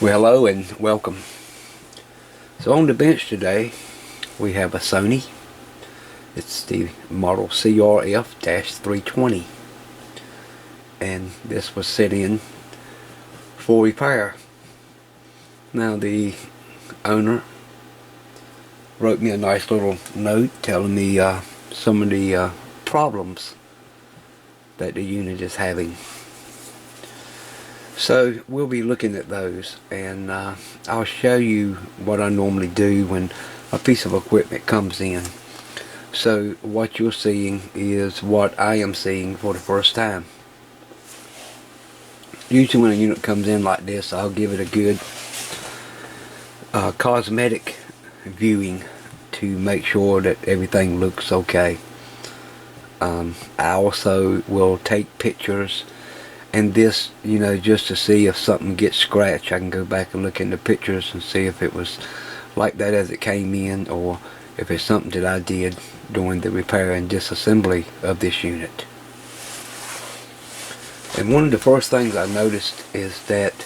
Well, hello and welcome. So on the bench today we have a Sony. It's the model CRF-320, and this was sent in for repair. Now the owner wrote me a nice little note telling me some of the problems that the unit is having. So we'll be looking at those, and I'll show you what I normally do when a piece of equipment comes in. So what you're seeing is what I am seeing for the first time. Usually when a unit comes in like this, I'll give it a good cosmetic viewing to make sure that everything looks okay. I also will take pictures, and this, you know, just to see if something gets scratched, I can go back and look in the pictures and see if it was like that as it came in, or if it's something that I did during the repair and disassembly of this unit. And one of the first things I noticed is that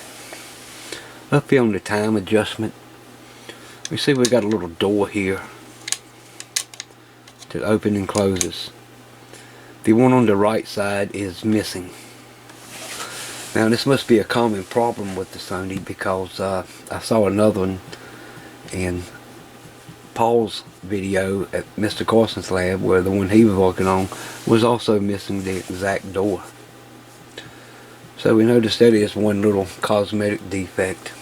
up here on the time adjustment, we see we've got a little door here that opens and closes. The one on the right side is missing. Now this must be a common problem with the Sony, because I saw another one in Paul's video at Mr. Carlsons Lab, where the one he was working on was also missing the exact door. So we noticed that is one little cosmetic defect.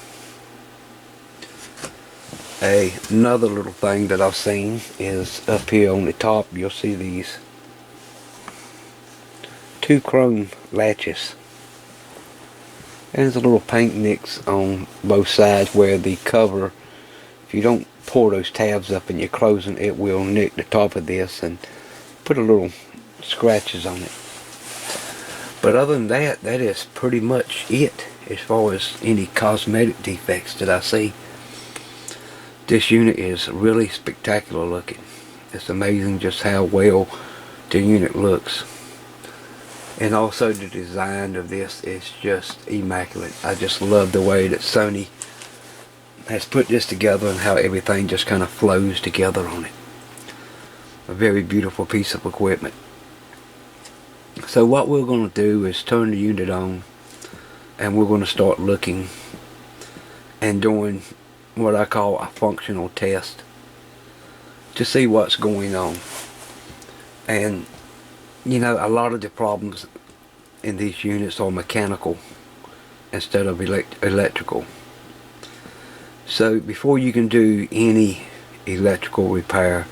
Another little thing that I've seen is up here on the top, you'll see these two chrome latches. And there's a little paint mix on both sides where the cover, if you don't pull those tabs up and you're closing, it will nick the top of this and put a little scratches on it. But other than that, that is pretty much it as far as any cosmetic defects that I see. This unit is really spectacular looking. It's amazing just how well the unit looks. And also the design of this is just immaculate. I just love the way that Sony has put this together and how everything just kind of flows together on it. A very beautiful piece of equipment. So what we're going to do is turn the unit on, and we're going to start looking and doing what I call a functional test to see what's going on. And you know, a lot of the problems in these units are mechanical instead of electrical. So before you can do any electrical repair,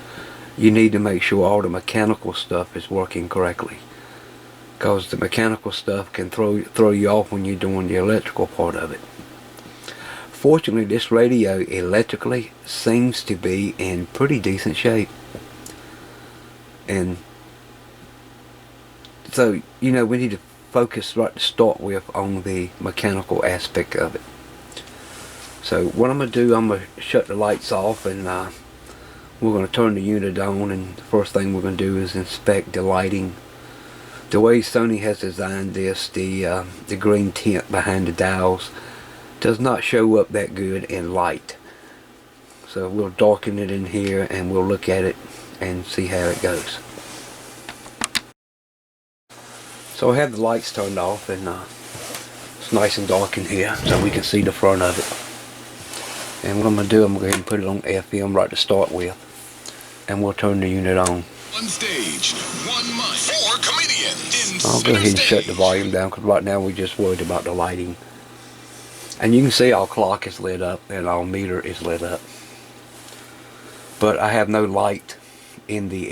you need to make sure all the mechanical stuff is working correctly, because the mechanical stuff can throw you off when you're doing the electrical part of it. Fortunately, this radio electrically seems to be in pretty decent shape. And so, you know, we need to focus right to start with on the mechanical aspect of it. So what I'm going to do, I'm going to shut the lights off, and we're going to turn the unit on, and the first thing we're going to do is inspect the lighting. The way Sony has designed this, the green tint behind the dials does not show up that good in light. So we'll darken it in here, and we'll look at it and see how it goes. So I have the lights turned off, and it's nice and dark in here so we can see the front of it. And what I'm going to do, I'm going to go ahead and put it on FM right to start with, and we'll turn the unit on. One stage, one mic, 4 comedians. I'll go ahead and shut the volume down, because right now we're just worried about the lighting. And you can see our clock is lit up and our meter is lit up. But I have no light in the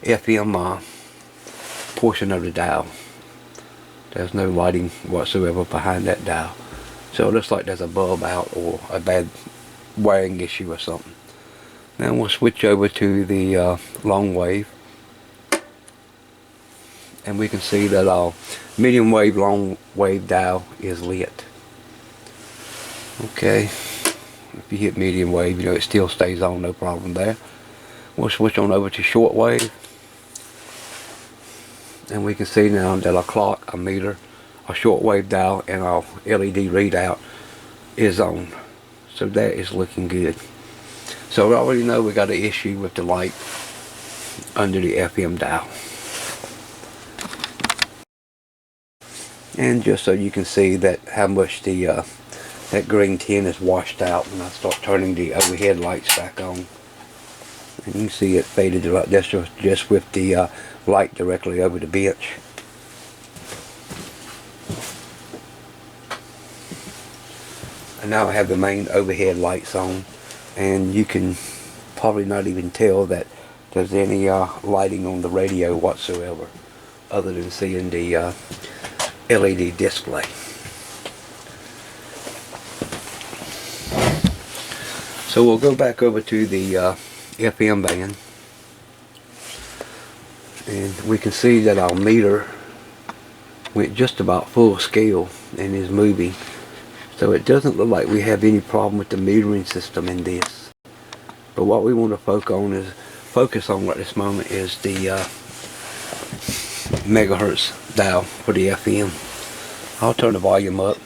FM portion of the dial. There's no lighting whatsoever behind that dial. So it looks like there's a bulb out or a bad wiring issue or something. Now we'll switch over to the long wave. And we can see that our medium wave, long wave dial is lit. Okay. If you hit medium wave, you know, it still stays on, no problem there. We'll switch on over to short wave. And we can see now that our clock, our meter, our shortwave dial, and our LED readout is on. So that is looking good. So we already know we got an issue with the light under the FM dial. And just so you can see that how much the that green tin is washed out when I start turning the overhead lights back on. And you can see it faded like this just with the light directly over the bench. And now I have the main overhead lights on, and you can probably not even tell that there's any lighting on the radio whatsoever, other than seeing the LED display. So we'll go back over to the FM band, and we can see that our meter went just about full scale and is moving. So it doesn't look like we have any problem with the metering system in this. But what we want to focus on at this moment is the megahertz dial for the FM. I'll turn the volume up.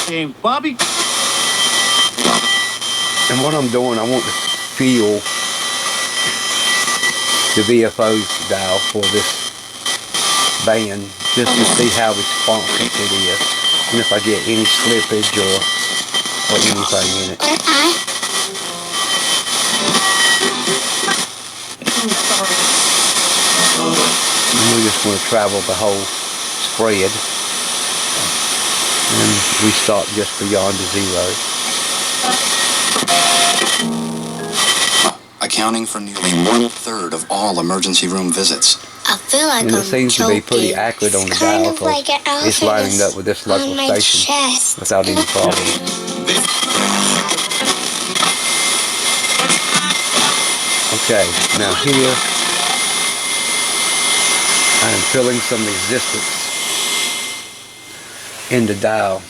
Hey, Bobby. And what I'm doing, I want to feel the VFO dial for this band just to see how responsive it is, and if I get any slippage or anything in it. And we just want to travel the whole spread, and we stop just beyond the zero. Accounting for nearly 1/3 of all emergency room visits. I feel like And it seems to be pretty accurate on the dial, because like it's lining up with this local station without any problem. Okay, now here I am feeling some resistance in the dial.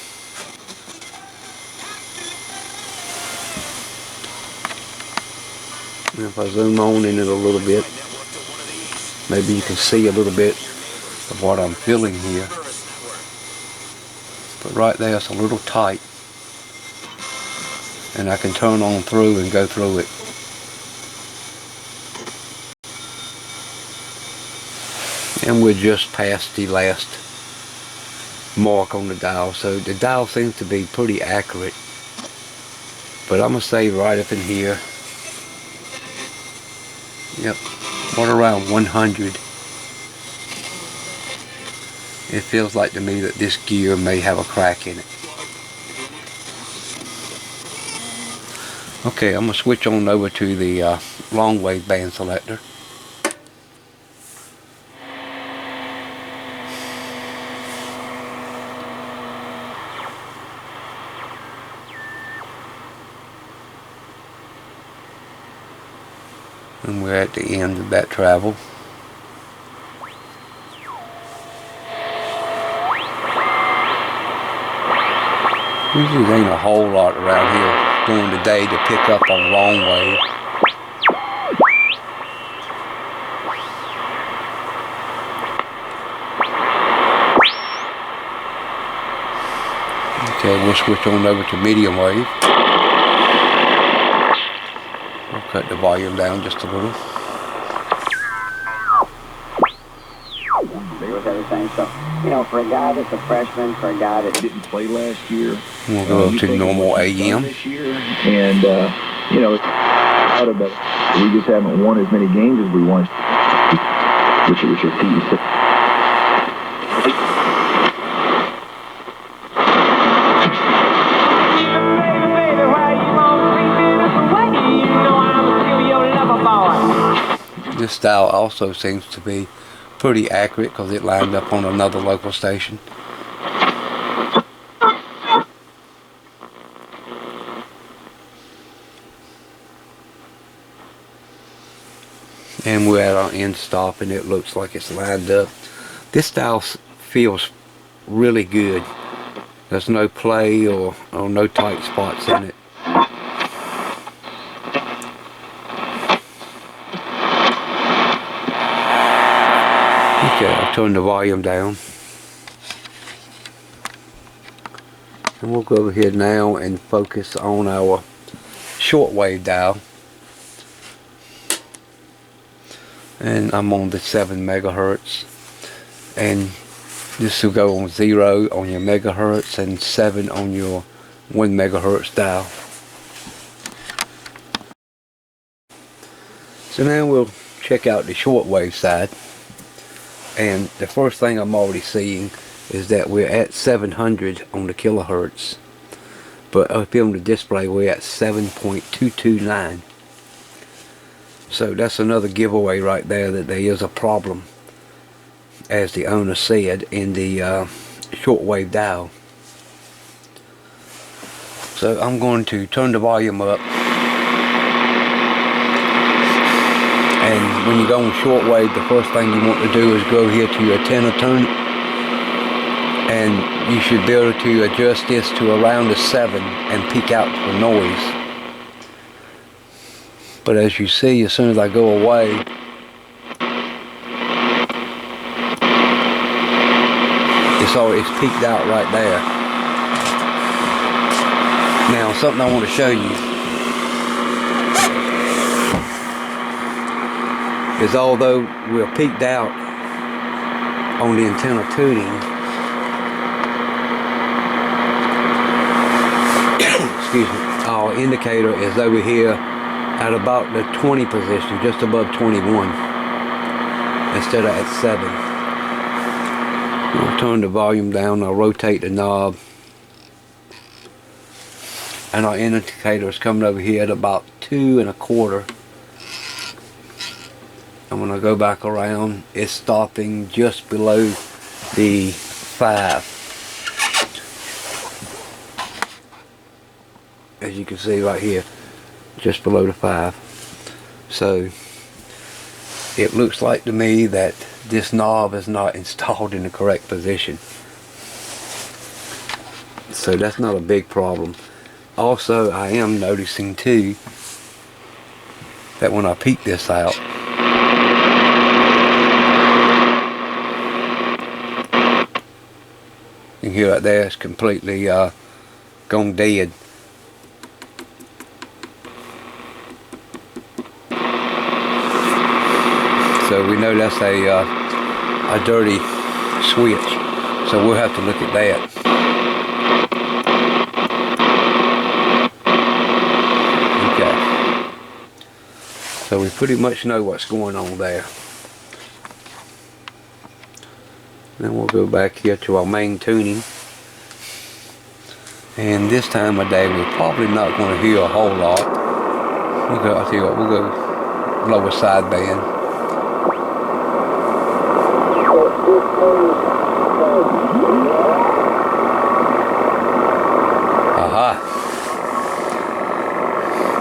And if I zoom on in it a little bit, maybe you can see a little bit of what I'm feeling here. But right there it's a little tight, and I can turn on through and go through it. And we're just past the last mark on the dial, so the dial seems to be pretty accurate. But I'm gonna say right up in here, yep, right around 100. It feels like to me that this gear may have a crack in it. Okay, I'm gonna switch on over to the long wave band selector. And we're at the end of that travel. Usually ain't a whole lot around here during the day to pick up on long wave. Okay, we'll switch on over to medium wave. We'll cut the volume down just a little. With everything, so for a guy that's a freshman, for a guy that didn't play last year, We'll go up to normal AM. this year, and it's out of it. We just haven't won as many games as we want, which is your piece. This dial also seems to be pretty accurate because it lined up on another local station. And we're at our end stop, and it looks like it's lined up. This dial feels really good. There's no play or no tight spots in it. Okay, I'll turn the volume down. And we'll go over here now and focus on our shortwave dial. And I'm on the 7 megahertz. And this will go on 0 on your megahertz and 7 on your 1 megahertz dial. So now we'll check out the shortwave side. And the first thing I'm already seeing is that we're at 700 on the kilohertz. But up here on the display we're at 7.229. So that's another giveaway right there that there is a problem, as the owner said, in the shortwave dial. So I'm going to turn the volume up. And when you go on shortwave, the first thing you want to do is go here to your antenna tone, and you should be able to adjust this to around a 7 and peak out for noise. But as you see, as soon as I go away, it's peaked out right there. Now something I want to show you is, although we're peaked out on the antenna tuning, excuse me, our indicator is over here at about the 20 position, just above 21 instead of at 7. I'll turn the volume down, I'll rotate the knob, and our indicator is coming over here at about 2 1/4. And when I go back around, it's stopping just below the 5. As you can see right here, just below the 5. So it looks like to me that this knob is not installed in the correct position. So that's not a big problem. Also, I am noticing too that when I peak this out, you can hear right there, it's completely gone dead. So we know that's a dirty switch. So we'll have to look at that. Okay. So we pretty much know what's going on there. Then we'll go back here to our main tuning. And this time of day we're probably not going to hear a whole lot. I'll tell you what, we'll go lower sideband. Aha.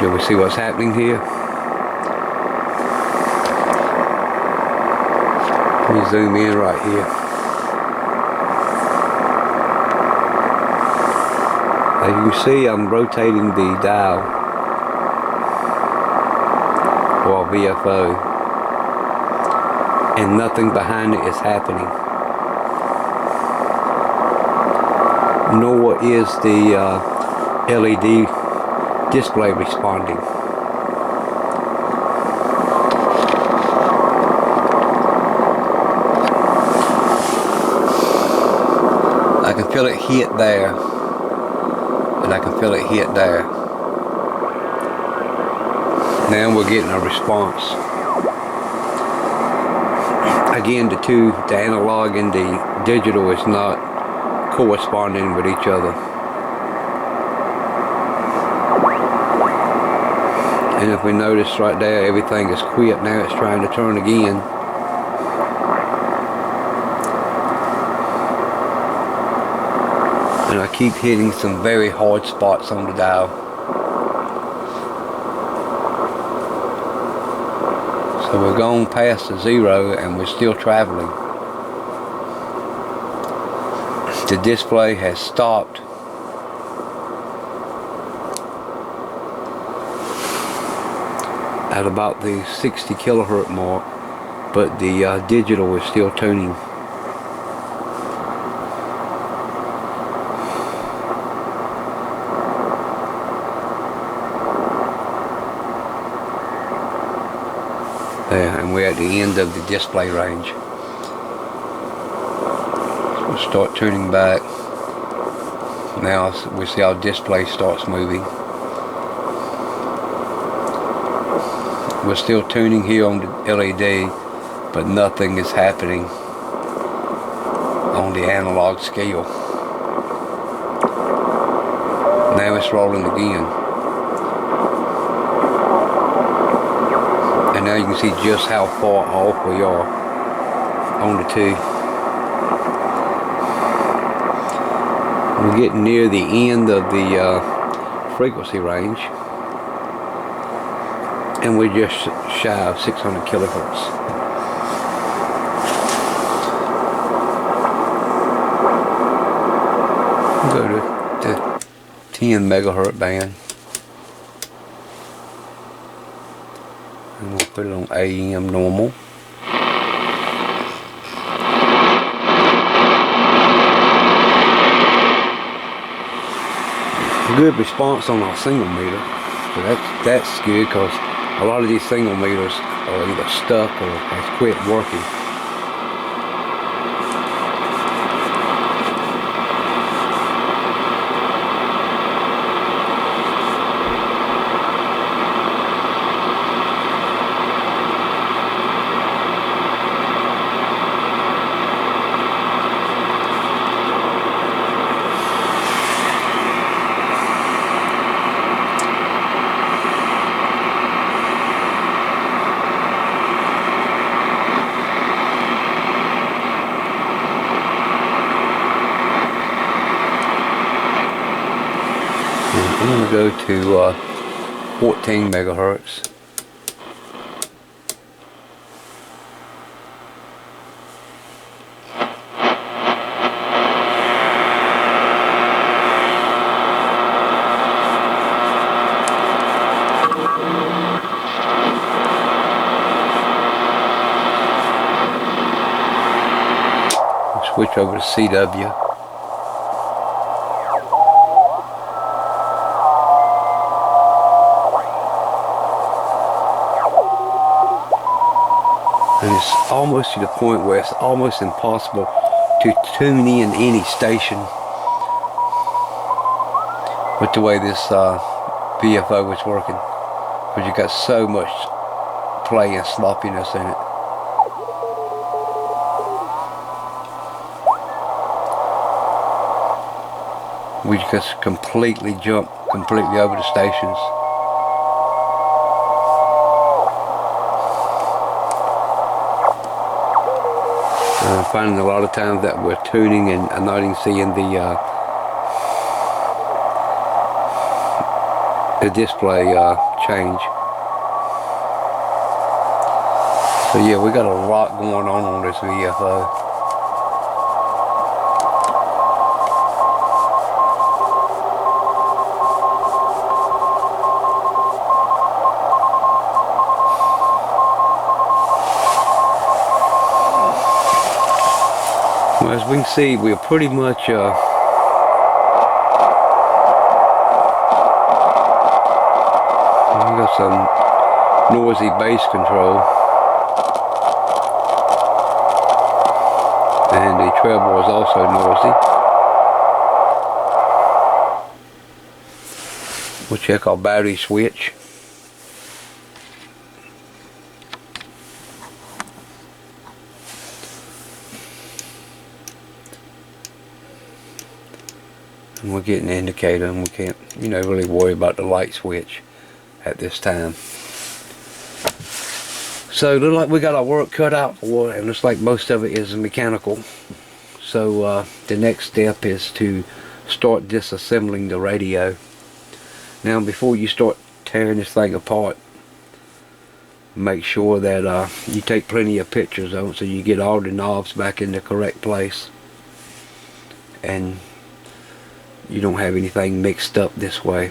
Do we see what's happening here? Let me zoom in right here. As you see, I'm rotating the dial, or VFO, and nothing behind it is happening. Nor is the LED display responding. I can feel it hit there, and I can feel it hit there. Now we're getting a response. Again, the analog and the digital is not corresponding with each other. And if we notice right there, everything is quit. Now it's trying to turn again. And I keep hitting some very hard spots on the dial. So we're going past the 0 and we're still traveling. The display has stopped at about the 60 kilohertz mark, but the digital is still tuning. There, and we're at the end of the display range. So we'll start tuning back. Now we see our display starts moving. We're still tuning here on the LED, but nothing is happening on the analog scale. Now it's rolling again. And now you can see just how far off we are on the two. We're getting near the end of the frequency range, and we're just shy of 600 kilohertz. We'll go to the 10 megahertz band, and we'll put it on AM normal. Good response on our single meter, so that's good, because a lot of these single meters are either stuck or have quit working. I'm going to go to 14 megahertz. Switch over to CW. And it's almost to the point where it's almost impossible to tune in any station with the way this VFO is working, because you've got so much play and sloppiness in it. We just completely jump over the stations. I'm finding a lot of times that we're tuning and not even seeing the display change. So yeah, we got a lot going on this VFO. Well, as we can see, we're pretty much we got some noisy bass control, and the treble is also noisy. We'll check our battery switch. And we're getting an indicator, and we can't, really worry about the light switch at this time. So it looks like we got our work cut out for it, and looks like most of it is mechanical. So the next step is to start disassembling the radio. Now, before you start tearing this thing apart, make sure that you take plenty of pictures of it, so you get all the knobs back in the correct place, and you don't have anything mixed up this way.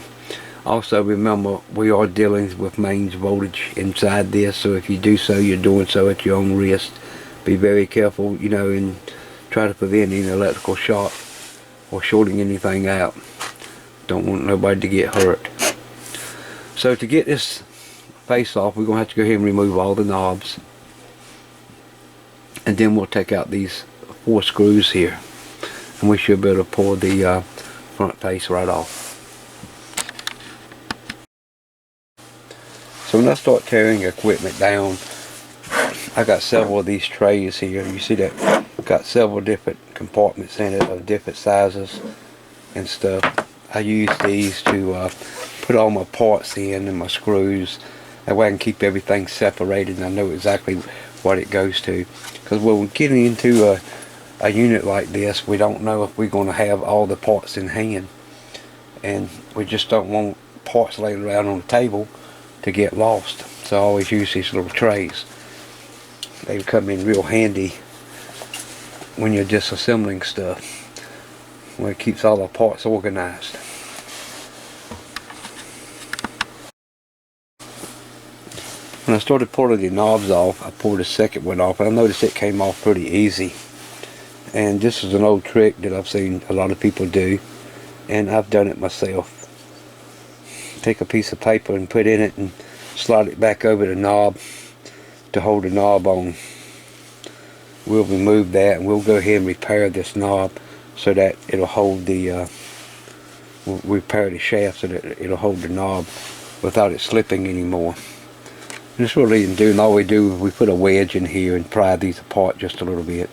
Also remember, we are dealing with mains voltage inside this, so if you do so, you're doing so at your own risk. Be very careful, you know, and try to prevent any electrical shock or shorting anything out. Don't want nobody to get hurt. So to get this face off, we're going to have to go ahead and remove all the knobs. And then we'll take out these 4 screws here. And we should be able to pull the front face right off. So when I start tearing equipment down, I got several of these trays here. You see that? I've got several different compartments in it of different sizes and stuff. I use these to put all my parts in and my screws. That way I can keep everything separated and I know exactly what it goes to. Because when we're getting into a unit like this, we don't know if we're going to have all the parts in hand. And we just don't want parts laying around on the table to get lost. So I always use these little trays. They come in real handy when you're disassembling stuff, when it keeps all the parts organized. When I started pulling the knobs off, I pulled the second one off, and I noticed it came off pretty easy. And this is an old trick that I've seen a lot of people do, and I've done it myself. Take a piece of paper and put in it and slide it back over the knob to hold the knob on. We'll remove that and we'll go ahead and repair this knob so that it'll hold the we'll repair the shaft so that it'll hold the knob without it slipping anymore. And that's what we do, and all we do is we put a wedge in here and pry these apart just a little bit,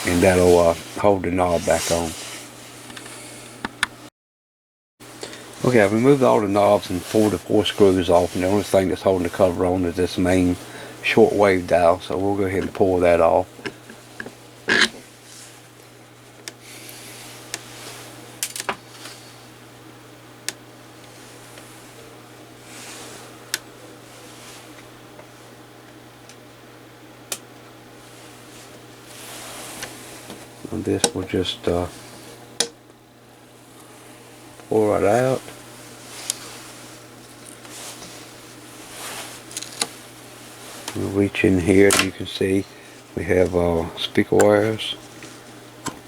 and that'll hold the knob back on. Okay, I've removed all the knobs and pulled the 4 screws off, and the only thing that's holding the cover on is this main shortwave dial, so we'll go ahead and pull that off. And this will just pull right out. We'll reach in here, you can see we have speaker wires.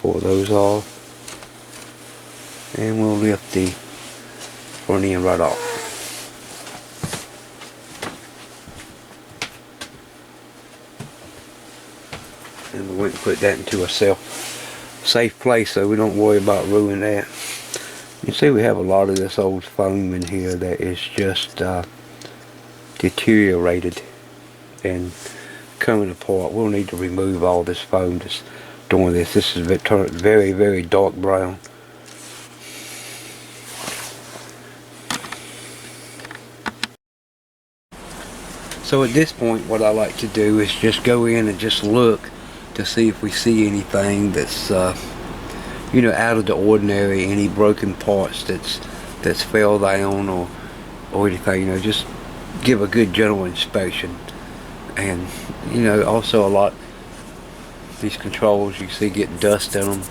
Pull those off, and we'll lift the front end right off. And we went and put that into a safe place so we don't worry about ruining that. You see we have a lot of this old foam in here that is just deteriorated and coming apart. We'll need to remove all this foam that's doing this. This is very, very dark brown. So at this point what I like to do is just go in and just look to see if we see anything that's you know, out of the ordinary, any broken parts that's fell down or anything. You know, just give a good general inspection. And you know, also a lot these controls you see get dust in them,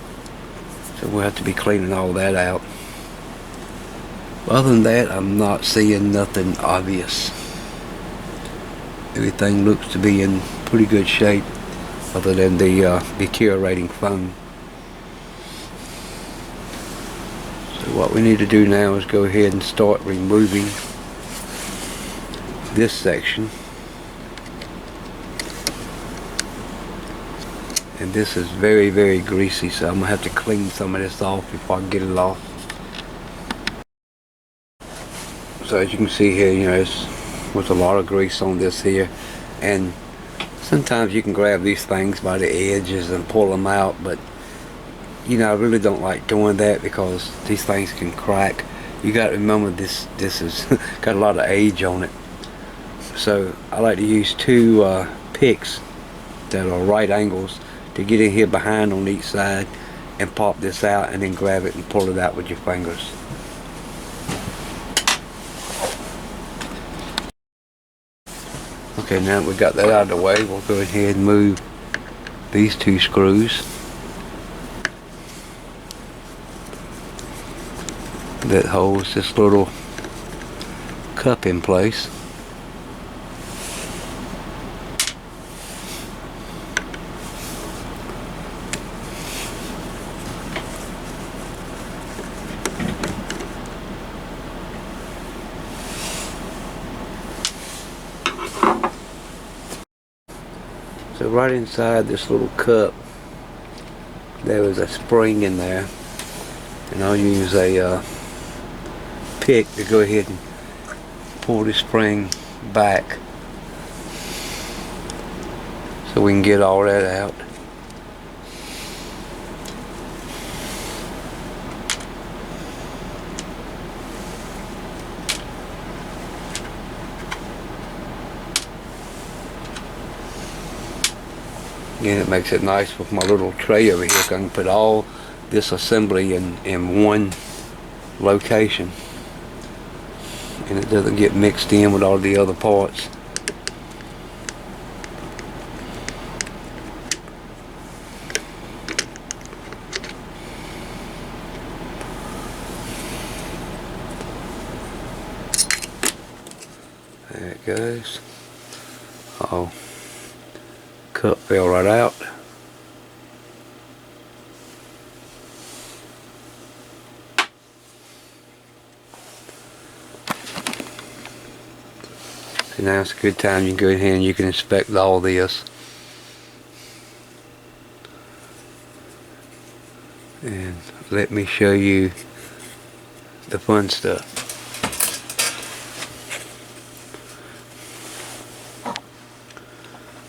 so we'll have to be cleaning all that out. Other than that, I'm not seeing nothing obvious. Everything looks to be in pretty good shape, other than the deteriorating foam. So what we need to do now is go ahead and start removing this section. And this is very, very greasy, so I'm going to have to clean some of this off before I get it off. So as you can see here, you know, there's a lot of grease on this here, and sometimes you can grab these things by the edges and pull them out, but you know, I really don't like doing that because these things can crack. You got to remember this is got a lot of age on it. So I like to use 2 picks that are right angles to get in here behind on each side and pop this out, and then grab it and pull it out with your fingers. Okay, now that we got that out of the way, we'll go ahead and move these 2 screws that holds this little cup in place. So right inside this little cup there is a spring in there, and I'll use a pick to go ahead and pull the spring back so we can get all that out. Again, it makes it nice with my little tray over here, so I can put all this assembly in one location, and it doesn't get mixed in with all the other parts. There it goes. Oh, cup fell right out. So now it's a good time you can go ahead and you can inspect all this. And let me show you the fun stuff.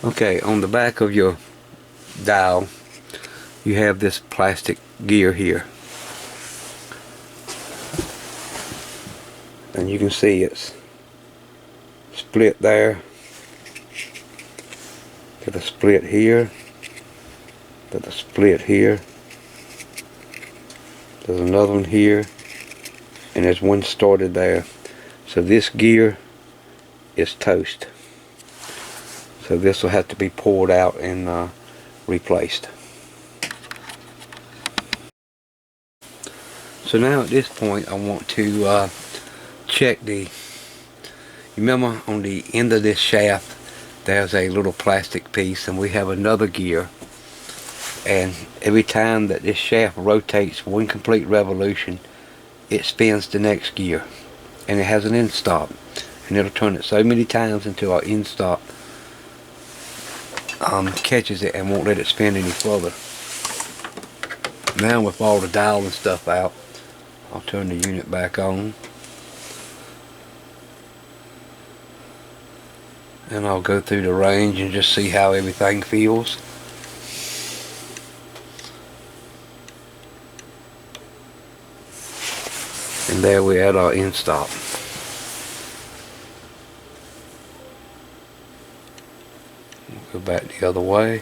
Okay, on the back of your dial you have this plastic gear here, and you can see it's split there, got a split here, got a split here, there's another one here, and there's one started there. So this gear is toast. So this will have to be poured out and replaced. So now at this point I want to check the, you remember on the end of this shaft there's a little plastic piece, and we have another gear, and every time that this shaft rotates one complete revolution it spins the next gear, and it has an end stop, and it'll turn it so many times until our end stop catches it and won't let it spin any further. Now with all the dial and stuff out, I'll turn the unit back on, and I'll go through the range and just see how everything feels. And there we're at our end stop. Go back the other way.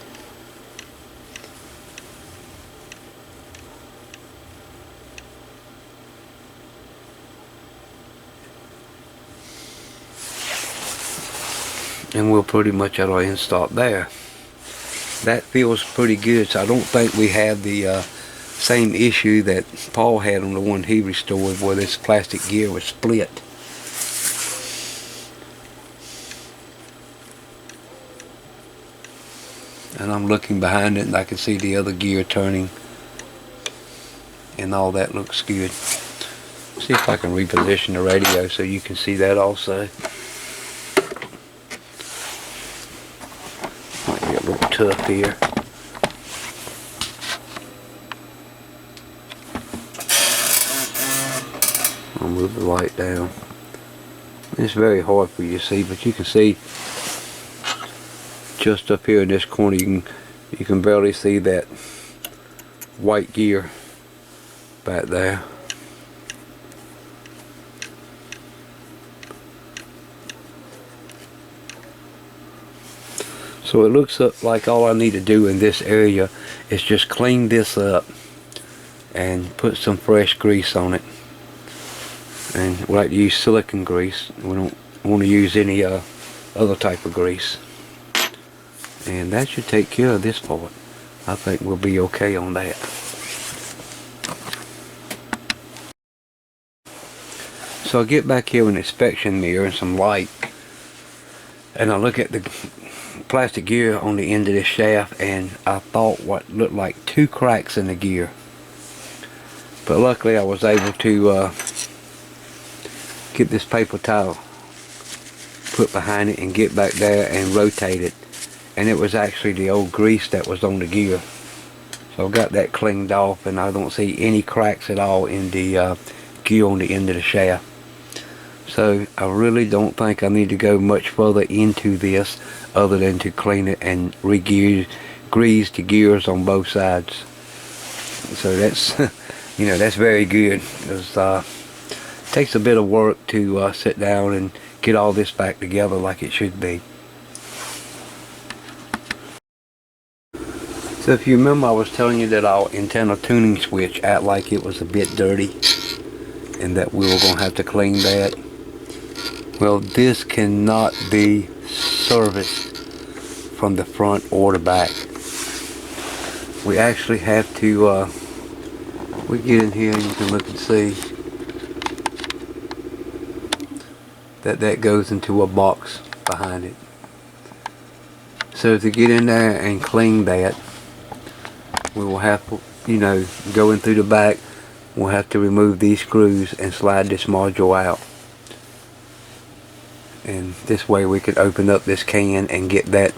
And we're pretty much at our end stop there. That feels pretty good, so I don't think we have the same issue that Paul had on the one he restored where this plastic gear was split. And I'm looking behind it and I can see the other gear turning, and all that looks good. See if I can reposition the radio so you can see that also. Might be a little tough here. I'll move the light down. It's very hard for you to see, but you can see just up here in this corner you can barely see that white gear back there. So it looks like all I need to do in this area is just clean this up and put some fresh grease on it. And we like to use silicone grease. We don't want to use any other type of grease. And that should take care of this part. I think we'll be okay on that. So I get back here with an inspection mirror and some light, and I look at the plastic gear on the end of this shaft, and I thought what looked like 2 cracks in the gear. But luckily I was able to get this paper towel put behind it and get back there and rotate it, and it was actually the old grease that was on the gear. So I got that cleaned off, and I don't see any cracks at all in the gear on the end of the shaft. So I really don't think I need to go much further into this other than to clean it and grease the gears on both sides. So that's you know, that's very good. It takes a bit of work to sit down and get all this back together like it should be. So if you remember, I was telling you that our antenna tuning switch acted like it was a bit dirty and that we were going to have to clean that. Well, this cannot be serviced from the front or the back. We actually have to, we get in here and you can look and see that that goes into a box behind it. So to get in there and clean that, we will have to, you know, go in through the back. We'll have to remove these screws and slide this module out. And this way we could open up this can and get that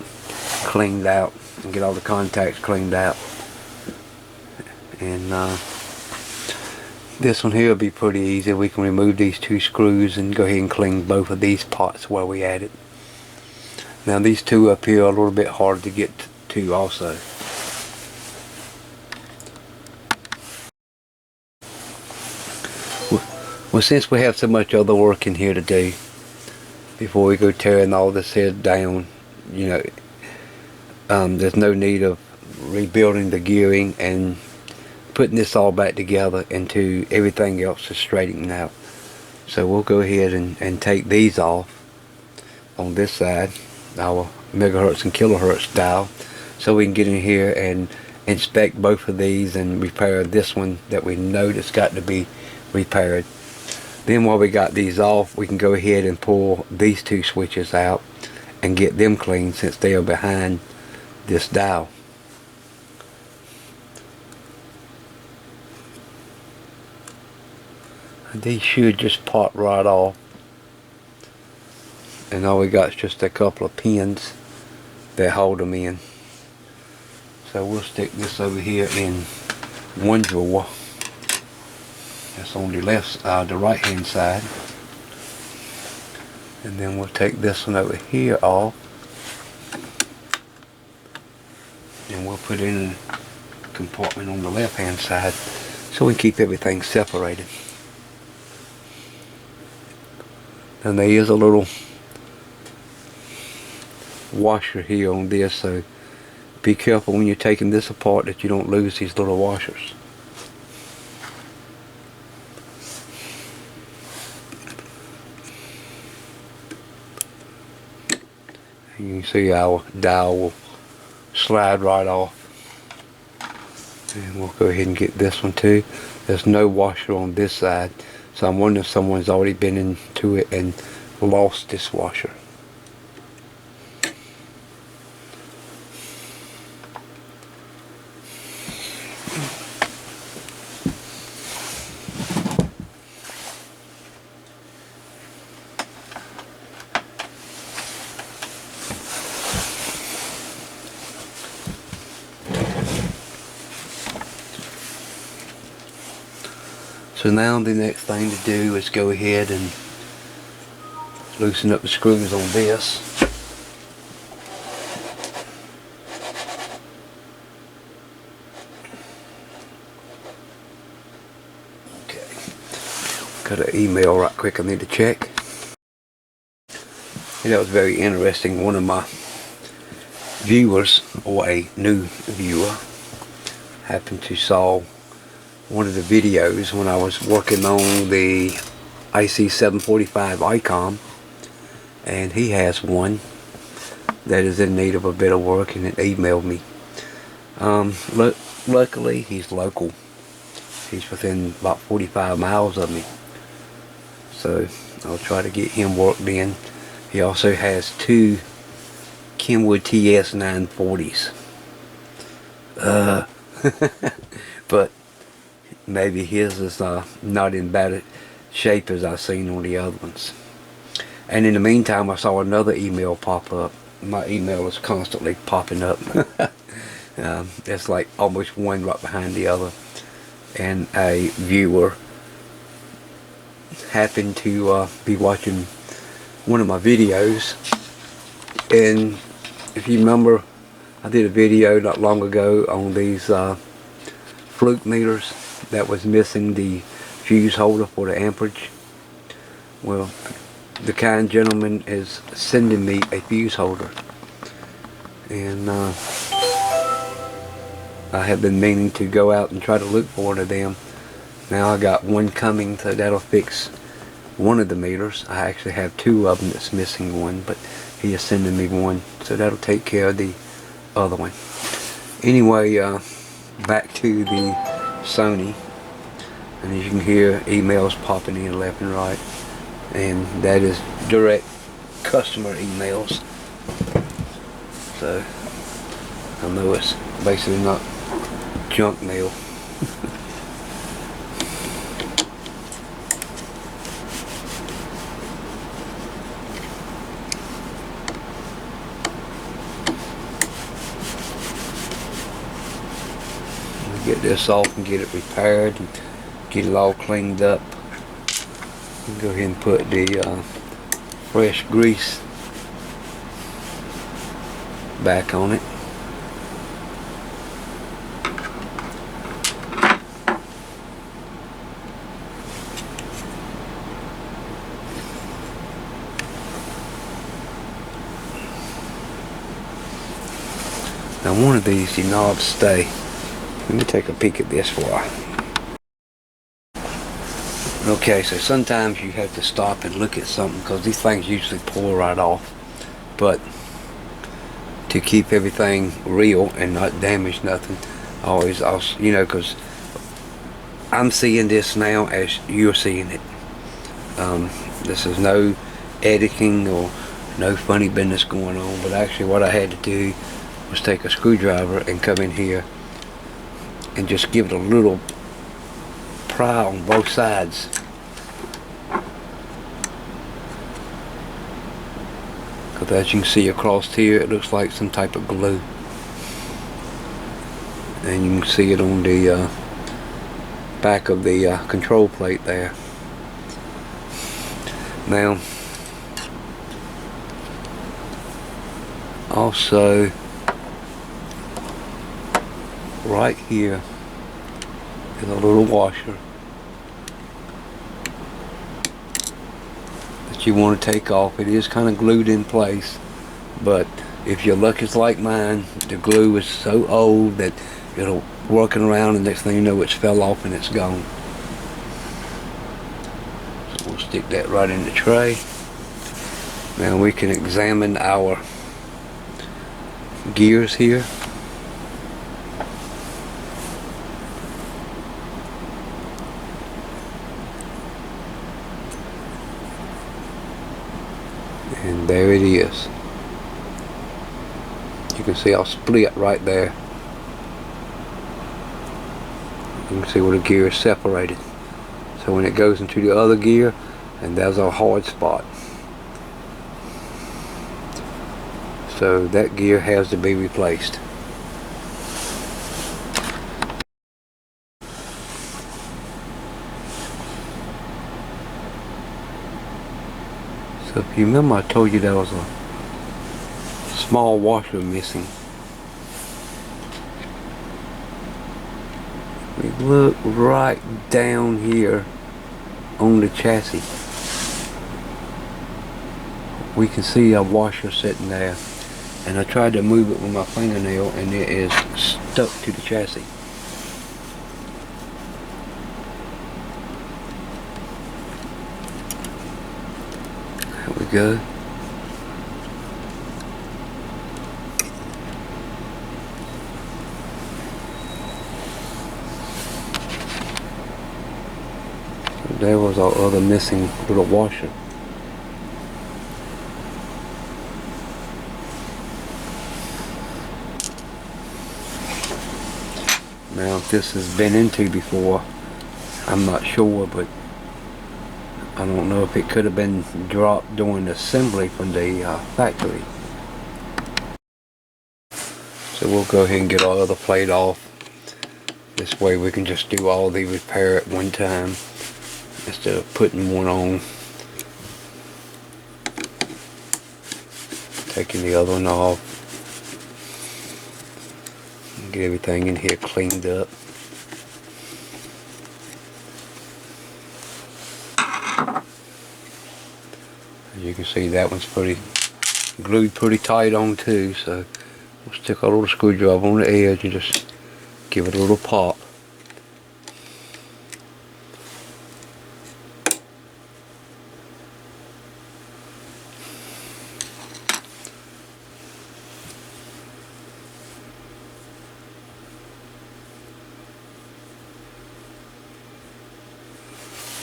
cleaned out and get all the contacts cleaned out. And this one here will be pretty easy. We can remove these 2 screws and go ahead and clean both of these parts where we added. Now these 2 up here are a little bit hard to get to also. Well, since we have so much other work in here to do before we go tearing all this head down, you know, there's no need of rebuilding the gearing and putting this all back together until everything else is straightened out. So we'll go ahead and take these off on this side, our megahertz and kilohertz dial, so we can get in here and inspect both of these and repair this one that we know that's got to be repaired. Then while we got these off, we can go ahead and pull these 2 switches out and get them clean since they are behind this dial. And these should just pop right off. And all we got is just a couple of pins that hold them in. So we'll stick this over here in one drawer. That's on the left, the right hand side. And then we'll take this one over here off. And we'll put it in a compartment on the left hand side so we keep everything separated. And there is a little washer here on this, so be careful when you're taking this apart that you don't lose these little washers. You can see our dial will slide right off. And we'll go ahead and get this one too. There's no washer on this side, so I'm wondering if someone's already been into it and lost this washer. So now the next thing to do is go ahead and loosen up the screws on this. Okay. Got an email right quick I need to check. And that was very interesting. One of my viewers, or a new viewer, happened to saw one of the videos when I was working on the IC745 ICOM, and he has one that is in need of a bit of work, and it emailed me. Luckily he's local. He's within about 45 miles of me, So I'll try to get him worked in. He also has 2 Kenwood TS 940s. But maybe his is not in bad shape as I've seen on the other ones. And in the meantime, I saw another email pop up. My email is constantly popping up. It's like almost one right behind the other. And a viewer happened to be watching one of my videos. And if you remember, I did a video not long ago on these fluke meters that was missing the fuse holder for the amperage. Well, the kind gentleman is sending me a fuse holder, and I have been meaning to go out and try to look for one of them. Now I got one coming, so that'll fix one of the meters. I actually have 2 of them that's missing one, but he is sending me one, so that'll take care of the other one. Anyway, back to the Sony, and as you can hear, emails popping in left and right, and that is direct customer emails, so I know it's basically not junk mail. Get this off and get it repaired and get it all cleaned up. Go ahead and put the fresh grease back on it. Now one of these, the knobs stay. Let me take a peek at this for you. Okay, so sometimes you have to stop and look at something because these things usually pull right off. But to keep everything real and not damage nothing, always, you know, because I'm seeing this now as you're seeing it. This is no editing or no funny business going on, but actually what I had to do was take a screwdriver and come in here and just give it a little pry on both sides. Because as you can see across here, it looks like some type of glue. And you can see it on the back of the control plate there. Now, also, right here is a little washer that you want to take off. It is kind of glued in place, but if your luck is like mine, the glue is so old that it'll working around and next thing you know it's fell off and it's gone. So we'll stick that right in the tray. Now we can examine our gears here. And there it is. You can see I'll split right there. You can see where the gear is separated. So when it goes into the other gear, and there's a hard spot. So that gear has to be replaced. So if you remember, I told you there was a small washer missing. We look right down here on the chassis. We can see a washer sitting there, and I tried to move it with my fingernail and it is stuck to the chassis. There we go. there was our other missing little washer. Now if this has been into before, I'm not sure, but I don't know if it could have been dropped during assembly from the factory. So we'll go ahead and get our other plate off. This way we can just do all the repair at one time instead of putting one on, taking the other one off, and get everything in here cleaned up. As you can see, that one's glued pretty tight on too, so we'll stick our little screwdriver on the edge and just give it a little pop.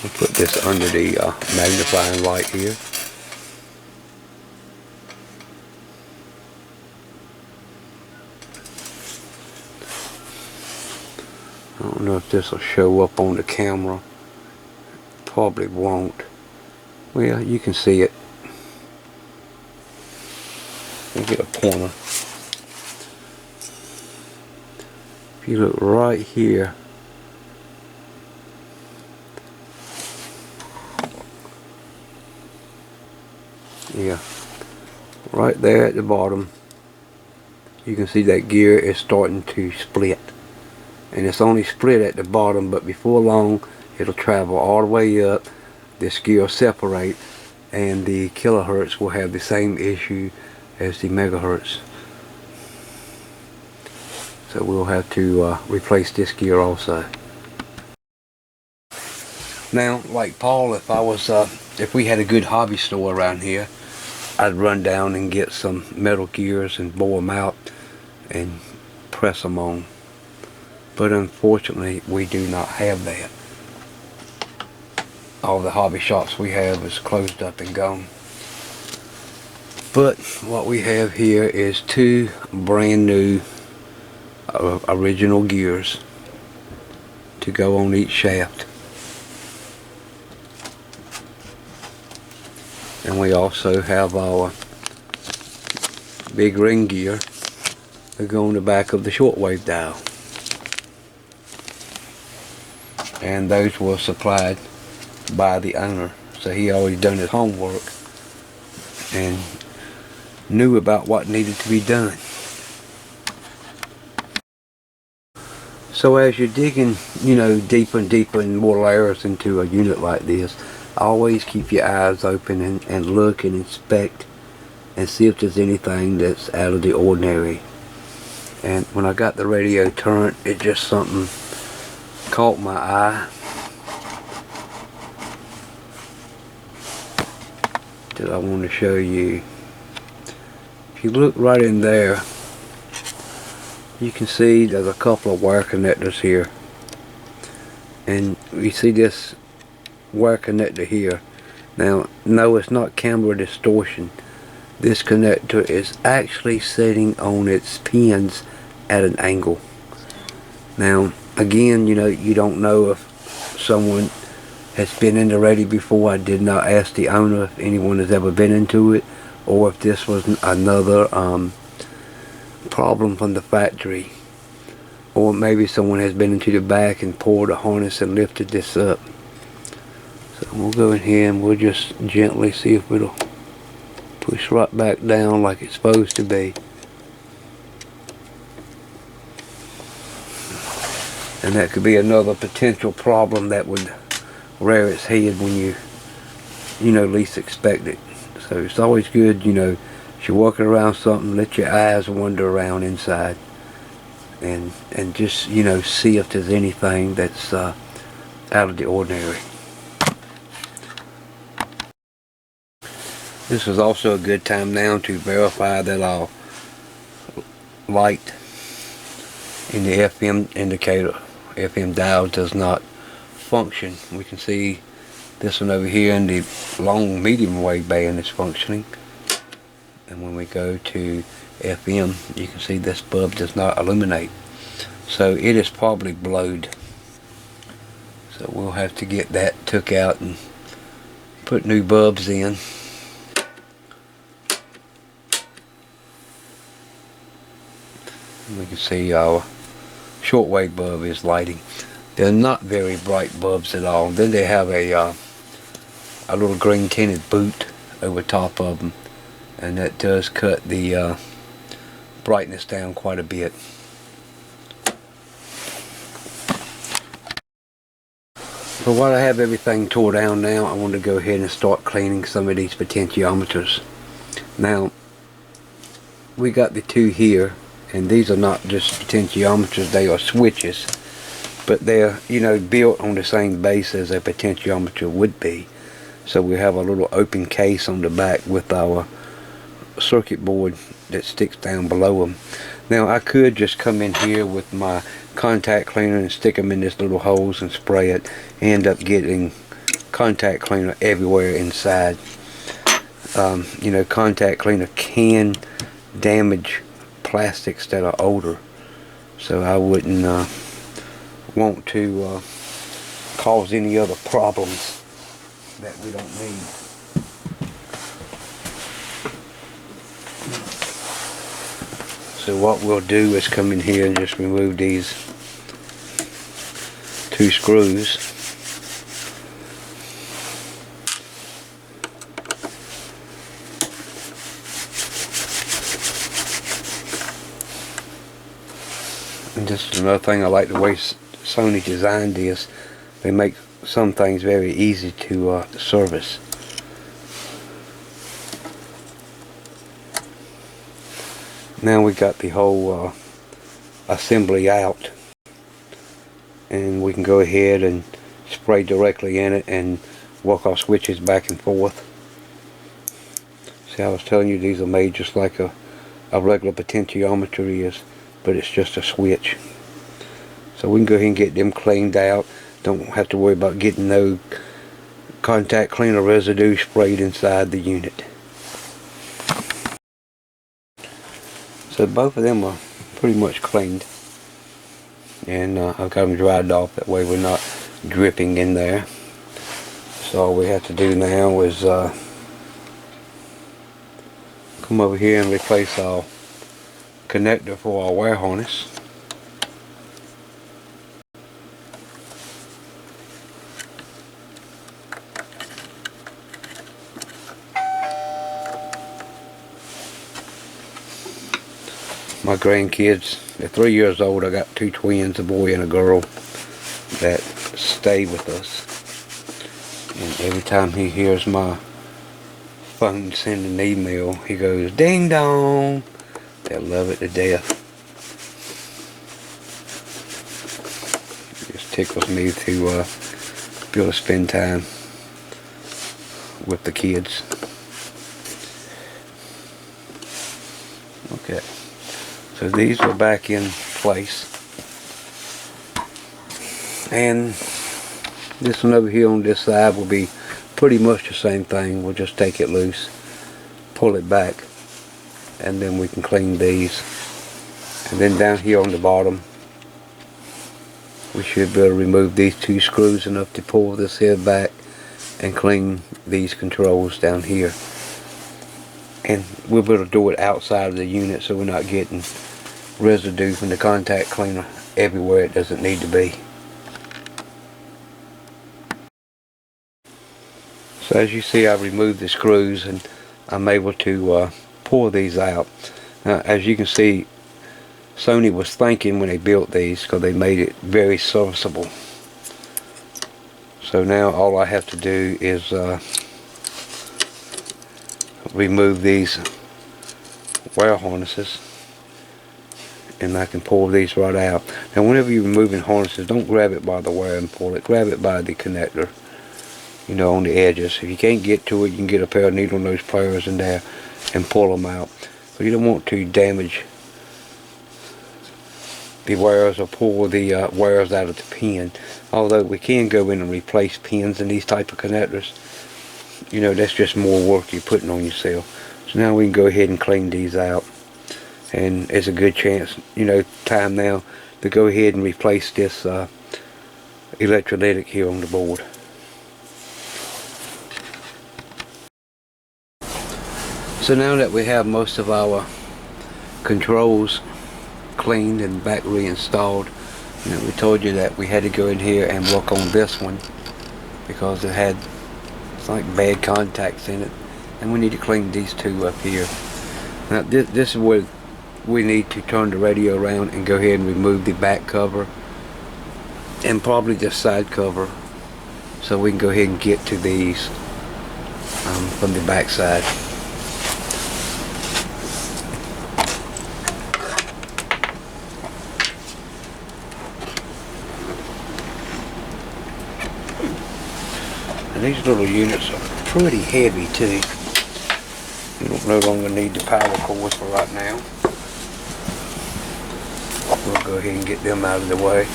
We'll put this under the magnifying light here. I don't know if this will show up on the camera. Probably won't. Well, you can see it. Let me get a pointer. If you look right here, yeah, right there at the bottom, you can see that gear is starting to split. And it's only split at the bottom, but before long it'll travel all the way up. This gear will separate, and the kilohertz will have the same issue as the megahertz. So we'll have to replace this gear also. Now, like Paul, if we had a good hobby store around here, I'd run down and get some metal gears and bore them out and press them on. But unfortunately, we do not have that. All the hobby shops we have is closed up and gone. But what we have here is two brand new original gears to go on each shaft. And we also have our big ring gear that go on the back of the shortwave dial. And those were supplied by the owner, so he always done his homework and knew about what needed to be done. So as you're digging, deeper and deeper and more layers into a unit like this, always keep your eyes open and look and inspect and see if there's anything that's out of the ordinary. And when I got the radio turned, it just something caught my eye that I want to show you. If you look right in there, you can see there's a couple of wire connectors here, and you see this wire connector here. Now, no, it's not camera distortion. This connector is actually sitting on its pins at an angle. Now, again, you don't know if someone has been in the radio before. I did not ask the owner if anyone has ever been into it, or if this was another problem from the factory, or maybe someone has been into the back and pulled the harness and lifted this up. So we'll go in here and we'll just gently see if it'll push right back down like it's supposed to be. And that could be another potential problem that would rear its head when you least expect it. So it's always good, if you're walking around something, let your eyes wander around inside and just, see if there's anything that's out of the ordinary. This is also a good time now to verify that our light in the FM indicator, FM dial, does not function. We can see This one over here in the long medium wave band is functioning. And when we go to FM, you can see this bulb does not illuminate. So it is probably blowed. So we'll have to get that took out and put new bulbs in. And we can see our shortwave bulb is lighting. They're not very bright bulbs at all. Then they have a little green tinted boot over top of them, and that does cut the brightness down quite a bit. But while I have everything tore down now, I want to go ahead and start cleaning some of these potentiometers. Now, we got the two here, and these are not just potentiometers, they are switches. But they're, you know, built on the same base as a potentiometer would be. So we have a little open case on the back with our circuit board that sticks down below them. Now I could just come in here with my contact cleaner and stick them in this little holes and spray it, and end up getting contact cleaner everywhere inside. You know, contact cleaner can damage plastics that are older, so I wouldn't want to cause any other problems that we don't need. So what we'll do is come in here and just remove these two screws. And this is another thing I like the way Sony designed this. They make some things very easy to service. Now we got the whole assembly out, and we can go ahead and spray directly in it and work our switches back and forth. See, I was telling you these are made just like a regular potentiometer is, but it's just a switch. So we can go ahead and get them cleaned out. Don't have to worry about getting no contact cleaner residue sprayed inside the unit. So both of them are pretty much cleaned, and I've got them dried off, that way we're not dripping in there. So all we have to do now is come over here and replace our connector for our wire harness. My grandkids, they're 3 years old. I got two twins, a boy and a girl, that stay with us. And every time he hears my phone send an email, he goes, "Ding dong." They love it to death. It just tickles me to be able to spend time with the kids. Okay. So these are back in place, and this one over here on this side will be pretty much the same thing. We'll just take it loose, pull it back, and then we can clean these. And then down here on the bottom, we should be able to remove these two screws enough to pull this head back and clean these controls down here. And we'll be able to do it outside of the unit, so we're not getting residue from the contact cleaner everywhere it doesn't need to be. So as you see, I've removed the screws and I'm able to pour these out. Now, as you can see, Sony was thinking when they built these, because they made it very serviceable. So now all I have to do is remove these wire harnesses, and I can pull these right out. Now whenever you're removing harnesses, don't grab it by the wire and pull it. Grab it by the connector, you know, on the edges. If you can't get to it, you can get a pair of needle nose pliers in there and pull them out. But you don't want to damage the wires or pull the wires out of the pin. Although we can go in and replace pins in these type of connectors, you know, that's just more work you're putting on yourself. So now we can go ahead and clean these out, and it's a good chance, you know, time now to go ahead and replace this electrolytic here on the board. So now that we have most of our controls cleaned and back reinstalled, you know, we told you that we had to go in here and work on this one because it had, it's like bad contacts in it, and we need to clean these two up here. Now this is where we need to turn the radio around and go ahead and remove the back cover and probably the side cover, so we can go ahead and get to these from the back side. And these little units are pretty heavy too. You don't no longer need the power cords for right now. We'll go ahead and get them out of the way.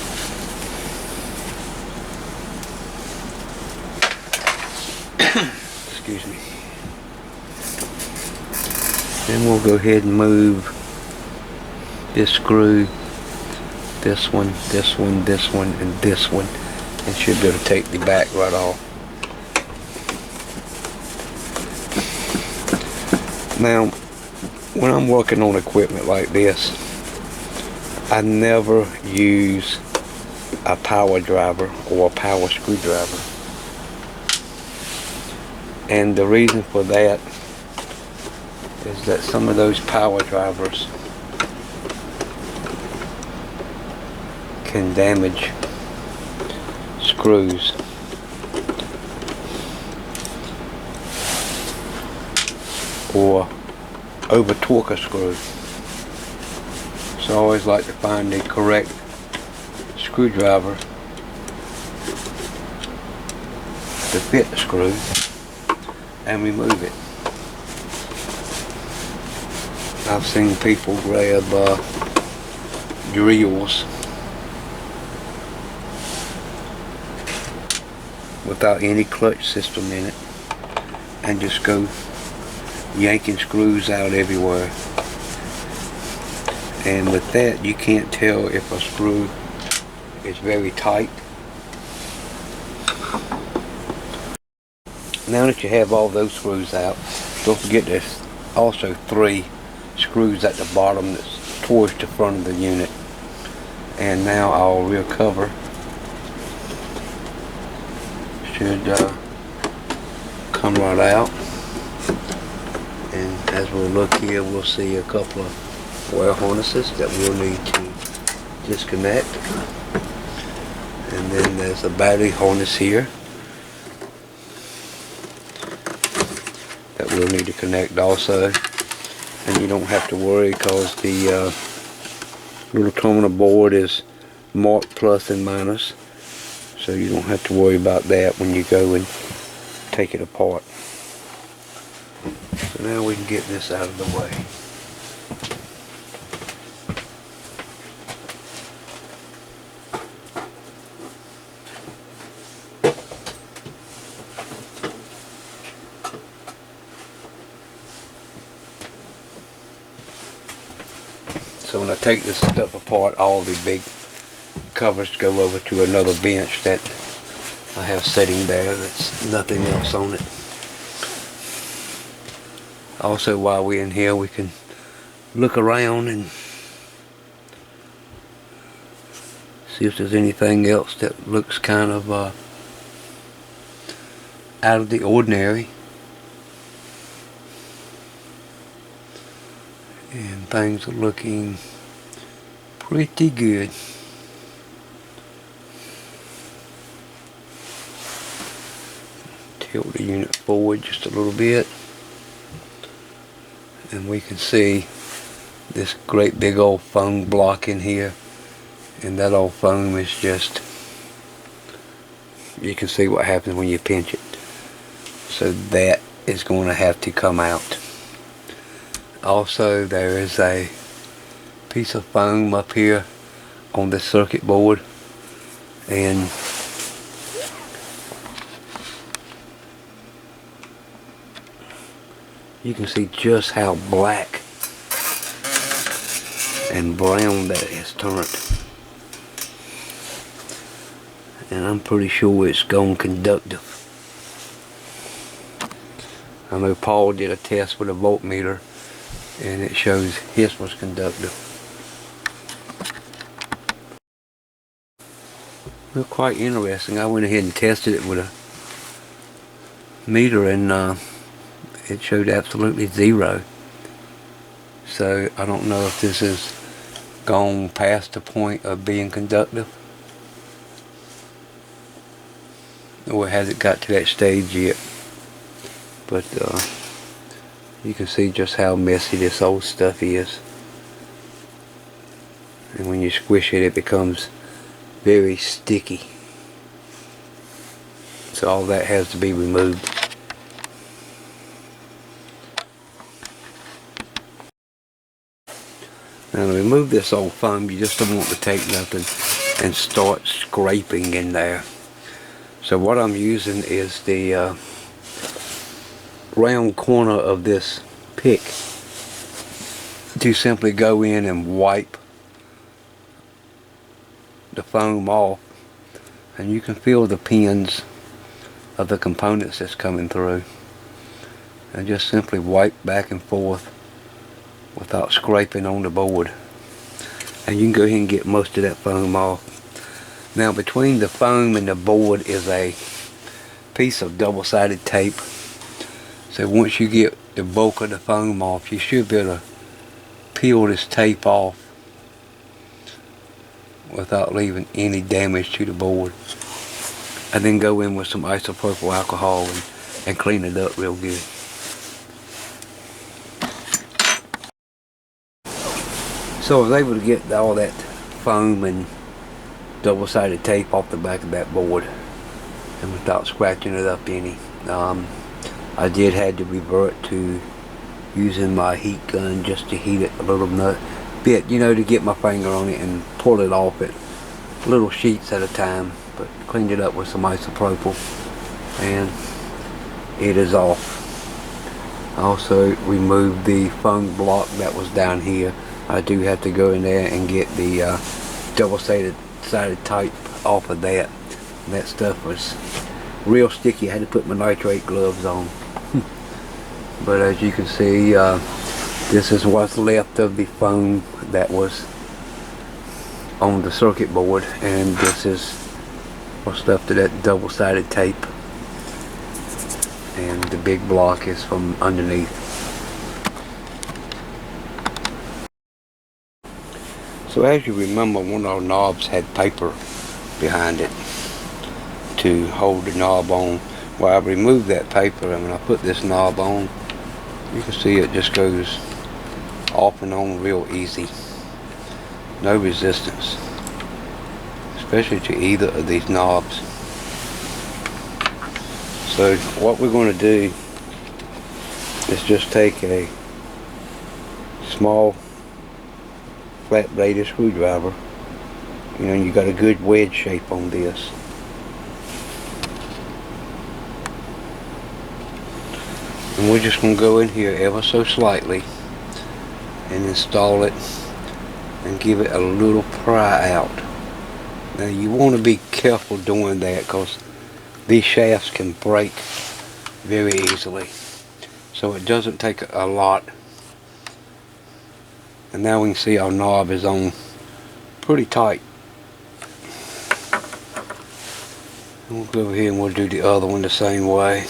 Excuse me. Then we'll go ahead and move this screw, this one, this one, this one, and this one, and should be able to take the back right off. Now, when I'm working on equipment like this, I never use a power driver or a power screwdriver. And the reason for that is that some of those power drivers can damage screws. Or over torque a screw. So I always like to find the correct screwdriver to fit the screw and remove it. I've seen people grab drills without any clutch system in it and just go yanking screws out everywhere, and with that you can't tell if a screw is very tight. Now that you have all those screws out, don't forget there's also 3 screws at the bottom that's towards the front of the unit. And now our rear cover should come right out. And as we'll look here, we'll see a couple of wire harnesses that we'll need to disconnect. And then there's a battery harness here that we'll need to connect also. And you don't have to worry because the little terminal board is marked plus and minus. So you don't have to worry about that when you go and take it apart. So now we can get this out of the way. So when I take this stuff apart, all the big covers go over to another bench that I have sitting there that's nothing else on it. Also, while we're in here, we can look around and see if there's anything else that looks kind of out of the ordinary. And things are looking pretty good. Tilt the unit forward just a little bit, and we can see this great big old foam block in here, and that old foam is just, you can see what happens when you pinch it. So that is going to have to come out. Also, there is a piece of foam up here on this circuit board, and you can see just how black and brown that has turned. And I'm pretty sure it's gone conductive. I know Paul did a test with a voltmeter and it shows his was conductive. Well, quite interesting. I went ahead and tested it with a meter and it showed absolutely 0. So I don't know if this has gone past the point of being conductive, or has it got to that stage yet. But you can see just how messy this old stuff is, and when you squish it, it becomes very sticky. So all that has to be removed. Now to remove this old foam, you just don't want to take nothing and start scraping in there. So what I'm using is the round corner of this pick to simply go in and wipe the foam off, and you can feel the pins of the components that's coming through, and just simply wipe back and forth without scraping on the board, and you can go ahead and get most of that foam off. Now between the foam and the board is a piece of double-sided tape, so once you get the bulk of the foam off, you should be able to peel this tape off without leaving any damage to the board, and then go in with some isopropyl alcohol and clean it up real good. So I was able to get all that foam and double-sided tape off the back of that board, and without scratching it up any. I did have to revert to using my heat gun just to heat it a little bit, you know, to get my finger on it and pull it off at little sheets at a time. But cleaned it up with some isopropyl and it is off. I also removed the foam block that was down here. I do have to go in there and get the double-sided tape off of that. That stuff was real sticky. I had to put my nitrate gloves on. But as you can see, this is what's left of the foam that was on the circuit board, and this is what's left of that double-sided tape, and the big block is from underneath. So as you remember, one of our knobs had paper behind it to hold the knob on. Well, I removed that paper, and when I put this knob on, you can see it just goes off and on real easy. No resistance, especially to either of these knobs. So what we're going to do is just take a small flat bladed screwdriver, you know, you got a good wedge shape on this, and we're just going to go in here ever so slightly and install it and give it a little pry out. Now you want to be careful doing that because these shafts can break very easily, so it doesn't take a lot. And now we can see our knob is on pretty tight. And we'll go over here and we'll do the other one the same way.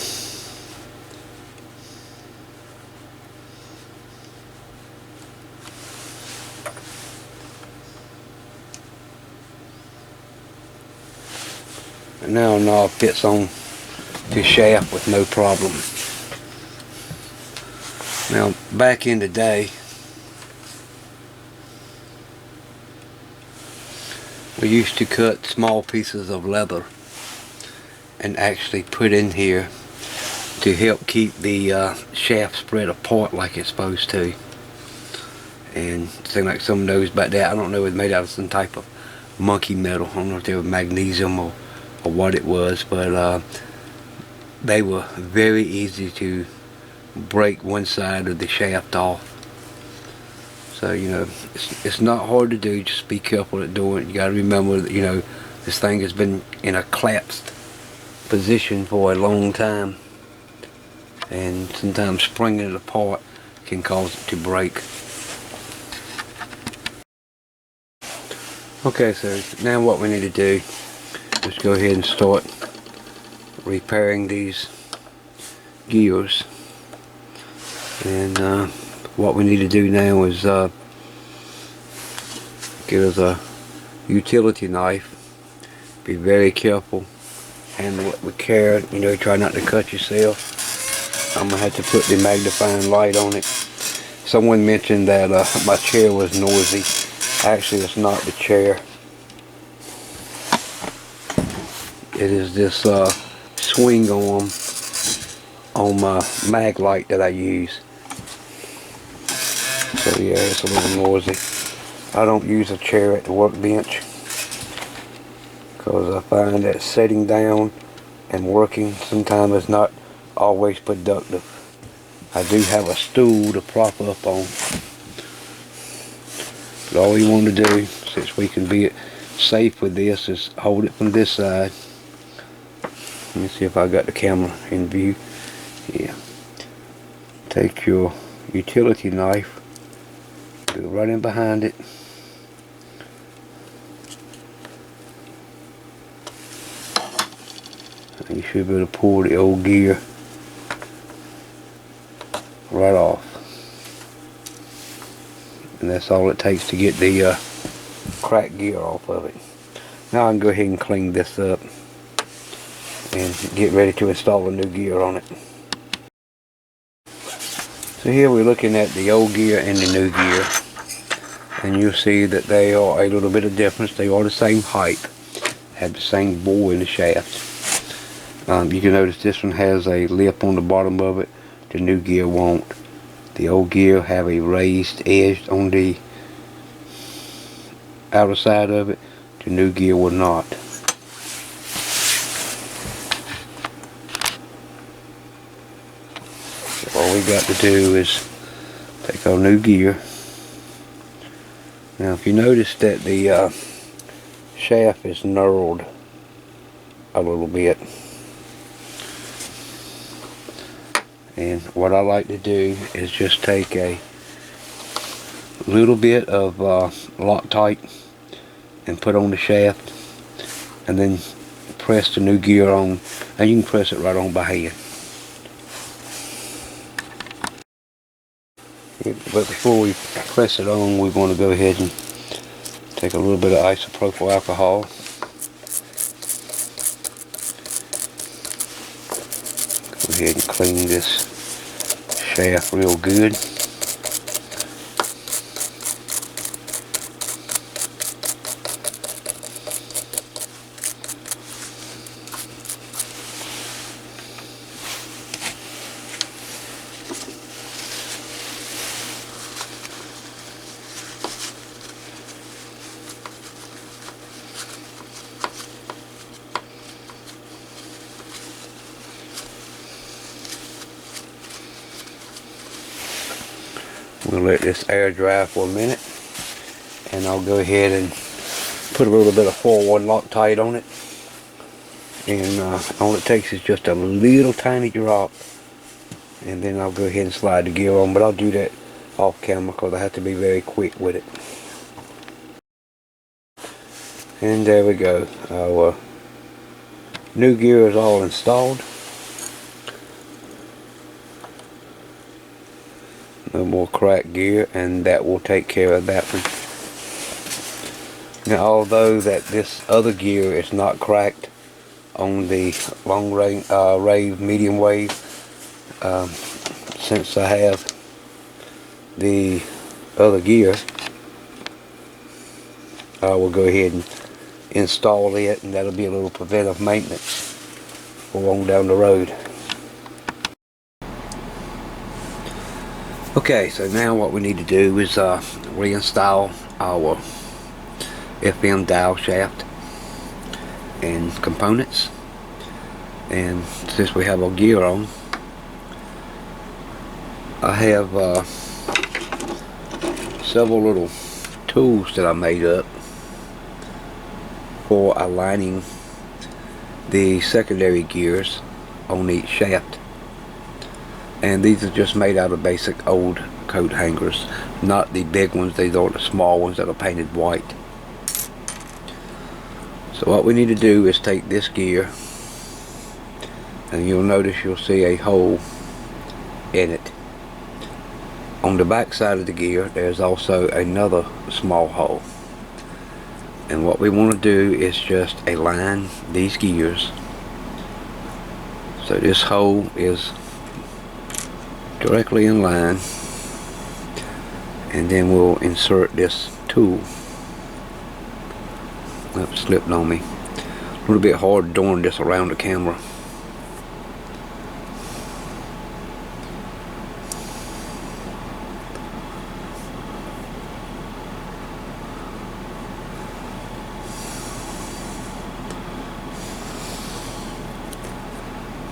And now our knob fits on the shaft with no problem. Now back in the day, we used to cut small pieces of leather and actually put in here to help keep the shaft spread apart like it's supposed to. And it seemed like some of those back there, I don't know, it was made out of some type of monkey metal. I don't know if they were magnesium or what it was, but they were very easy to break one side of the shaft off. So, you know, it's not hard to do. Just be careful at doing it. You got to remember that, you know, this thing has been in a collapsed position for a long time, and sometimes springing it apart can cause it to break. Okay, so now what we need to do is go ahead and start repairing these gears. And what we need to do now is get us a utility knife. Be very careful, handle it with care, you know, try not to cut yourself. I'm gonna have to put the magnifying light on it. Someone mentioned that my chair was noisy. Actually, it's not the chair. It is this swing arm on my mag light that I use. So yeah, it's a little noisy. I don't use a chair at the workbench because I find that sitting down and working sometimes is not always productive. I do have a stool to prop up on. But all you want to do, since we can be safe with this, is hold it from this side. Let me see if I got the camera in view. Yeah. Take your utility knife, go right in behind it. And you should be able to pull the old gear right off. And that's all it takes to get the cracked gear off of it. Now I can go ahead and clean this up and get ready to install a new gear on it. So here we're looking at the old gear and the new gear, and you'll see that they are a little bit of difference. They are the same height, have the same bore in the shaft. You can notice this one has a lip on the bottom of it. The new gear won't. The old gear have a raised edge on the outer side of it. The new gear will not. So all we got to do is take our new gear. Now if you notice that the shaft is knurled a little bit, and what I like to do is just take a little bit of Loctite and put on the shaft, and then press the new gear on, and you can press it right on by hand. But before we press it on, we're going to go ahead and take a little bit of isopropyl alcohol. Go ahead and clean this shaft real good. We'll let this air dry for a minute, and I'll go ahead and put a little bit of 4-1 Loctite on it. And all it takes is just a little tiny drop, and then I'll go ahead and slide the gear on, but I'll do that off camera because I have to be very quick with it. And there we go. Our new gear is all installed. No more cracked gear, and that will take care of that one. Now, although that this other gear is not cracked on the long range rave medium wave, since I have the other gear, I will go ahead and install it, and that'll be a little preventive maintenance for on down the road. Okay, so now what we need to do is reinstall our FM dial shaft and components. And since we have our gear on, I have several little tools that I made up for aligning the secondary gears on each shaft. And these are just made out of basic old coat hangers, not the big ones. These are the small ones that are painted white. So what we need to do is take this gear, and you'll notice you'll see a hole in it. On the back side of the gear there's also another small hole, and what we want to do is just align these gears so this hole is directly in line, and then we'll insert this tool. That slipped on me. A little bit hard doing this around the camera.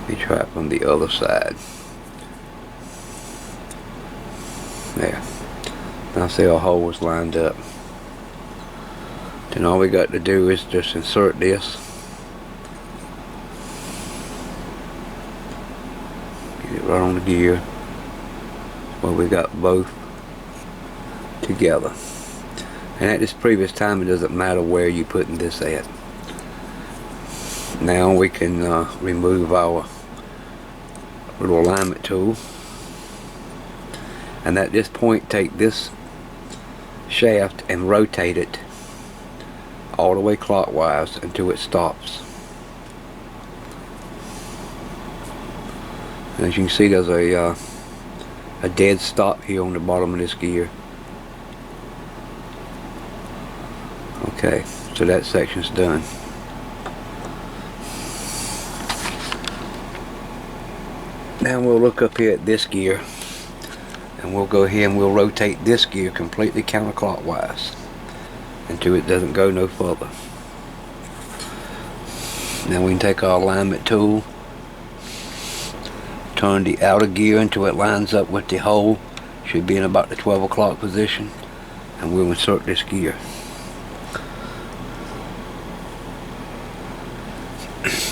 Let me try it from the other side. There. Now see our hole is lined up. Then all we got to do is just insert this. Get it right on the gear. Well, we got both together. And at this previous time, it doesn't matter where you're putting this at. Now we can remove our little alignment tool. And at this point, take this shaft and rotate it all the way clockwise until it stops. And as you can see, there's a dead stop here on the bottom of this gear. Okay, so that section's done. Now we'll look up here at this gear, and we'll go ahead and we'll rotate this gear completely counterclockwise until it doesn't go no further. Now we can take our alignment tool, turn the outer gear until it lines up with the hole. Should be in about the 12 o'clock position, and we'll insert this gear.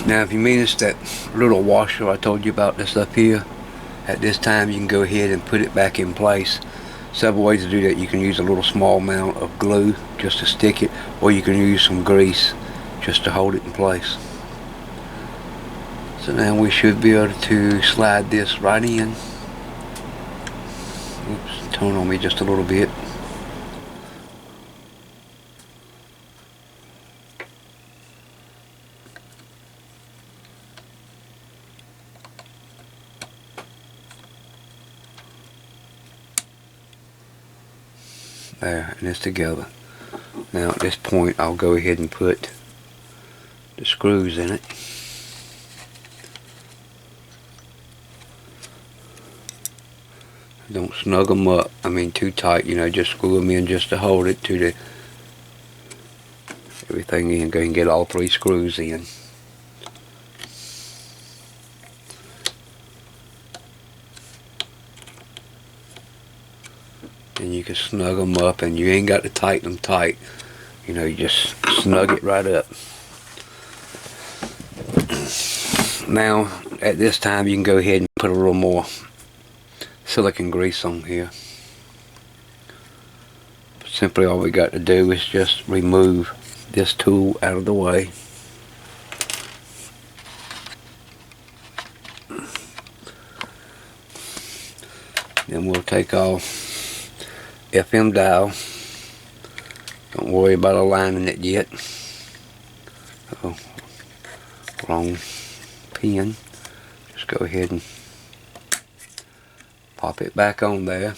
Now if you notice that little washer I told you about this up here, at this time you can go ahead and put it back in place. Several ways to do that. You can use a little small amount of glue just to stick it, or you can use some grease just to hold it in place. So now we should be able to slide this right in. Oops, turn on me just a little bit. There, and it's together. Now at this point I'll go ahead and put the screws in it. Don't snug them up, I mean too tight, you know, just screw them in just to hold it to the everything in. Go and get all 3 screws in. And you can snug them up, and you ain't got to tighten them tight. You know, you just snug it right up. Now, at this time, you can go ahead and put a little more silicone grease on here. Simply all we got to do is just remove this tool out of the way. Then we'll take off FM dial. Don't worry about aligning it yet. Oh, wrong pin. Just go ahead and pop it back on there.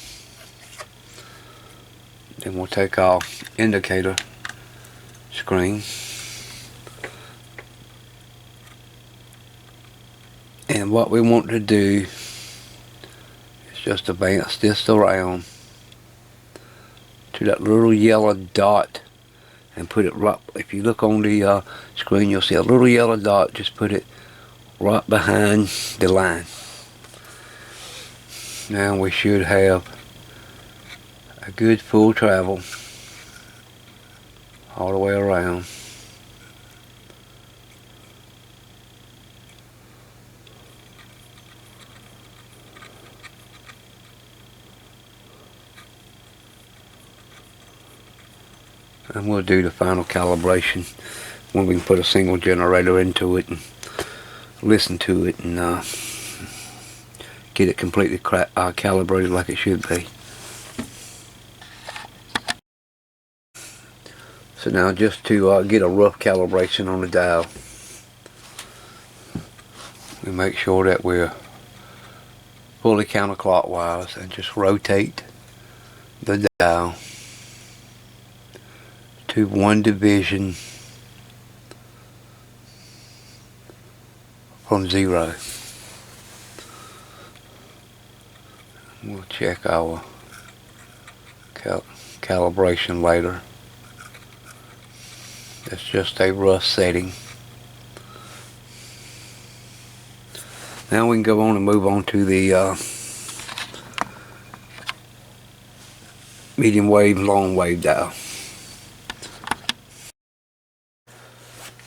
Then we'll take our indicator screen, and what we want to do is just advance this around to that little yellow dot and put it right. If you look on the screen, you'll see a little yellow dot. Just put it right behind the line. Now we should have a good full travel all the way around. And we'll do the final calibration when we can put a single generator into it and listen to it and get it completely calibrated like it should be. So now just to get a rough calibration on the dial, we make sure that we're fully counterclockwise and just rotate the dial to 1 division from 0. We'll check our calibration later. That's just a rough setting. Now we can go on and move on to the medium wave, long wave dial.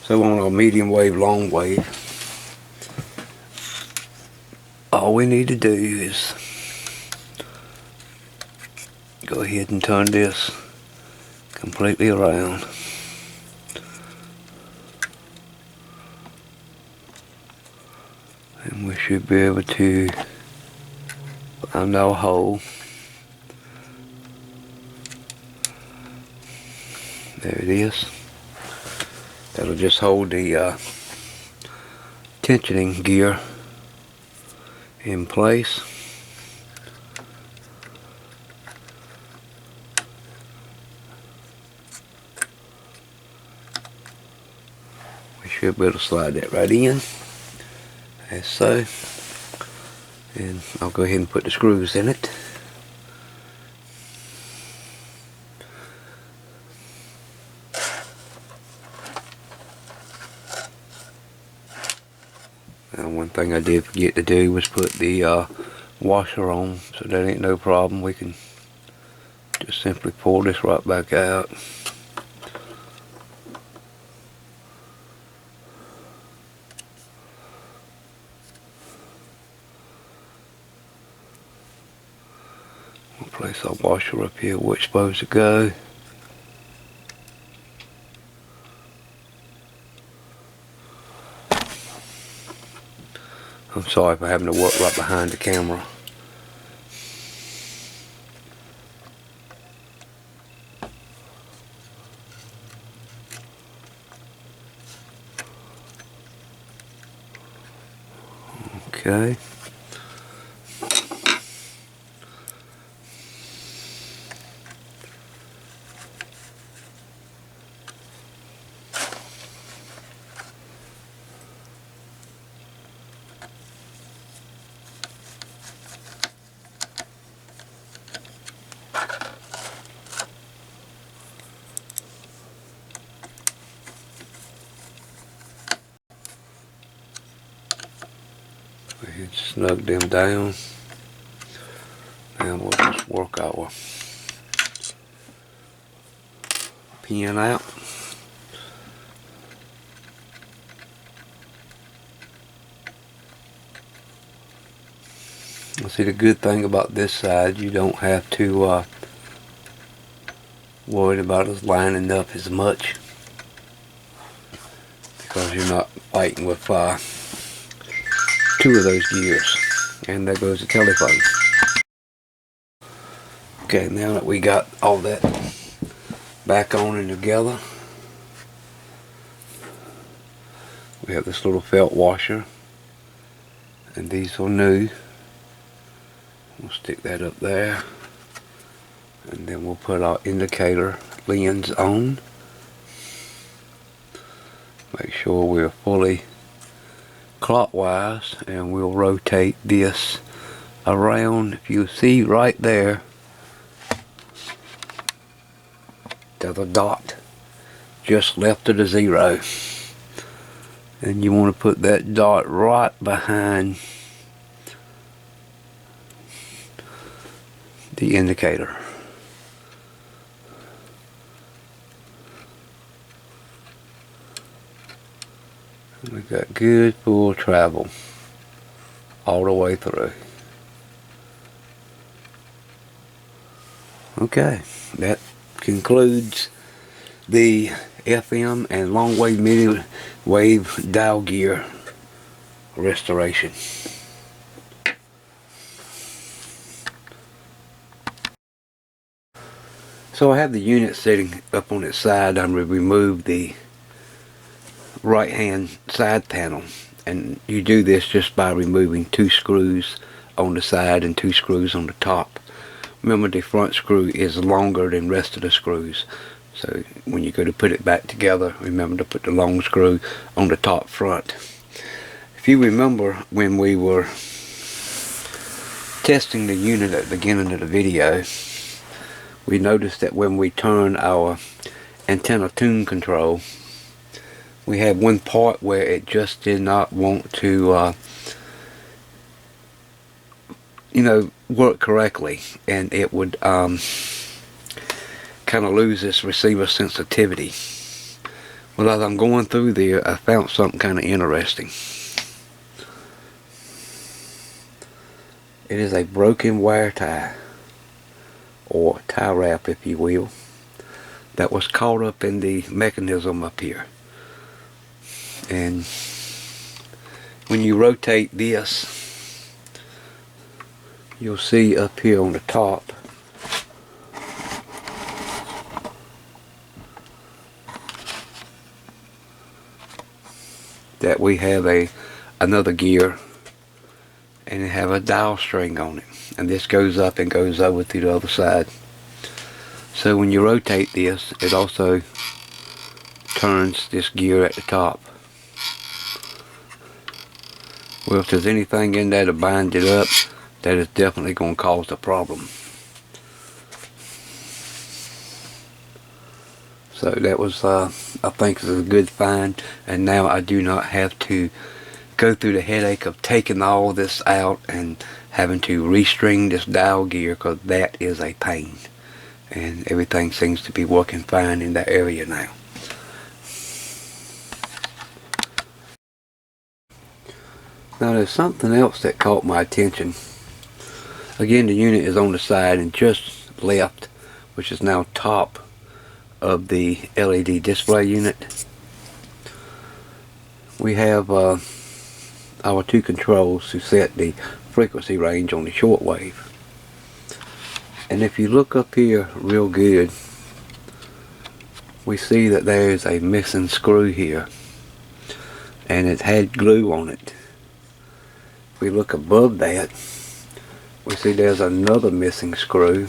So on our medium wave, long wave, all we need to do is go ahead and turn this completely around. And we should be able to find our hole. There it is. That'll just hold the tensioning gear in place. We should be able to slide that right in, as so. And I'll go ahead and put the screws in it. And one thing I did forget to do was put the washer on, so that ain't no problem. We can just simply pull this right back out. We'll place our washer up here where it's supposed to go. I'm sorry for having to work right behind the camera. Okay. Go ahead and snug them down, and we'll just work our pin out. See, the good thing about this side, you don't have to worry about us lining up as much, because you're not fighting with two of those gears. And there goes the telephone. Okay, now that we got all that back on and together, we have this little felt washer, and these are new. We'll stick that up there, and then we'll put our indicator lens on. Make sure we're fully clockwise, and we'll rotate this around. If you see right there, there's a dot just left of the 0. And you want to put that dot right behind the indicator. And we've got good full travel all the way through. Okay, that concludes the FM and long wave medium wave dial gear restoration. So I have the unit sitting up on its side. I'm going to remove the right hand side panel, and you do this just by removing 2 screws on the side and 2 screws on the top. Remember, the front screw is longer than the rest of the screws, so when you go to put it back together, remember to put the long screw on the top front. If you remember when we were testing the unit at the beginning of the video, we noticed that when we turn our antenna tune control, we had one part where it just did not want to work correctly, and it would kind of lose its receiver sensitivity. Well, as I'm going through there, I found something kind of interesting. It is a broken wire tie, or tie wrap if you will, that was caught up in the mechanism up here. And when you rotate this, you'll see up here on the top that we have another gear, and it have a dial string on it, and this goes up and goes over to the other side. So when you rotate this, it also turns this gear at the top. Well, if there's anything in there to bind it up, that is definitely going to cause a problem. So that was, I think, is a good find, and now I do not have to go through the headache of taking all this out and having to restring this dial gear, because that is a pain. And everything seems to be working fine in that area now. Now there's something else that caught my attention. Again, the unit is on the side and just left, which is now top of the LED display unit. We have our 2 controls to set the frequency range on the shortwave. And if you look up here real good, we see that there's a missing screw here, and it had glue on it. If we look above that, we see there's another missing screw.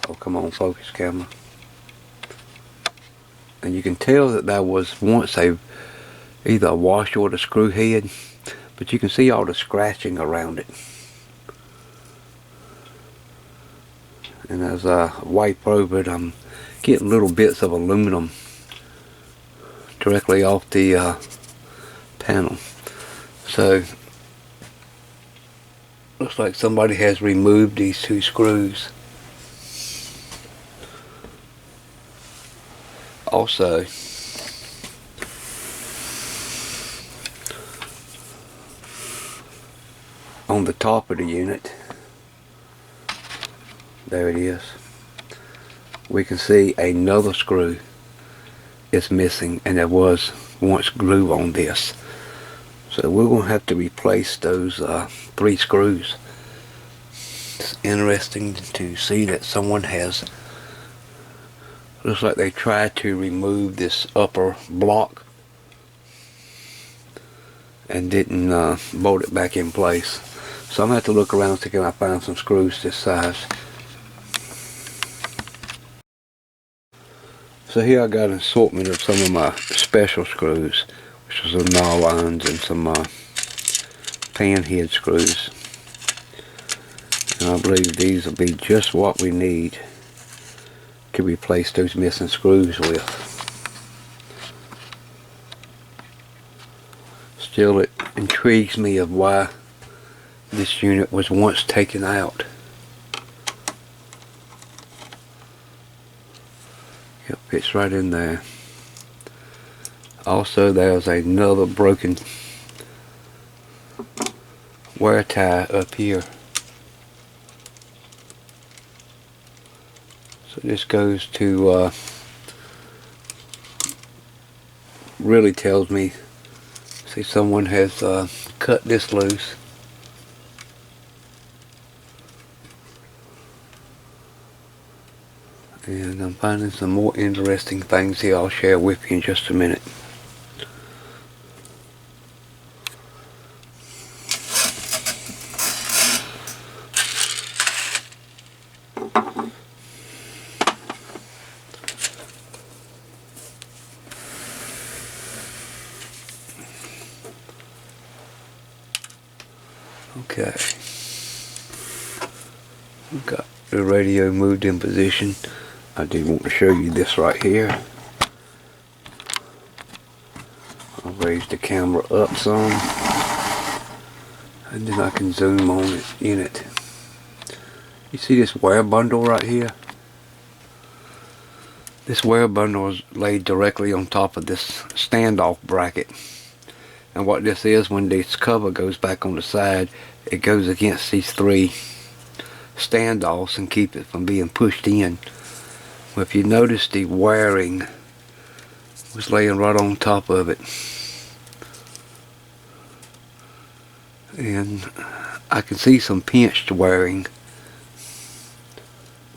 Oh, come on, focus camera. And you can tell that there was once either a washer or the screw head, but you can see all the scratching around it. And as I wipe over it, I'm getting little bits of aluminum directly off the panel. So looks like somebody has removed these 2 screws. Also, on the top of the unit, there it is, we can see another screw is missing, and there was once glue on this. So we're going to have to replace those 3 screws. It's interesting to see that someone has, looks like they tried to remove this upper block and didn't bolt it back in place. So I'm going to have to look around and see if I can find some screws this size. So here I got an assortment of some of my special screws, which was some knob irons and some pan head screws. And I believe these will be just what we need to replace those missing screws with. Still, it intrigues me of why this unit was once taken out. Yep, it's right in there. Also, there's another broken wear tie up here. So this goes to really tells me, see, someone has cut this loose. And I'm finding some more interesting things here I'll share with you in just a minute. Okay. Got the radio moved in position. I do want to show you this right here. I'll raise the camera up some, and then I can zoom on it in it. You see this wire bundle right here? This wire bundle is laid directly on top of this standoff bracket. And what this is, when this cover goes back on the side, it goes against these three standoffs and keep it from being pushed in. Well, if you notice, the wiring was laying right on top of it. And I can see some pinched wiring.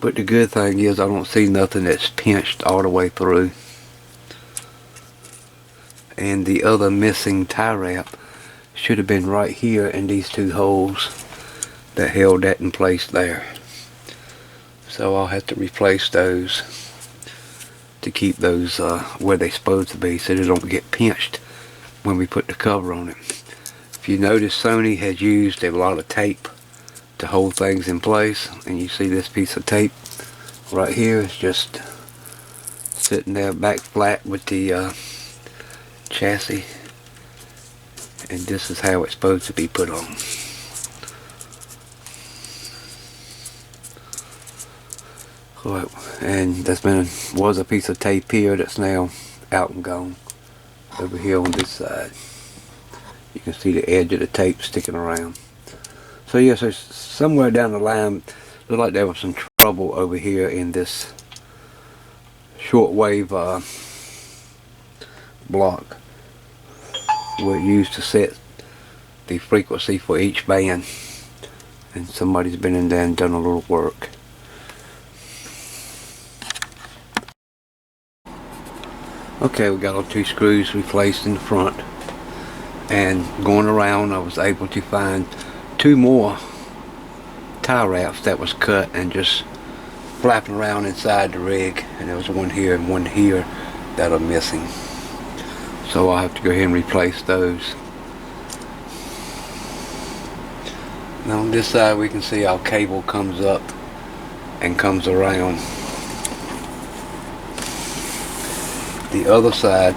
But the good thing is I don't see nothing that's pinched all the way through. And the other missing tie wrap should have been right here in these two holes that held that in place there. So I'll have to replace those to keep those where they're supposed to be, so they don't get pinched when we put the cover on it. If you notice, Sony has used a lot of tape to hold things in place, and you see this piece of tape right here is just sitting there back flat with the chassis, and this is how it's supposed to be put on. And was a piece of tape here that's now out and gone over here on this side. You can see the edge of the tape sticking around. So yes, there's somewhere down the line, looked like there was some trouble over here in this shortwave block where it used to set the frequency for each band, and somebody's been in there and done a little work. Okay, we got our two screws replaced in the front, and going around I was able to find two more tie wraps that was cut and just flapping around inside the rig, and there was one here and one here that are missing. So I'll have to go ahead and replace those. Now on this side we can see our cable comes up and comes around. The other side,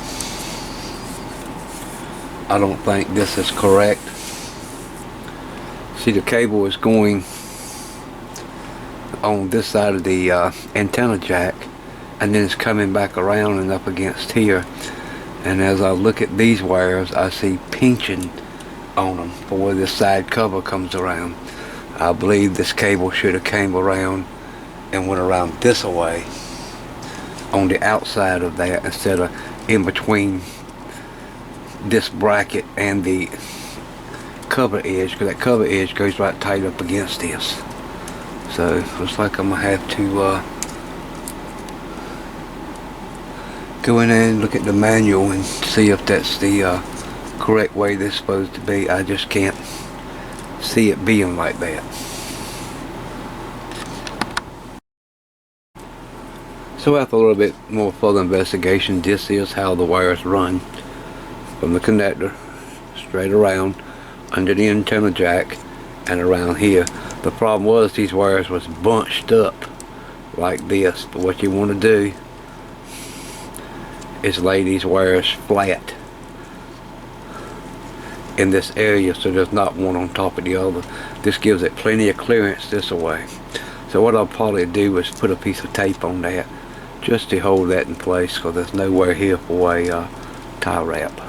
I don't think this is correct. See, the cable is going on this side of the antenna jack, and then it's coming back around and up against here. And as I look at these wires, I see pinching on them for where this side cover comes around. I believe this cable should have came around and went around this way on the outside of that, instead of in between this bracket and the cover edge, because that cover edge goes right tight up against this. So looks like I'm gonna have to go in and look at the manual and see if that's the correct way this is supposed to be. I just can't see it being like that. So after a little bit more further investigation, this is how the wires run from the connector straight around under the antenna jack and around here. The problem was these wires was bunched up like this, but what you want to do is lay these wires flat in this area, so there's not one on top of the other. This gives it plenty of clearance this way. So what I'll probably do is put a piece of tape on that just to hold that in place, because there's nowhere here for a tie wrap.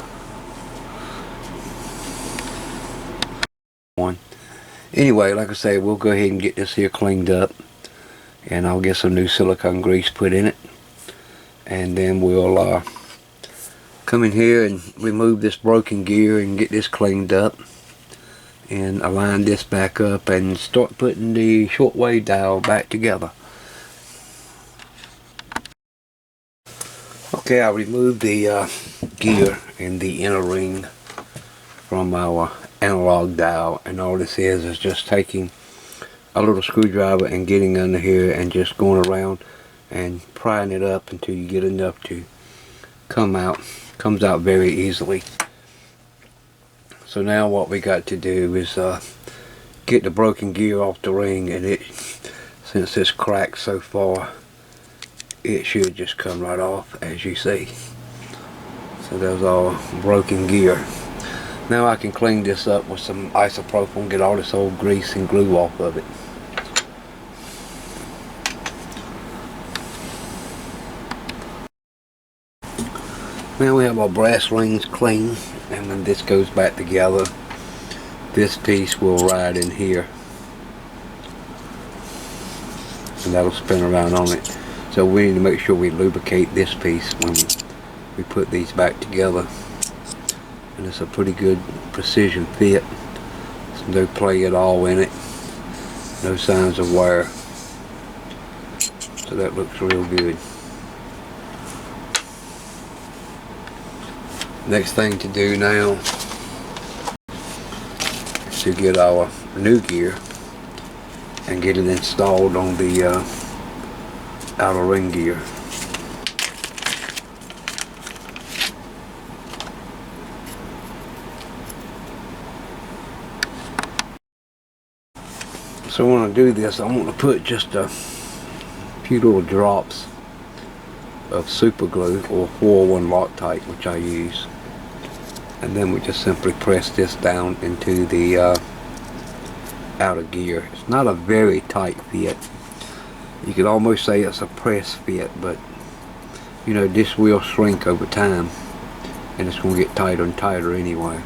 Anyway, like I say, we'll go ahead and get this here cleaned up, and I'll get some new silicone grease put in it, and then we'll come in here and remove this broken gear and get this cleaned up and align this back up and start putting the shortwave dial back together. Okay, I removed the gear and the inner ring from our analog dial, and all this is just taking a little screwdriver and getting under here and just going around and prying it up until you get enough to come out. Comes out very easily. So now what we got to do is get the broken gear off the ring, and it, since it's cracked so far, it should just come right off, as you see. So there's all broken gear. Now I can clean this up with some isopropyl, get all this old grease and glue off of it. Now we have our brass rings clean, and when this goes back together, this piece will ride in here, and that'll spin around on it. So we need to make sure we lubricate this piece when we put these back together. And it's a pretty good precision fit. There's no play at all in it. No signs of wear. So that looks real good. Next thing to do now is to get our new gear and get it installed on the outer ring gear. So when I do this, I want to put just a few little drops of super glue or 401 Loctite, which I use, and then we just simply press this down into the outer gear. It's not a very tight fit. You could almost say it's a press fit, but you know, this will shrink over time, and it's going to get tighter and tighter anyway.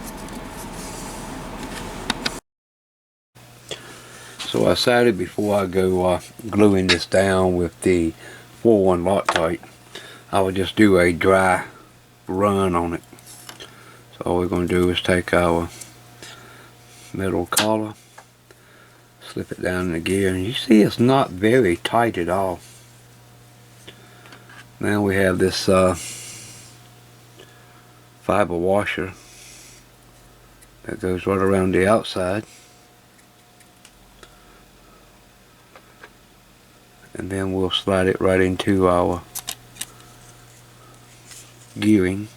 So I decided before I go gluing this down with the 401 Loctite, I would just do a dry run on it. So all we're going to do is take our metal collar, slip it down in the gear, and you see it's not very tight at all. Now we have this fiber washer that goes right around the outside. And then we'll slide it right into our gearing.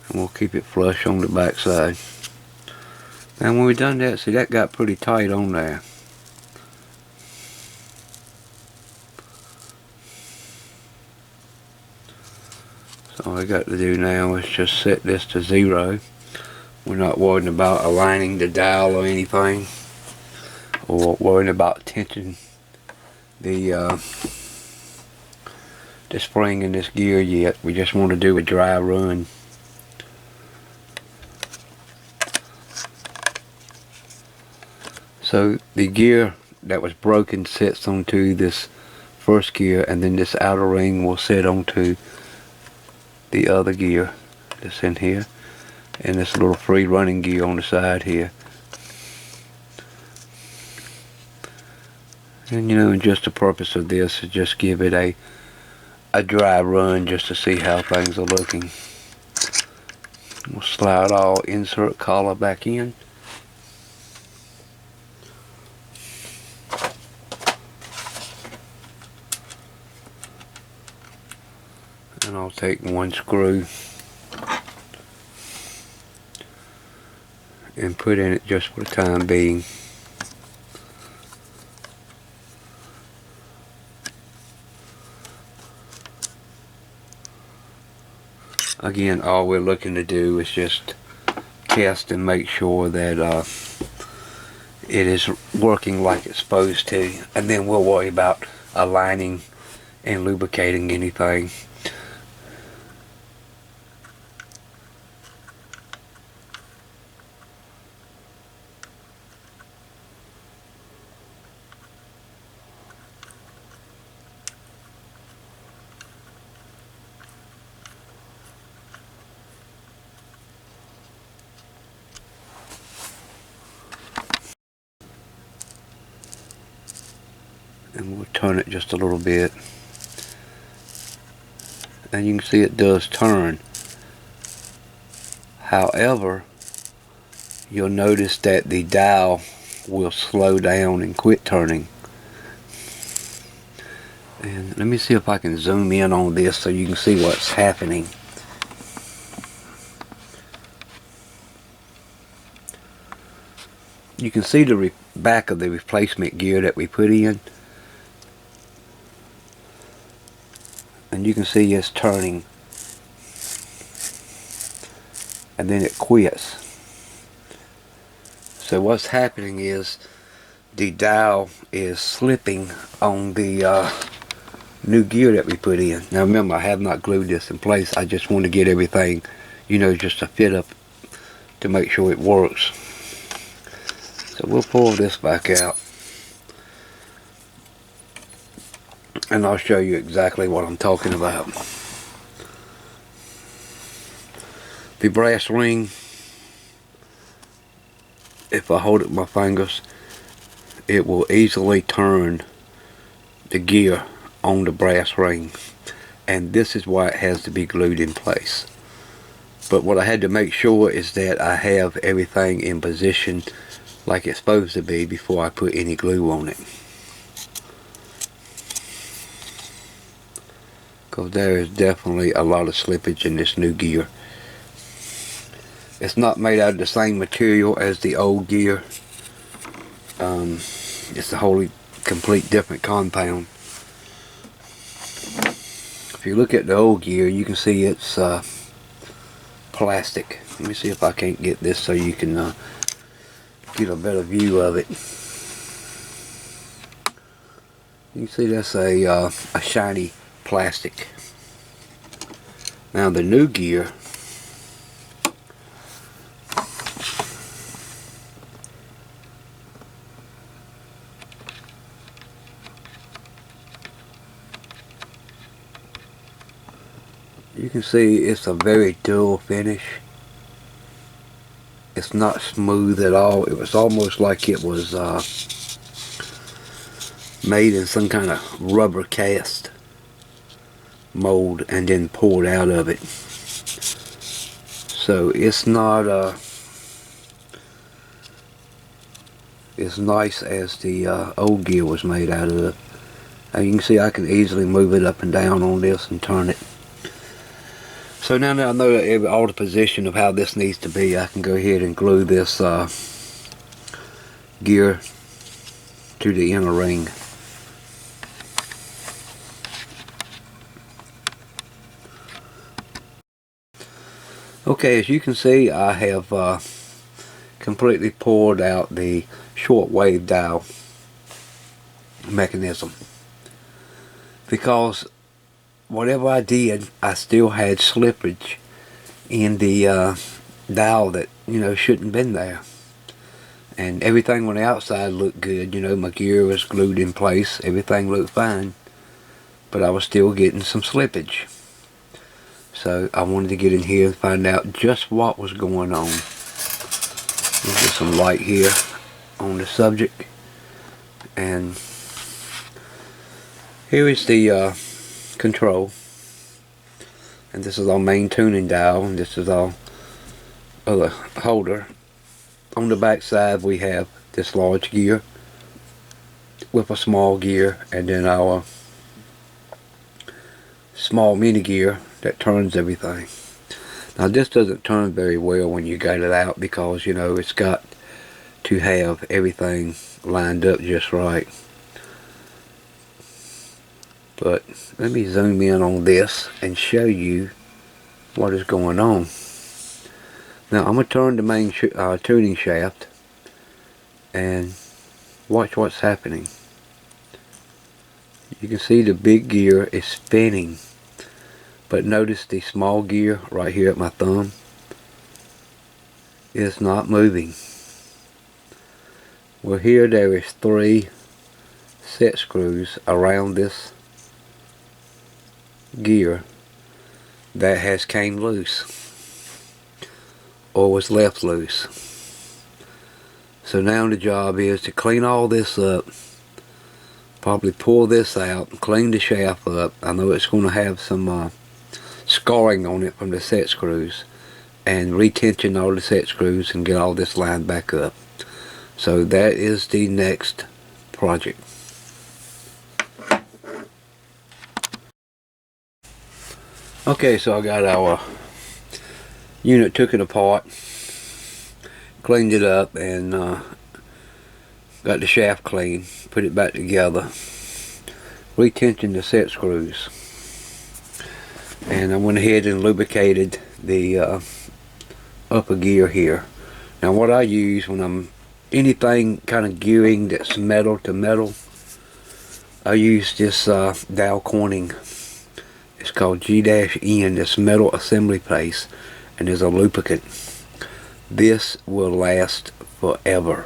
And we'll keep it flush on the back side. Now when we've done that, see, that got pretty tight on there. So all I got to do now is just set this to 0. We're not worrying about aligning the dial or anything, or worrying about tensioning the spring in this gear yet. We just want to do a dry run. So the gear that was broken sets onto this first gear, and then this outer ring will set onto the other gear that's in here, and this little free running gear on the side here. And you know, and just the purpose of this is just give it a dry run just to see how things are looking. We'll slide our insert collar back in. And I'll take one screw and put in it just for the time being. Again, all we're looking to do is just test and make sure that it is working like it's supposed to, and then we'll worry about aligning and lubricating anything. And we'll turn it just a little bit, and you can see it does turn. However, you'll notice that the dial will slow down and quit turning. And let me see if I can zoom in on this so you can see what's happening. You can see the back of the replacement gear that we put in, and you can see it's turning, and then it quits. So what's happening is the dial is slipping on the new gear that we put in. Now remember, I have not glued this in place. I just want to get everything, you know, just to fit up to make sure it works. So we'll pull this back out, and I'll show you exactly what I'm talking about. The brass ring, if I hold it with my fingers, it will easily turn the gear on the brass ring, and this is why it has to be glued in place. But what I had to make sure is that I have everything in position like it's supposed to be before I put any glue on it, because there is definitely a lot of slippage in this new gear. It's not made out of the same material as the old gear. It's a wholly complete different compound. If you look at the old gear, you can see it's plastic. Let me see if I can't get this so you can get a better view of it. You can see that's a shiny plastic. Now the new gear, you can see it's a very dull finish. It's not smooth at all. It was almost like it was made in some kind of rubber cast mold and then poured out of it. So it's not as nice as the old gear was made out of. Now you can see I can easily move it up and down on this and turn it. So now that I know all the position of how this needs to be, I can go ahead and glue this gear to the inner ring. Okay, as you can see, I have completely poured out the shortwave dial mechanism, because whatever I did, I still had slippage in the dial that, you know, shouldn't have been there. And everything on the outside looked good. You know, my gear was glued in place. Everything looked fine. But I was still getting some slippage. So I wanted to get in here and find out just what was going on. Let's get some light here on the subject. And here is the control, and this is our main tuning dial, and this is our other holder. On the back side we have this large gear with a small gear, and then our small mini gear that turns everything. Now this doesn't turn very well when you get it out, because you know it's got to have everything lined up just right. But let me zoom in on this and show you what is going on. Now I'm going to turn the main tuning shaft and watch what's happening. You can see the big gear is spinning, but notice the small gear right here at my thumb is not moving. Well, here there is 3 set screws around this gear that has came loose or was left loose. So now the job is to clean all this up, probably pull this out, clean the shaft up. I know it's going to have some scarring on it from the set screws, and retension all the set screws and get all this lined back up. So that is the next project. Okay, so I got our unit, took it apart, cleaned it up, and got the shaft clean, put it back together, retensioned the set screws, and I went ahead and lubricated the upper gear here. Now what I use when I'm anything kind of gearing that's metal to metal, I use this Dow Corning. It's called G-N, this metal assembly paste, and there's a lubricant. This will last forever.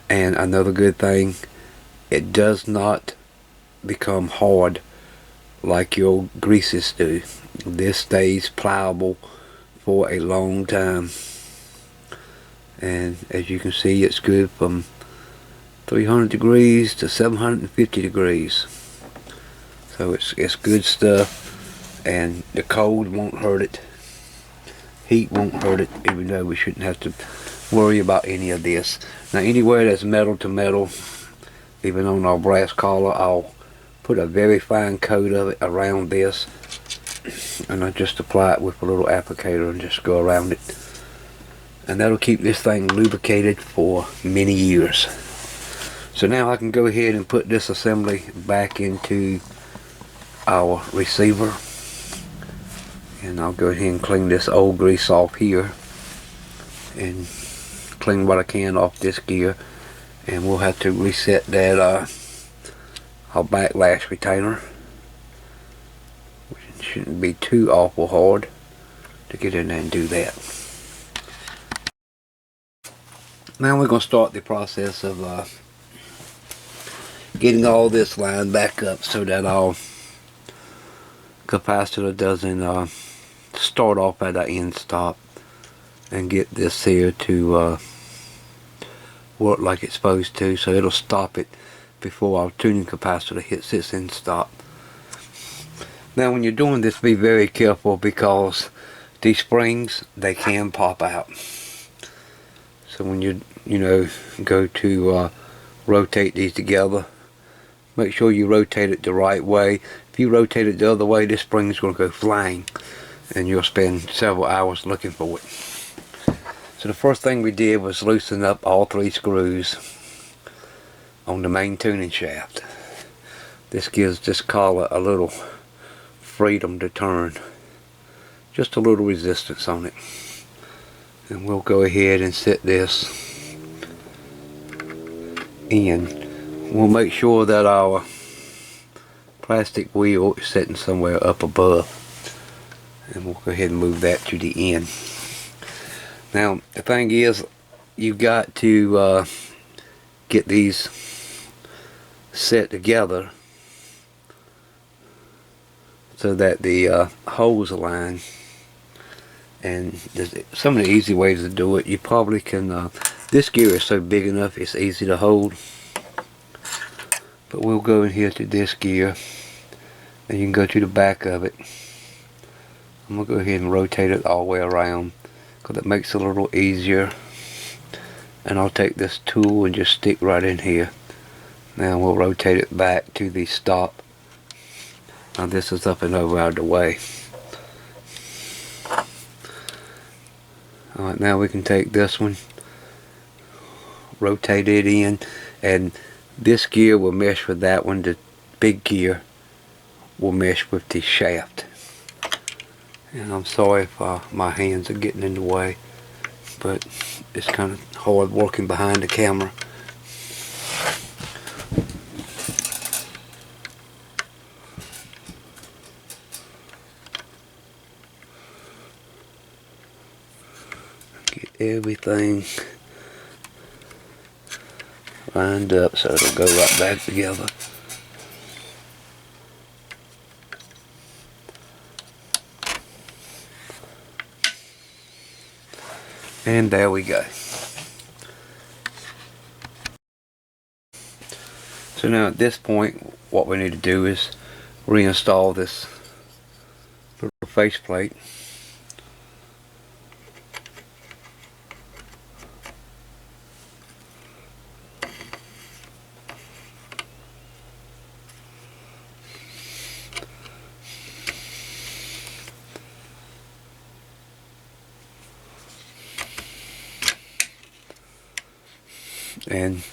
And another good thing, it does not become hard like your greases do. This stays pliable for a long time. And as you can see, it's good from 300 degrees to 750 degrees. So it's good stuff, and the cold won't hurt it. Heat won't hurt it, even though we shouldn't have to worry about any of this. Now anywhere that's metal to metal, even on our brass collar, I'll put a very fine coat of it around this, and I just apply it with a little applicator and just go around it. And that'll keep this thing lubricated for many years. So now I can go ahead and put this assembly back into our receiver, and I'll go ahead and clean this old grease off here and clean what I can off this gear, and we'll have to reset that our backlash retainer, which shouldn't be too awful hard to get in there and do that. Now we're going to start the process of getting all this lined back up so that our capacitor doesn't start off at an end stop, and get this here to work like it's supposed to, so it'll stop it before our tuning capacitor hits its end stop. Now when you're doing this, be very careful, because these springs, they can pop out. So when you go to rotate these together, make sure you rotate it the right way. If you rotate it the other way, this spring is going to go flying, and you'll spend several hours looking for it. So the first thing we did was loosen up all 3 screws on the main tuning shaft. This gives this collar a little freedom to turn, just a little resistance on it. And we'll go ahead and set this in. We'll make sure that our plastic wheel is sitting somewhere up above, and we'll go ahead and move that to the end. Now the thing is, you've got to get these set together so that the holes align. And there's some of the easy ways to do it. You probably can, this gear is so big enough it's easy to hold. But we'll go in here to this gear, and you can go to the back of it. I'm going to go ahead and rotate it all the way around, because it makes it a little easier. And I'll take this tool and just stick right in here. Now we'll rotate it back to the stop. Now this is up and over out of the way. Alright, now we can take this one, rotate it in, and this gear will mesh with that one. The big gear will mesh with the shaft. And I'm sorry if my hands are getting in the way, but it's kind of hard working behind the camera. Get everything lined up so it'll go right back together. And there we go. So now at this point, what we need to do is reinstall this little faceplate. And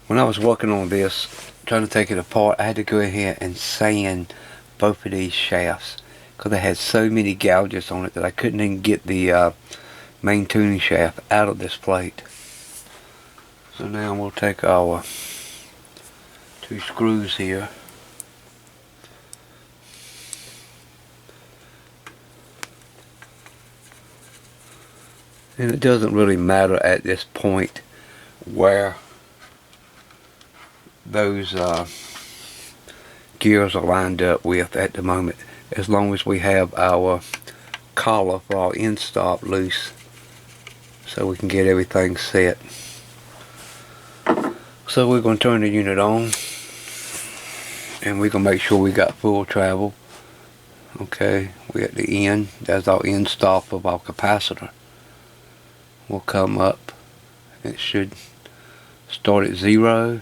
when I was working on this, trying to take it apart, I had to go ahead and sand both of these shafts because they had so many gouges on it that I couldn't even get the main tuning shaft out of this plate. So now we'll take our 2 screws here, and it doesn't really matter at this point where those gears are lined up with at the moment, as long as we have our collar for our end stop loose so we can get everything set. So we're going to turn the unit on and we're going to make sure we got full travel. Okay, we're at the end. That's our end stop of our capacitor. We'll come up. It should start at 0,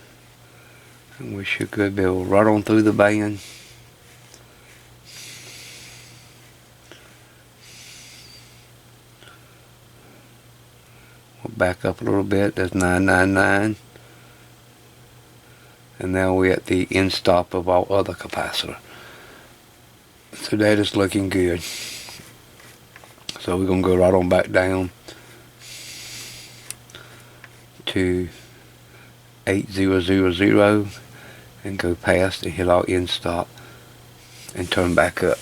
and we should go be able to right on through the band. We'll back up a little bit. That's 999, and now we're at the end stop of our other capacitor. So that is looking good. So we're gonna go right on back down to 8000 and go past and hit our end stop and turn back up.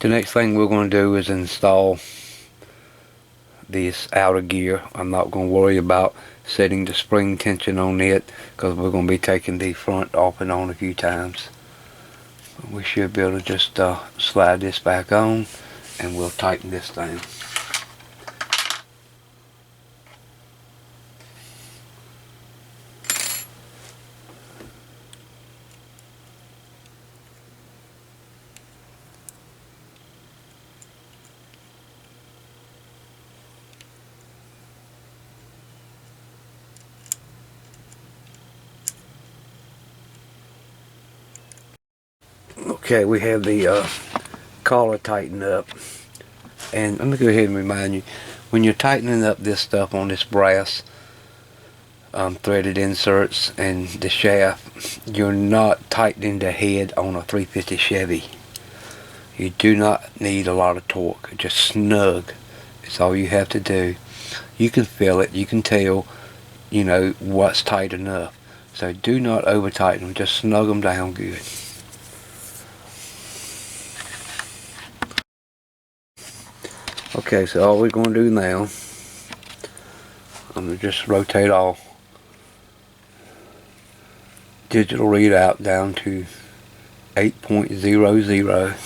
The next thing we're going to do is install this outer gear. I'm not going to worry about setting the spring tension on it because we're going to be taking the front off and on a few times. We should be able to just slide this back on and we'll tighten this thing. Okay, we have the collar tightened up, and let me go ahead and remind you, when you're tightening up this stuff on this brass threaded inserts and the shaft, you're not tightening the head on a 350 Chevy. You do not need a lot of torque. Just snug. It's all you have to do. You can feel it. You can tell, you know, what's tight enough. So do not over tighten them. Just snug them down good. Okay, so all we're going to do now, I'm going to just rotate our digital readout down to 8.00.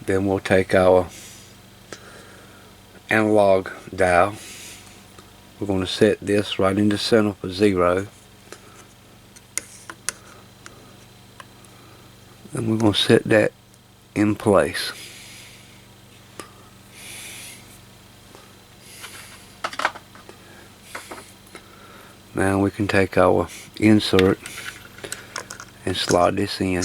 Then we'll take our analog dial. We're going to set this right in the center for 0. And we're going to set that in place. Now we can take our insert and slide this in,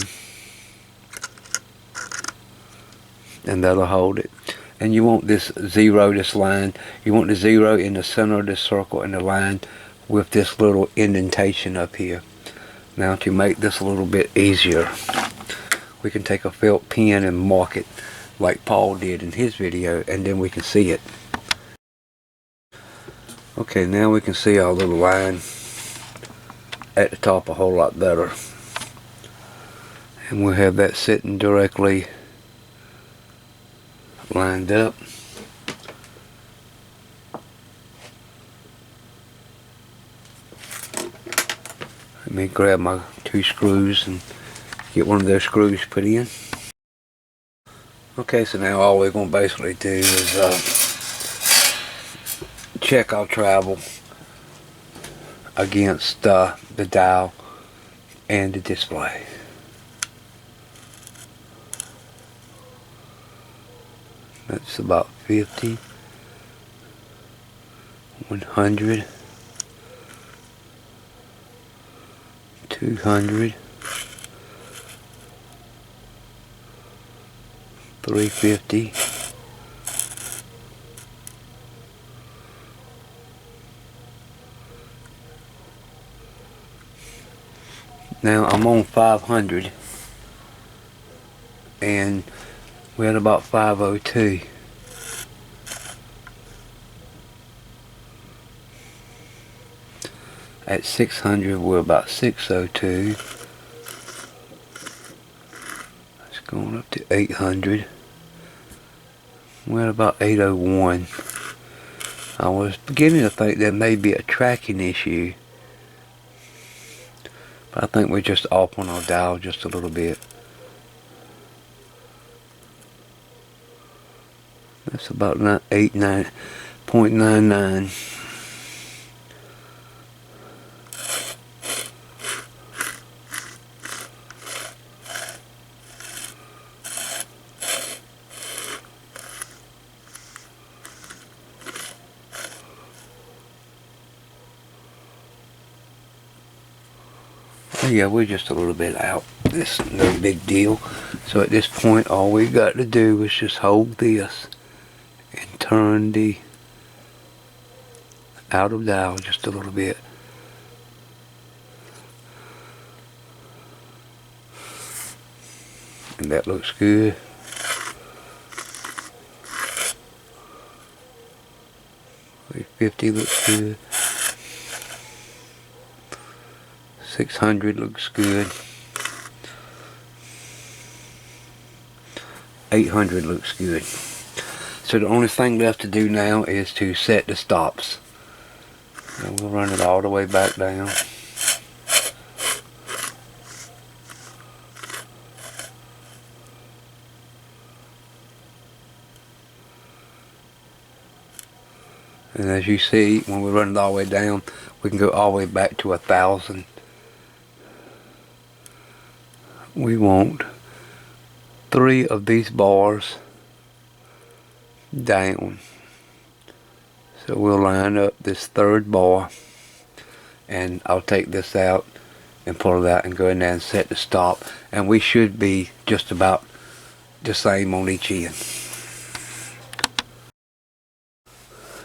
and that'll hold it. And you want this zero, this line, you want the zero in the center of this circle and the line with this little indentation up here. Now to make this a little bit easier, we can take a felt pen and mark it like Paul did in his video, and then we can see it. Okay, now we can see our little line at the top a whole lot better. And we'll have that sitting directly lined up. Let me grab my 2 screws and get one of those screws put in. Okay, so now all we're going to basically do is check our travel against the dial and the display. That's about 50, 100, 200, 350, 500, and we're at about 502. At 600 we're about 602. It's going up to 800. We're at about 801. I was beginning to think that may be a tracking issue, but I think we're just off on our dial just a little bit. That's about 89.99. Yeah, we're just a little bit out. It's no big deal. So at this point, all we got to do is just hold this and turn the out of dial just a little bit. And that looks good. $50 looks good. 600 looks good. 800 looks good. So the only thing left to do now is to set the stops. And we'll run it all the way back down. And as you see, when we run it all the way down, we can go all the way back to 1,000. We want 3 of these bars down. So we'll line up this 3rd bar, and I'll take this out and pull it out and go in there and set the stop, and we should be just about the same on each end.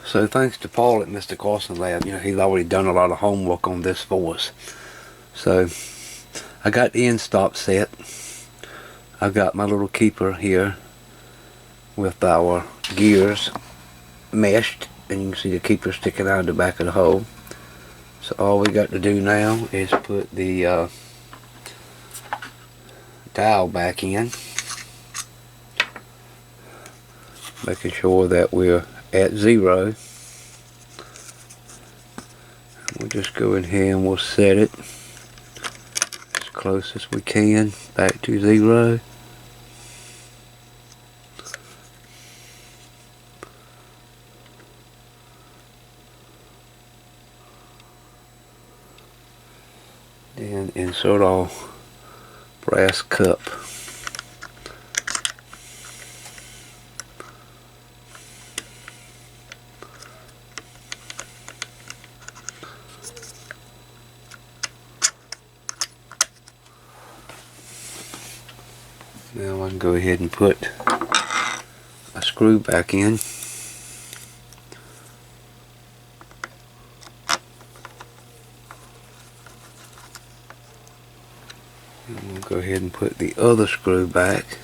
So thanks to Paul at Mr. Carlsons Lab, he's already done a lot of homework on this for us. So I got the end stop set. I've got my little keeper here with our gears meshed, and you can see the keeper sticking out of the back of the hole. So all we got to do now is put the dial back in, making sure that we're at 0. We'll just go in here and we'll set it as close as we can back to 0. Then insert our brass cup. Now I can go ahead and put a screw back in. And we'll go ahead and put the other screw back.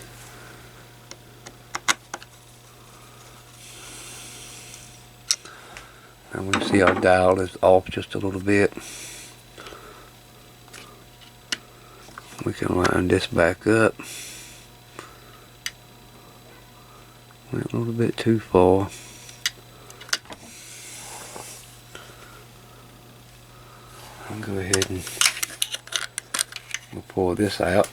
And we see our dial is off just a little bit. We can line this back up. Went a little bit too far. I'll go ahead and we'll pull this out.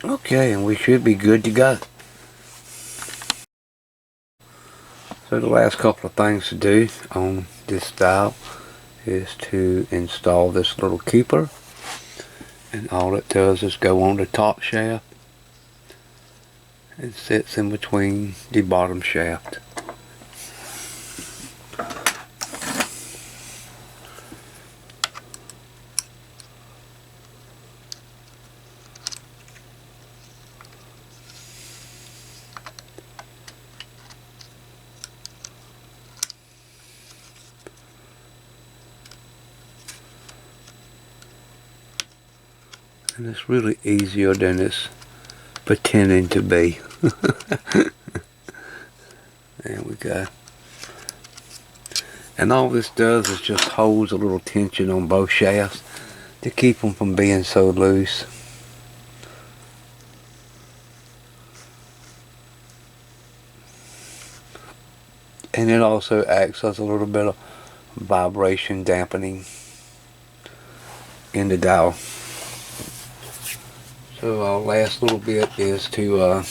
Okay, and we should be good to go. So the last couple of things to do on this dial is to install this little keeper, and all it does is go on the top shaft and sits in between the bottom shaft. And it's really easier than it's pretending to be. There we go. And all this does is just holds a little tension on both shafts to keep them from being so loose. And it also acts as a little bit of vibration dampening in the dial. So our last little bit is to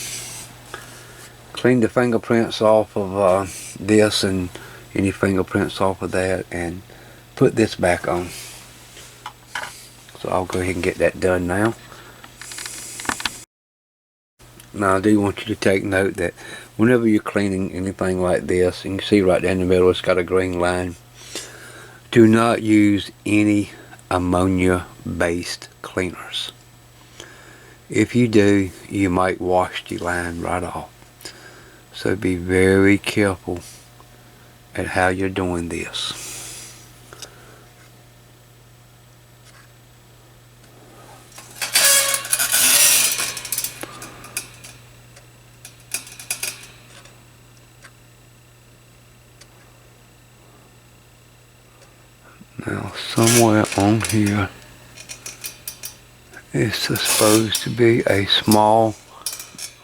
clean the fingerprints off of this and any fingerprints off of that, and put this back on. So I'll go ahead and get that done now. Now I do want you to take note that whenever you're cleaning anything like this, and you see right there in the middle it's got a green line, do not use any ammonia based cleaners. If you do, you might wash the line right off. So be very careful at how you're doing this. Now somewhere on here is supposed to be a small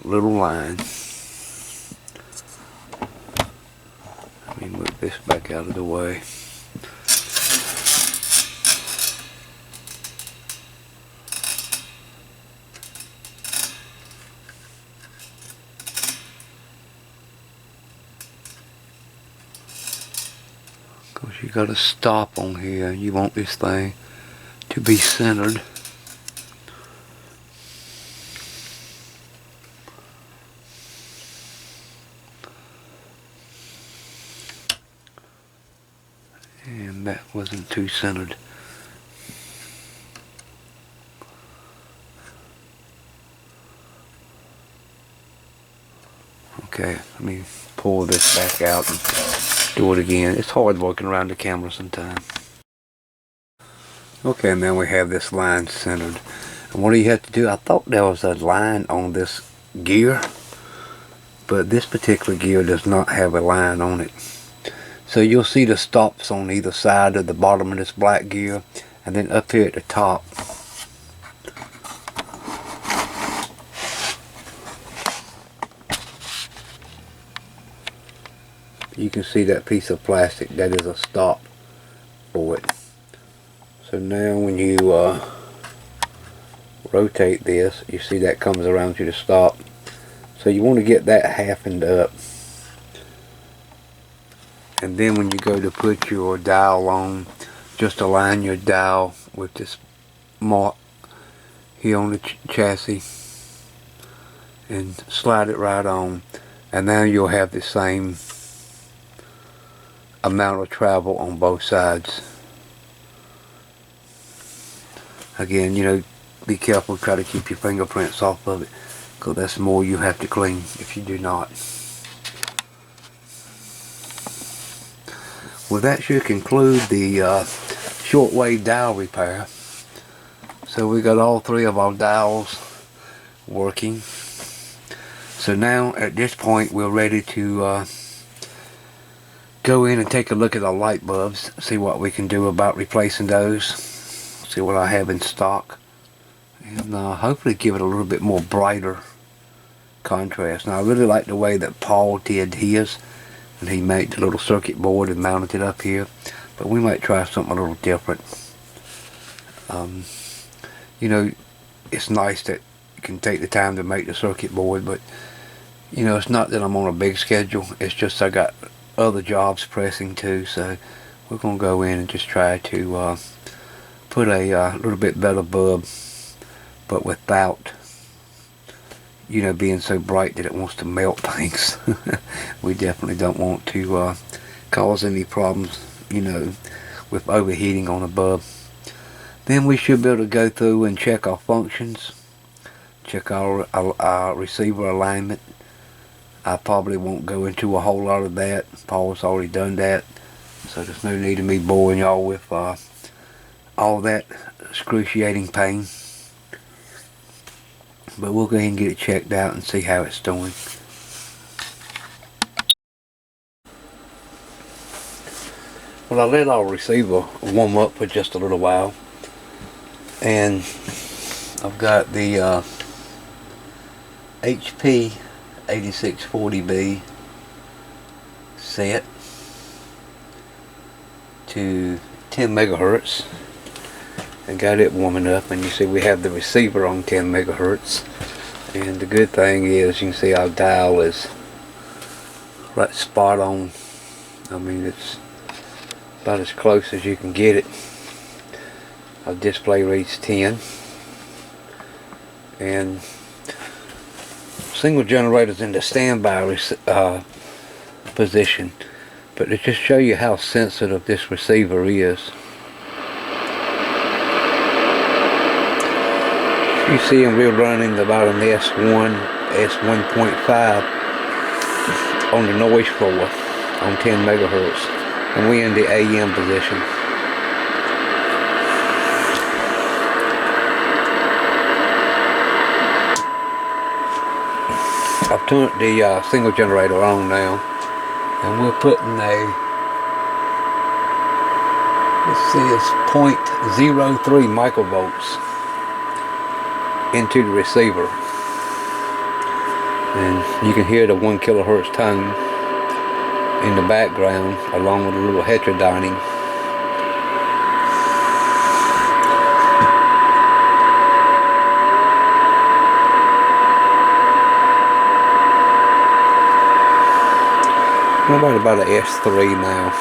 little line. Let me move this back out of the way. Because you got to stop on here. You want this thing to be centered. And that wasn't too centered. Okay, let me pull this back out and do it again. It's hard working around the camera sometimes. Okay, now we have this line centered. And what do you have to do? I thought there was a line on this gear, but this particular gear does not have a line on it. So you'll see the stops on either side of the bottom of this black gear, and then up here at the top. You can see that piece of plastic, that is a stop for it. So now when you rotate this, you see that comes around to the stop. So you want to get that halfened up. And then when you go to put your dial on, just align your dial with this mark here on the chassis and slide it right on. And now you'll have the same amount of travel on both sides. Again, you know, be careful, try to keep your fingerprints off of it, because that's more you have to clean if you do not. Well, that should conclude the shortwave dial repair. So we got all three of our dials working. So now at this point we're ready to go in and take a look at our light bulbs, see what we can do about replacing those, see what I have in stock, and hopefully give it a little bit more brighter contrast. Now I really like the way that Paul did his, and he made the little circuit board and mounted it up here, but we might try something a little different. You know, it's nice that you can take the time to make the circuit board, but you know, it's not that I'm on a big schedule, it's just I got other jobs pressing too, so we're going to go in and just try to put a little bit better bulb, but without, you know, being so bright that it wants to melt things. We definitely don't want to cause any problems, you know, with overheating on a bulb. Then we should be able to go through and check our functions, check our receiver alignment. I probably won't go into a whole lot of that. Paul's already done that, so there's no need of me boring y'all with all that excruciating pain. But we'll go ahead and get it checked out and see how it's doing. Well, I let our receiver warm up for just a little while, and I've got the HP 8640B set to 10 megahertz and got it warming up, and you see we have the receiver on 10 megahertz, and the good thing is you can see our dial is right spot on. I mean, it's about as close as you can get it. Our display reads 10, and single generators in the standby position, but to just show you how sensitive this receiver is. You see we're running about an S1, S1.5 on the noise floor on 10 megahertz, and we're in the AM position. I've turned the single generator on now, and we're putting a, let's see, it's 0.03 microvolts into the receiver, and you can hear the 1 kilohertz tone in the background along with a little heterodyning. I'm about an S3 now.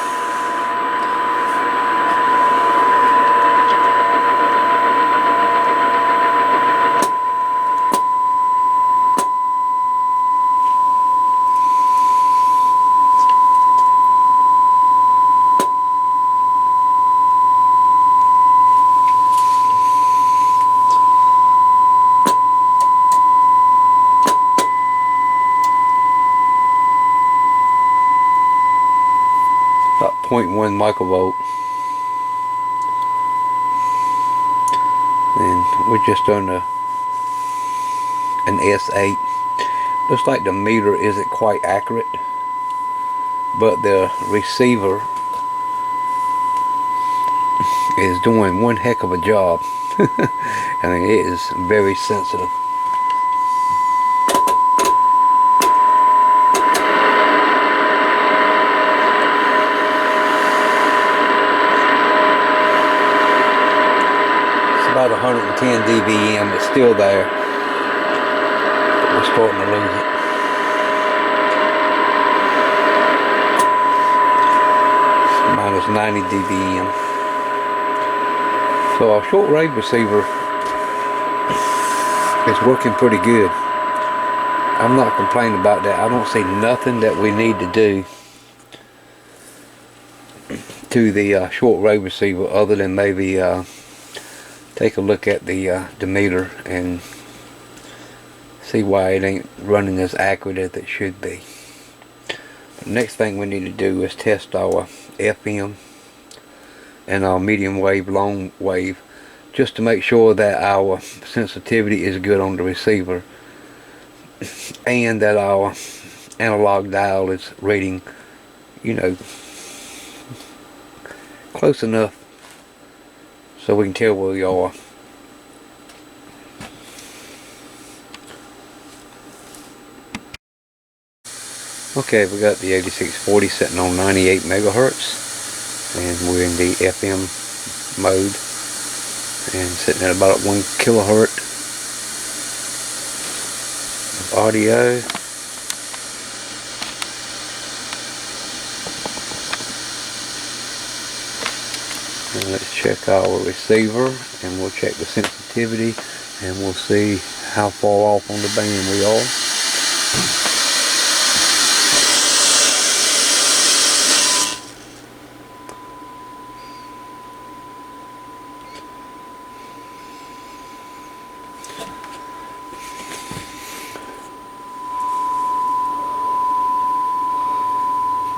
About 0.1 microvolt, and we're just on an S8. Looks like the meter isn't quite accurate, but the receiver is doing one heck of a job. I mean, it is very sensitive. About 110 dBm, it's still there, but we're starting to lose it. Minus 90 dBm. So our shortwave receiver is working pretty good. I'm not complaining about that. I don't see nothing that we need to do to the short wave receiver, other than maybe take a look at the meter and see why it ain't running as accurate as it should be. The next thing we need to do is test our FM and our medium wave, long wave, just to make sure that our sensitivity is good on the receiver and that our analog dial is reading, you know, close enough so we can tell where we are. Okay, we got the 8640 sitting on 98 megahertz, and we're in the FM mode and sitting at about 1 kilohertz of audio. And let's check our receiver, and we'll check the sensitivity, and we'll see how far off on the band we are.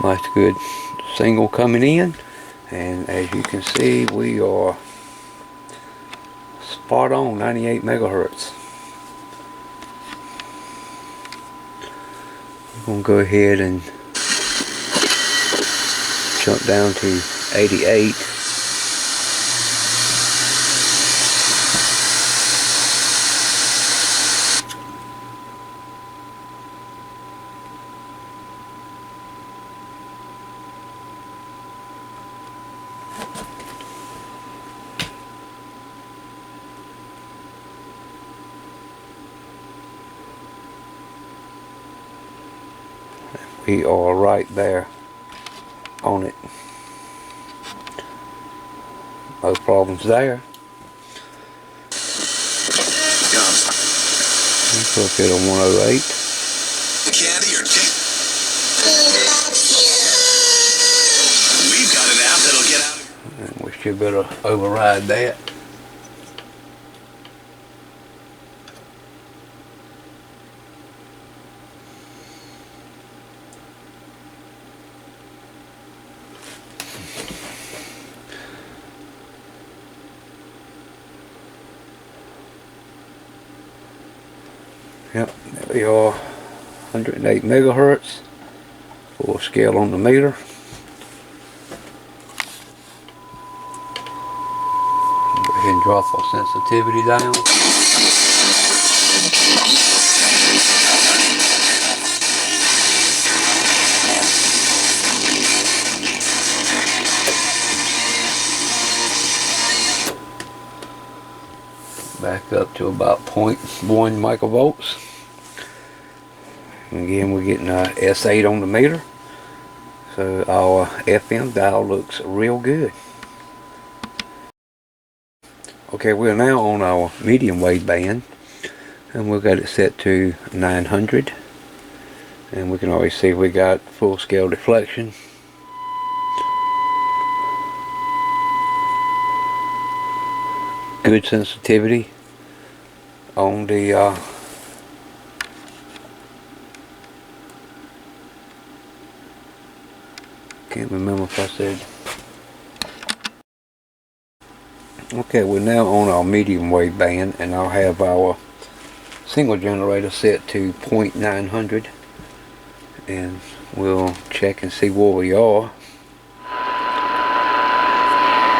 Nice good single coming in, and as you can see, we are spot on 98 megahertz. I'm going to go ahead and jump down to 88. We are right there on it. No problems there. Let's look at a 108. Candy or cake? We've got an app that'll get out of here. And we should better override that. Yep, there we are, 108 megahertz, full scale on the meter. Go ahead and drop our sensitivity down. Back up to about 0.1 microvolts. Again, we're getting a S8 on the meter, so our FM dial looks real good. Okay, we're now on our medium wave band, and we've got it set to 900, and we can always see we got full scale deflection. Good sensitivity on the can't remember if I said. Okay, we're now on our medium wave band, and I'll have our single generator set to 0.900, and we'll check and see where we are.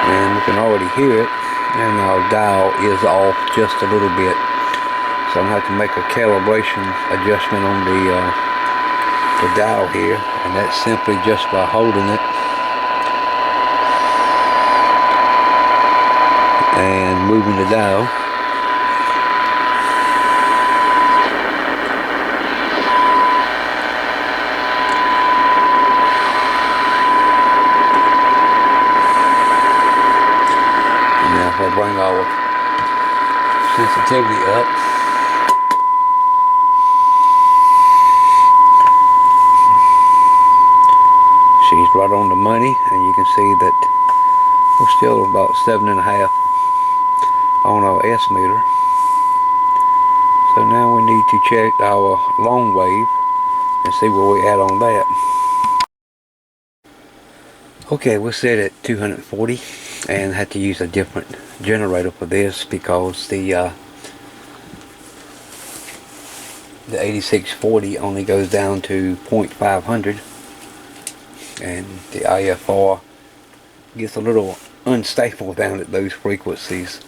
And we can already hear it, and our dial is off just a little bit, so I'm going to have to make a calibration adjustment on the dial here, and that's simply just by holding it and moving the dial. And now if I bring our sensitivity up, she's right on the money, and you can see that we're still about 7.5 on our S meter. So now we need to check our long wave and see where we're at on that. Okay, we're set at 240 and had to use a different generator for this because the 8640 only goes down to 0.500, and the IFR gets a little unstable down at those frequencies.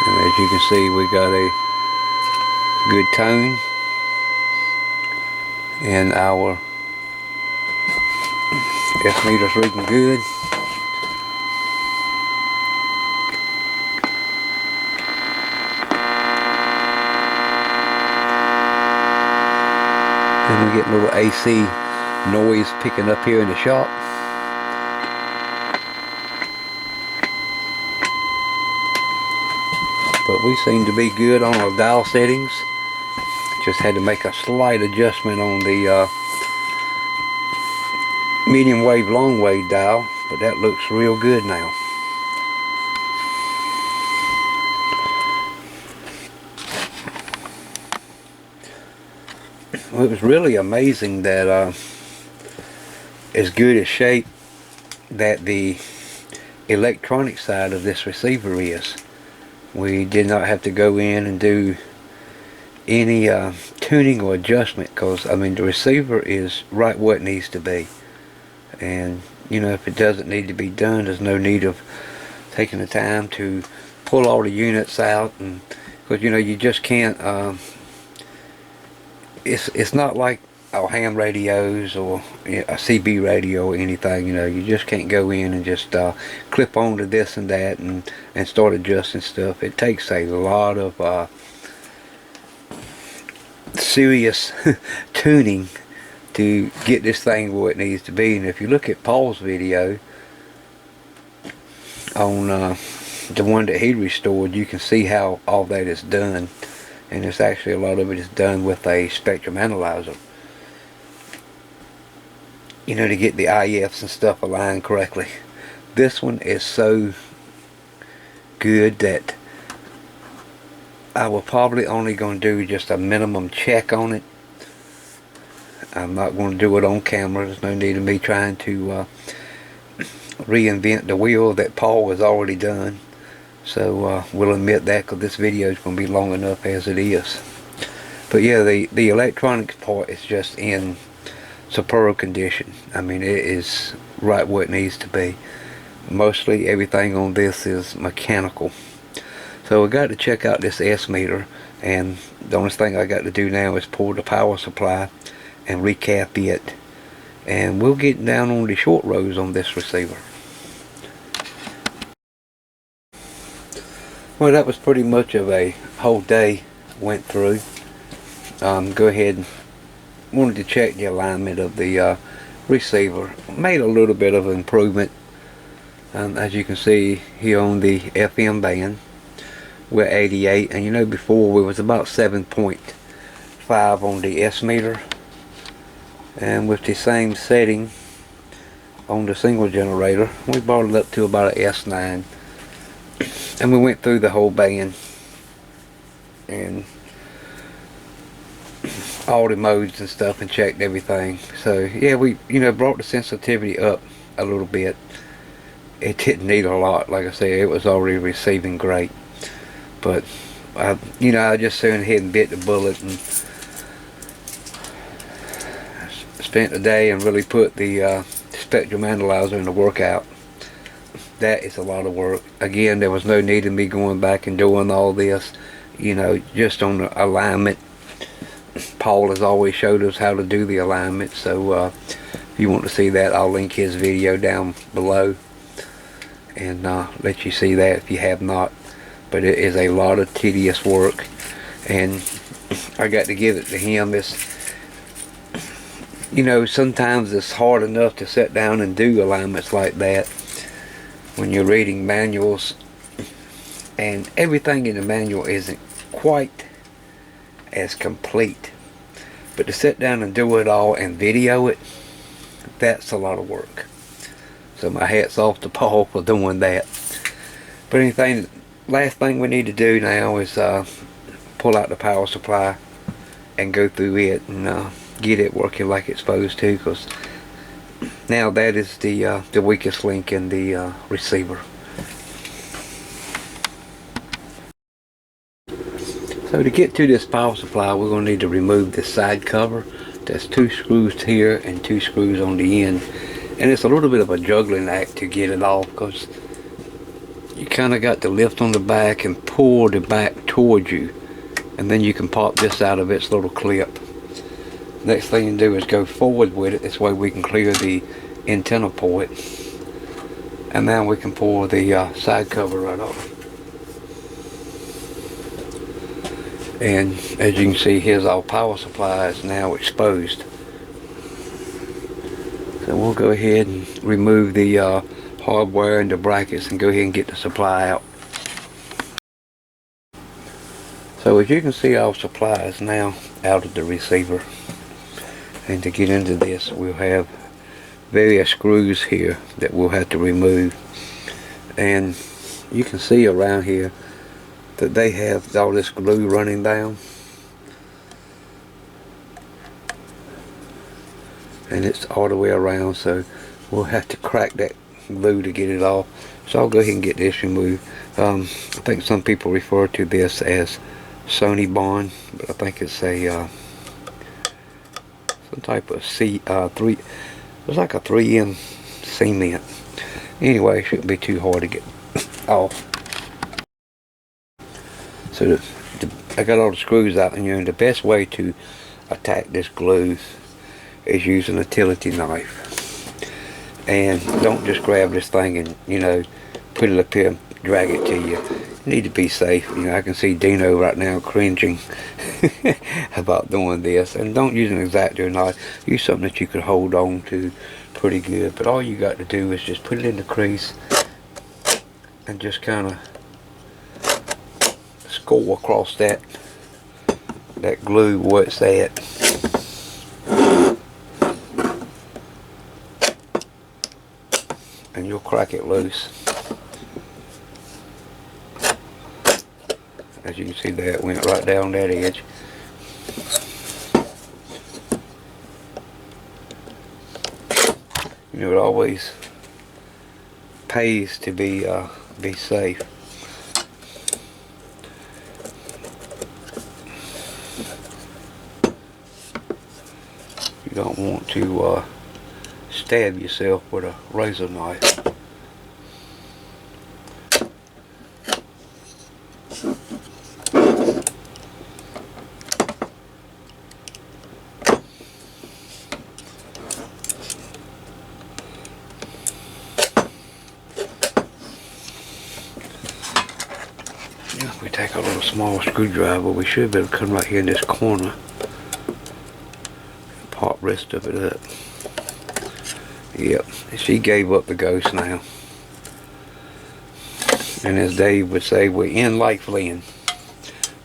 And as you can see, we got a good tone, and our S meter's reading good. Then we get a little AC noise picking up here in the shop. But we seem to be good on our dial settings. Just had to make a slight adjustment on the medium wave, long wave dial, but that looks real good now. Well, it was really amazing that as good a shape that the electronic side of this receiver is. We did not have to go in and do any tuning or adjustment, because I mean the receiver is right where it needs to be, and you know, if it doesn't need to be done, there's no need of taking the time to pull all the units out, and because you know, you just can't it's not like our ham radios or a CB radio or anything. You know, you just can't go in and just clip onto this and that and start adjusting stuff. It takes a lot of serious tuning to get this thing where it needs to be. And if you look at Paul's video on the one that he restored, you can see how all that is done, and it's actually a lot of it is done with a spectrum analyzer, you know, to get the IFs and stuff aligned correctly. This one is so good that I will probably only going to do just a minimum check on it. I'm not going to do it on camera. There's no need of me trying to reinvent the wheel that Paul has already done. So we'll admit that, because this video is going to be long enough as it is. But yeah, the electronics part is just in superb condition. I mean, it is right where it needs to be. Mostly everything on this is mechanical. So I got to check out this S meter, and the only thing I got to do now is pull the power supply and recap it, and we'll get down on the short rows on this receiver. Well, that was pretty much of a whole day went through. Go ahead and wanted to check the alignment of the receiver. Made a little bit of improvement. As you can see here on the FM band, we're 88, and you know, before we was about 7.5 on the S meter, and with the same setting on the single generator, we brought it up to about an S9. And we went through the whole band and all the modes and stuff and checked everything. So yeah, we brought the sensitivity up a little bit. It didn't need a lot. Like I said, it was already receiving great. But I just went ahead and bit the bullet and spent the day and really put the spectrum analyzer in the workout. That is a lot of work. Again, there was no need of me going back and doing all this, you know, just on the alignment. Paul has always showed us how to do the alignment, so if you want to see that, I'll link his video down below and let you see that if you have not. But it is a lot of tedious work, and I got to give it to him. It's, you know, sometimes it's hard enough to sit down and do alignments like that when you're reading manuals, and everything in the manual isn't quite as complete. But to sit down and do it all and video it, that's a lot of work. So my hat's off to Paul for doing that. But last thing we need to do now is pull out the power supply and go through it and get it working like it's supposed to, because now that is the weakest link in the receiver. So to get to this power supply, we're going to need to remove this side cover. That's 2 screws here and 2 screws on the end. And it's a little bit of a juggling act to get it off, because you kind of got to lift on the back and pull the back towards you. And then you can pop this out of its little clip. Next thing you do is go forward with it. This way we can clear the antenna port. And now we can pull the side cover right off. And as you can see, here's our power supply is now exposed. So we'll go ahead and remove the hardware and the brackets and go ahead and get the supply out. So as you can see, our supply is now out of the receiver. And to get into this, we'll have various screws here that we'll have to remove. And you can see around here that they have all this glue running down, and it's all the way around, so we'll have to crack that glue to get it off. So I'll go ahead and get this removed. I think some people refer to this as Sony bond, but I think it's a some type of it's like a 3M cement. Anyway, it shouldn't be too hard to get off. So I got all the screws out, and the best way to attack this glue is using a utility knife. And don't just grab this thing and put it up here and drag it to you. You need to be safe. I can see Dino right now cringing about doing this. And don't use an X-Acto knife. Use something that you could hold on to pretty good. But all you got to do is just put it in the crease and just kind of score across that glue where it's at. And you'll crack it loose. As you can see there, it went right down that edge. It always pays to be safe. You don't want to stab yourself with a razor knife. If we take a little small screwdriver, we should be able to come right here in this corner and pop the rest of it up. Yep, she gave up the ghost now. And as Dave would say, we're in like Flynn,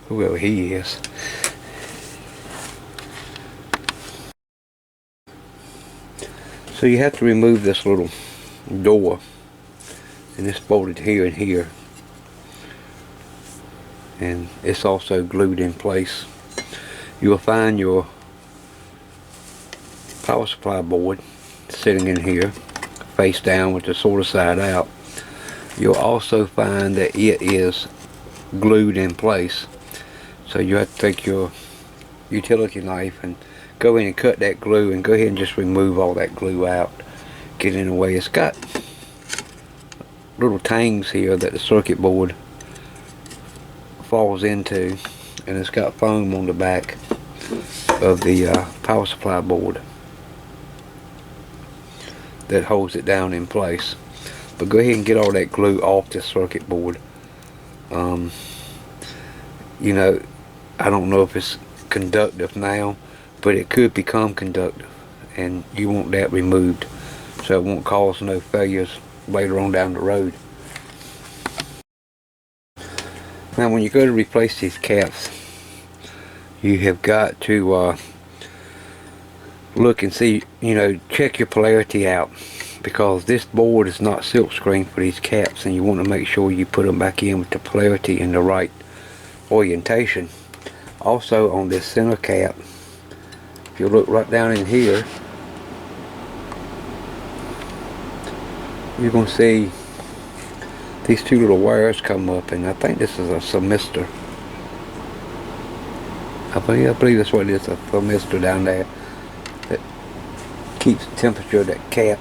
whoever he is. So you have to remove this little door, and it's bolted here and here, and it's also glued in place. You will find your power supply board sitting in here face down with the sort of side out. You'll also find that it is glued in place, so you have to take your utility knife and go in and cut that glue, and go ahead and just remove all that glue out, get in the way. It's got little tangs here that the circuit board falls into, and it's got foam on the back of the power supply board that holds it down in place. But go ahead and get all that glue off the circuit board. I don't know if it's conductive now, but it could become conductive, and you want that removed so it won't cause no failures later on down the road. Now when you go to replace these caps, you have got to look and see, you know, check your polarity out, because this board is not silk screen for these caps, and you want to make sure you put them back in with the polarity in the right orientation. Also on this center cap, if you look right down in here, you're going to see these two little wires come up, and I think this is a thermistor. I believe that's what it is, a thermistor down there that keeps the temperature of that cap.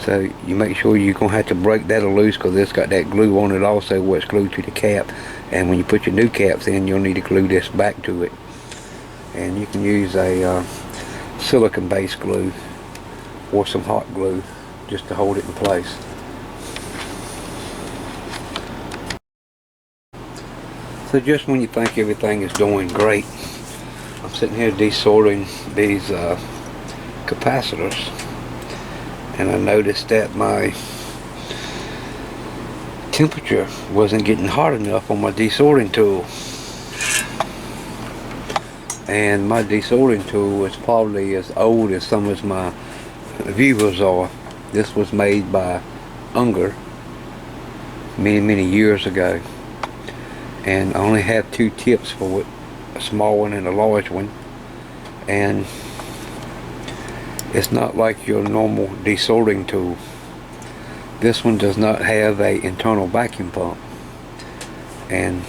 So you make sure you're going to have to break that loose, because it's got that glue on it also, where it's glued to the cap. And when you put your new caps in, you'll need to glue this back to it. And you can use a silicone based glue or some hot glue just to hold it in place. So just when you think everything is doing great, I'm sitting here desoldering these capacitors, and I noticed that my temperature wasn't getting hot enough on my desoldering tool. And my desoldering tool was probably as old as some of my viewers are. This was made by Unger many years ago, and I only have two tips for it, a small one and a large one. And it's not like your normal desoldering tool. This one does not have a internal vacuum pump, and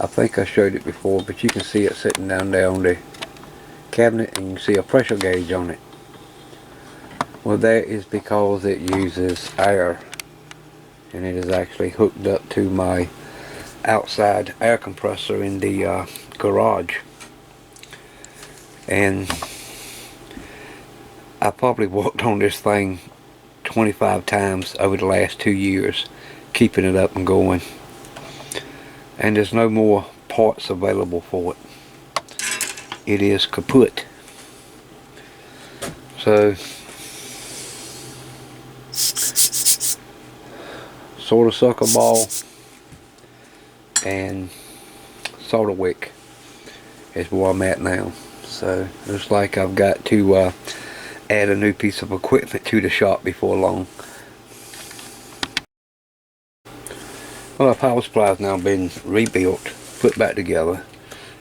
I think I showed it before, but you can see it sitting down there on the cabinet, and you can see a pressure gauge on it. Well, that is because it uses air, and it is actually hooked up to my outside air compressor in the garage. And I probably worked on this thing 25 times over the last 2 years, keeping it up and going, and there's no more parts available for it. It is kaput. So solder sucker ball and solder wick is where I'm at now. So looks like I've got to add a new piece of equipment to the shop before long. Well, our power supply has now been rebuilt, put back together,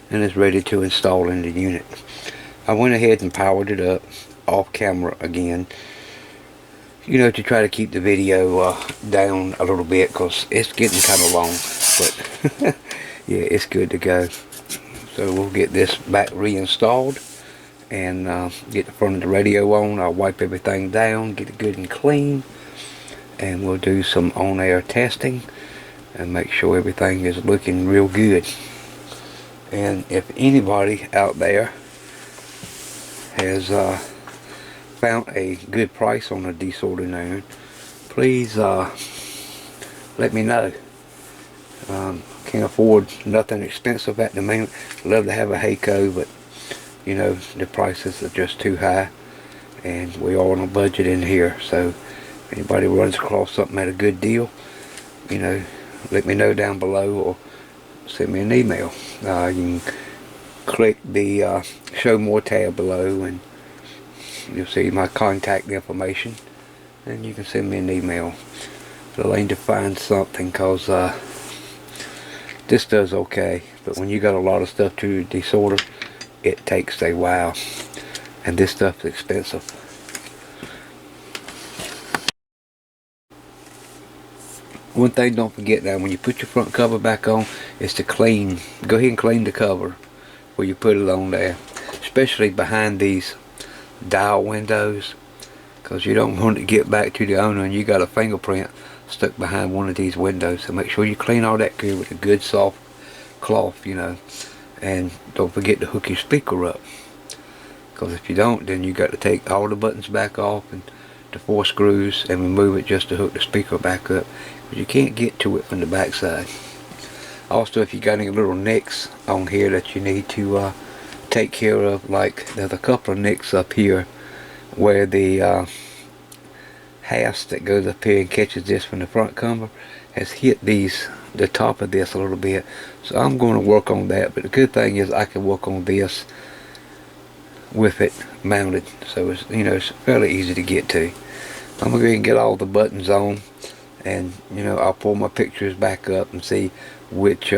and is ready to install in the unit. I went ahead and powered it up off camera again, you know, to try to keep the video down a little bit, because it's getting kind of long. But yeah, it's good to go. So we'll get this back reinstalled and get the front of the radio on. I'll wipe everything down, get it good and clean, and we'll do some on-air testing and make sure everything is looking real good. And if anybody out there has found a good price on a desoldering iron, please let me know. Can't afford nothing expensive at the moment. Love to have a Heiko, but you know, the prices are just too high, and we are on a budget in here. So if anybody runs across something at a good deal, you know, let me know down below, or send me an email. You can click the show more tab below, and you'll see my contact information, and you can send me an email. So I need to find something, cause this does okay, but when you got a lot of stuff to desolder, it takes a while, and this stuff is expensive. One thing don't forget now, when you put your front cover back on, is to clean. Go ahead and clean the cover before you put it on there, especially behind these dial windows, because you don't want to get back to the owner and you got a fingerprint stuck behind one of these windows. So make sure you clean all that good with a good soft cloth, you know, and don't forget to hook your speaker up, because if you don't, then you got to take all the buttons back off and the 4 screws and remove it just to hook the speaker back up, because you can't get to it from the back side. Also, if you got any little nicks on here that you need to take care of, like there's a couple of nicks up here where the hasp that goes up here and catches this from the front cover has hit the top of this a little bit. So I'm going to work on that, but the good thing is I can work on this with it mounted, so it's, you know, it's fairly easy to get to. I'm gonna go ahead and get all the buttons on, and you know, I'll pull my pictures back up and see which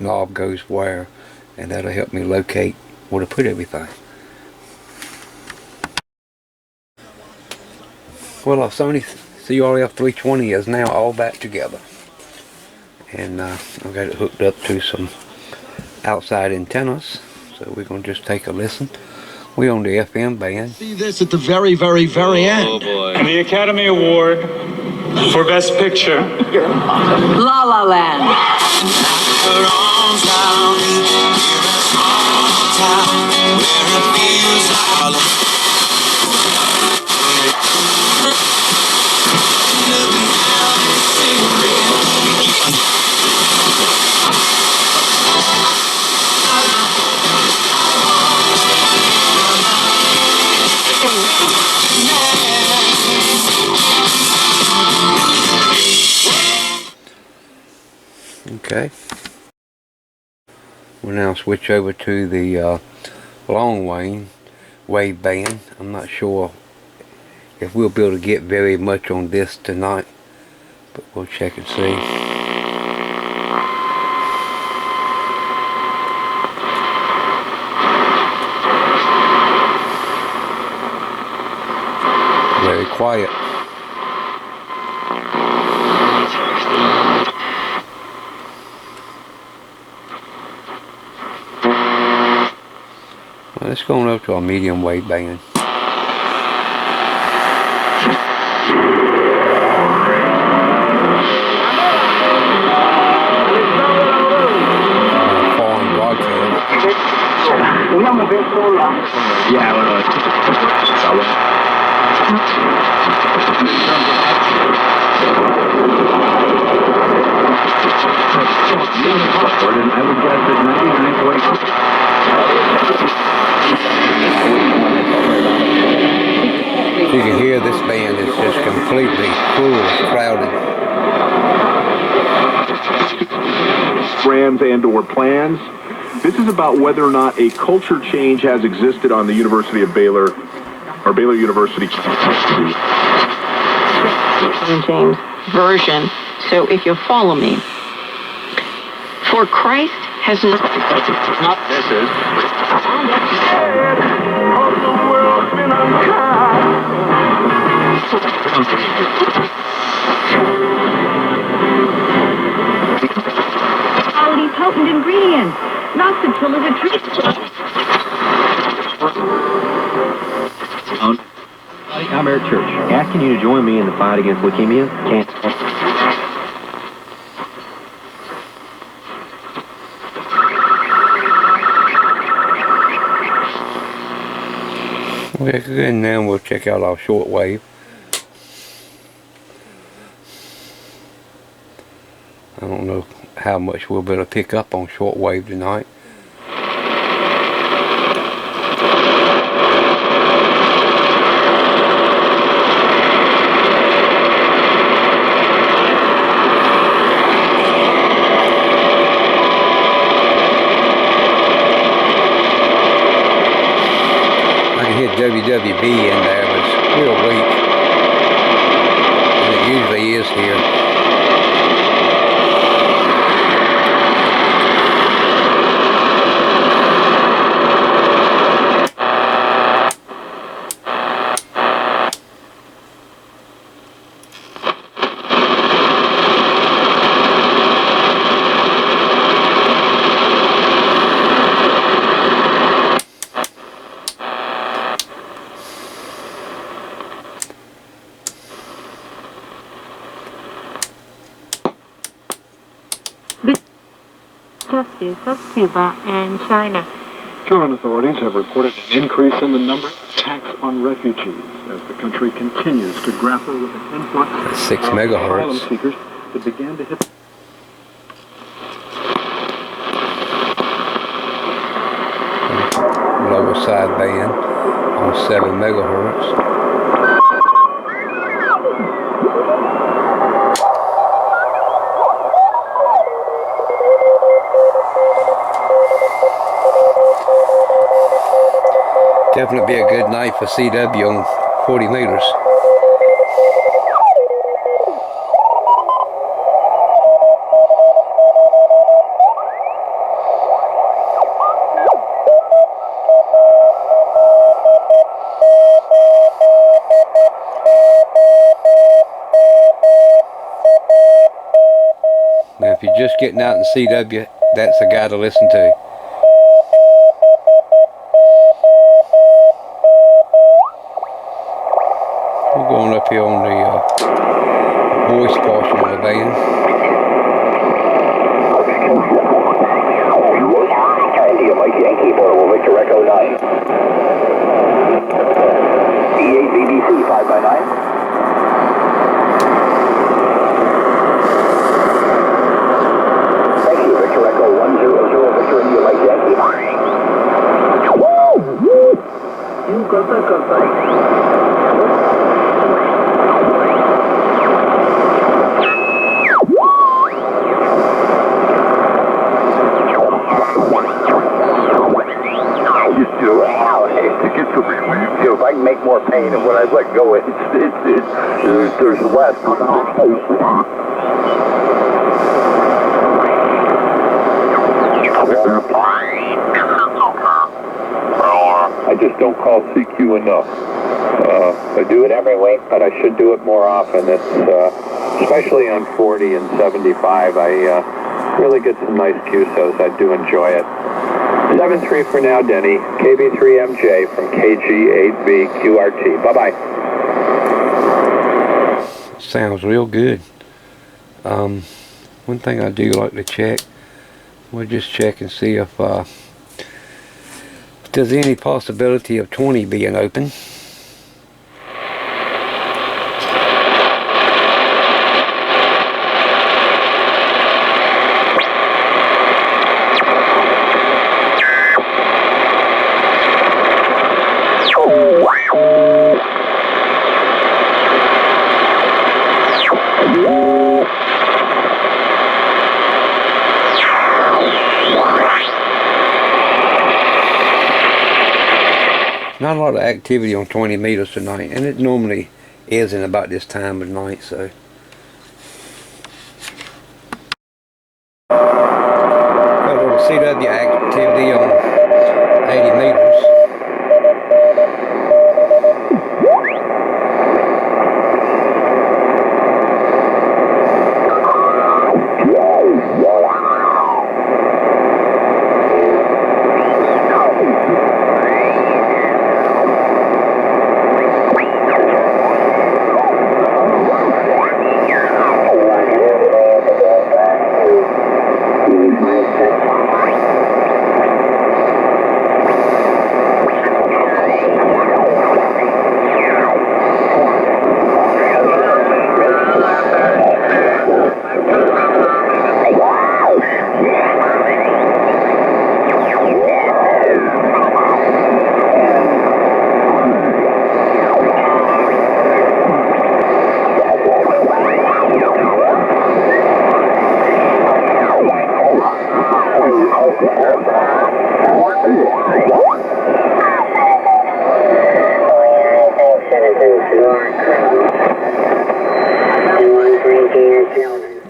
knob goes where, and that'll help me locate where to put everything. Well, our Sony CRF 320 is now all back together, and I've got it hooked up to some outside antennas, so we're going to just take a listen. We're on the FM band. See this at the very, very, very end. Oh boy. And the Academy Award for Best Picture. La La Land. Okay. We'll now switch over to the long wave band. I'm not sure if we'll be able to get very much on this tonight, but we'll check and see. Very quiet. Well, let's go on up to our medium wave band. Foreign broadcast. Yeah, well, I would guess that 99.6. You can hear this band is just completely full, crowded. Programs and/or plans. This is about whether or not a culture change has existed on the University of Baylor, or Baylor University. James version. So if you follow me, for Christ has not. This is. Highly potent ingredients, not the pill of the truth. I'm Eric Church, asking you to join me in the fight against leukemia, cancer. Okay, good. And now we'll check out our shortwave. I don't know how much we'll be able to pick up on shortwave tonight. Hit WWB in there, but it's real weak, and it usually is here. Of Cuba and China. Cuban authorities have reported an increase in the number of attacks on refugees as the country continues to grapple with an influx of 6 megahertz. asylum seekers that began to hit. Lower side band on 7 megahertz. Definitely be a good night for CW on 40 meters. Now if you're just getting out in CW, that's a guy to listen to. We're going up here on the voice portion of the band. Mike Yankee, Portable Victor Echo 9. E8 BBC 5x9. Thank you, Victor Echo 100, Victor India Mike Yankee. If I can make more pain and when I let go, there's less. I just don't call CQ enough. I do it every week, but I should do it more often. It's especially on 40 and 75. I really get some nice QSOs. I do enjoy it. 7-3 for now, Denny. KB3MJ from KG8VQRT. Bye-bye. Sounds real good. One thing I do like to check, we'll just check and see if there's any possibility of 20 being open. Not a lot of activity on 20 meters tonight, and it normally isn't about this time of night, so. Got a little CW activity on 80 meters.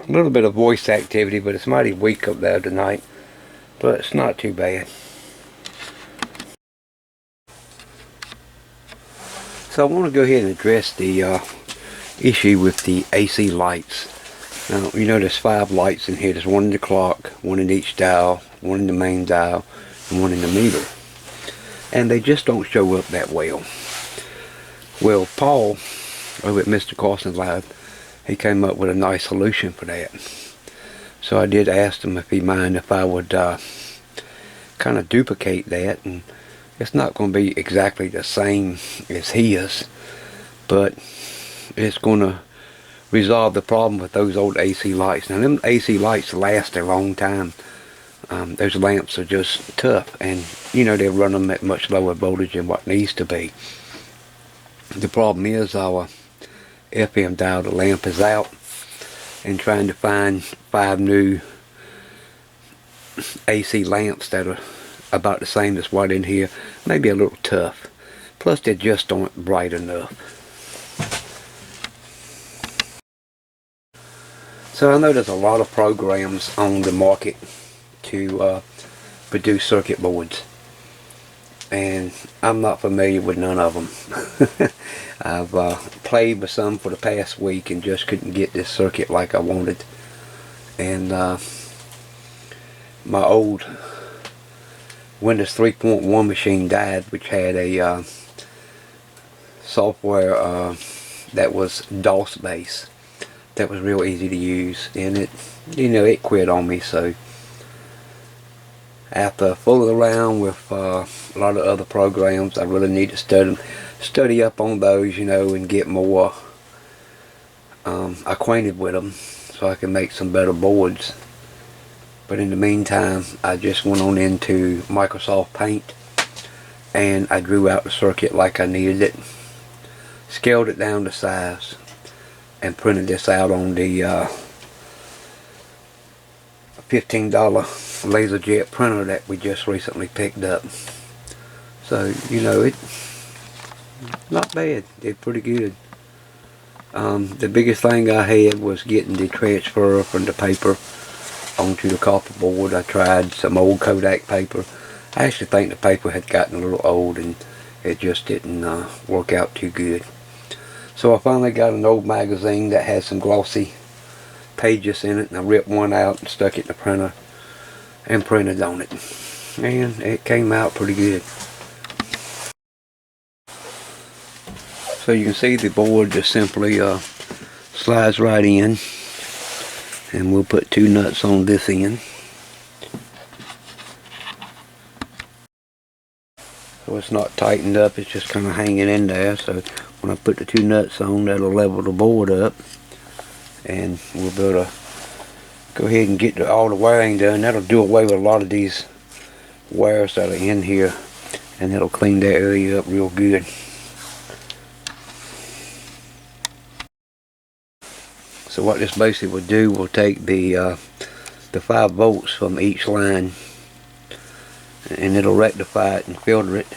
A little bit of voice activity, but it's mighty weak up there tonight. But it's not too bad. So I want to go ahead and address the issue with the AC lights. Now, you know there's 5 lights in here. There's one in the clock, one in each dial, one in the main dial, and one in the meter. And they just don't show up that well. Well, Paul, over at Mr. Carlsons Lab, he came up with a nice solution for that. So I did ask him if he'd mind if I would kind of duplicate that, and it's not going to be exactly the same as his, but it's going to resolve the problem with those old AC lights. Now them AC lights last a long time. Those lamps are just tough, and you know they run them at much lower voltage than what needs to be. The problem is our FM dial, the lamp is out, and trying to find 5 new AC lamps that are about the same as what in here may be a little tough. Plus they just aren't bright enough. So I know there's a lot of programs on the market to produce circuit boards, and I'm not familiar with none of them. I've played with some for the past week and just couldn't get this circuit like I wanted. And my old Windows 3.1 machine died, which had a software that was DOS based. That was real easy to use, and it quit on me. So after fooling around with a lot of other programs, I really need to study up on those, and get more acquainted with them so I can make some better boards. But in the meantime, I just went on into Microsoft Paint and I drew out the circuit like I needed it, scaled it down to size, and printed this out on the $15 LaserJet printer that we just recently picked up. So it's not bad. It's pretty good. The biggest thing I had was getting the transfer from the paper onto the copper board. I tried some old Kodak paper. I actually think the paper had gotten a little old and it just didn't work out too good. So I finally got an old magazine that had some glossy pages in it, and I ripped one out and stuck it in the printer and printed on it, and it came out pretty good. So you can see the board just simply slides right in, and we'll put 2 nuts on this end. So it's not tightened up, it's just kind of hanging in there. So when I put the 2 nuts on, that'll level the board up, and we'll be able to go ahead and get all the wiring done. That'll do away with a lot of these wires that are in here, and it'll clean that area up real good. So what this basically will do, we'll take the 5 volts from each line, and it'll rectify it and filter it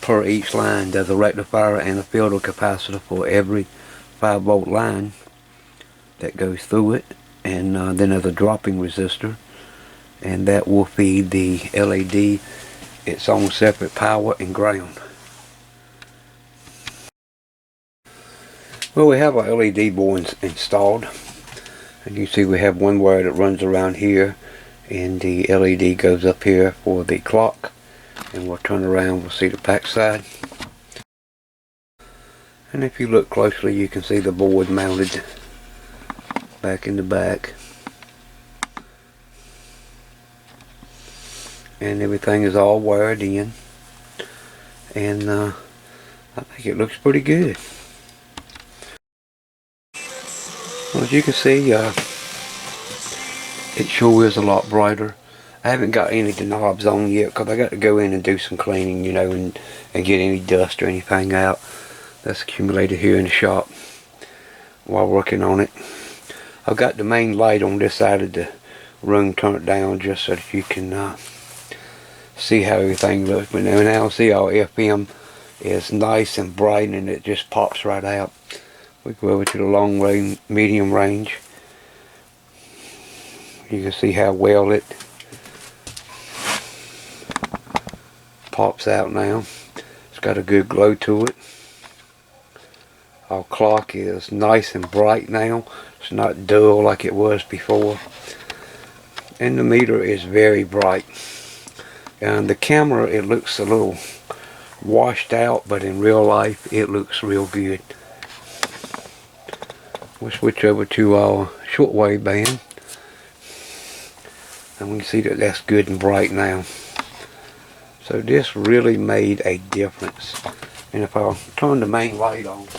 per each line. There's a rectifier and a filter capacitor for every 5 volt line that goes through it, and then there's a dropping resistor, and that will feed the LED its own separate power and ground. Well, we have our LED boards installed, and you see we have one wire that runs around here, and the LED goes up here for the clock, and we'll turn around, we'll see the back side. And if you look closely, you can see the board mounted back in the back, and everything is all wired in, and I think it looks pretty good. Well, as you can see, it sure is a lot brighter. I haven't got any of the knobs on yet because I got to go in and do some cleaning, and get any dust or anything out that's accumulated here in the shop while working on it. I've got the main light on this side of the room turned down just so that you can see how everything looks. But now see our FM is nice and bright, and it just pops right out. We go over to the long range, medium range. You can see how well it pops out now. It's got a good glow to it. Our clock is nice and bright now. It's not dull like it was before. And the meter is very bright. And the camera, it looks a little washed out, but in real life it looks real good. We'll switch over to our shortwave band, and we can see that that's good and bright now. So this really made a difference. And if I'll turn the main light on,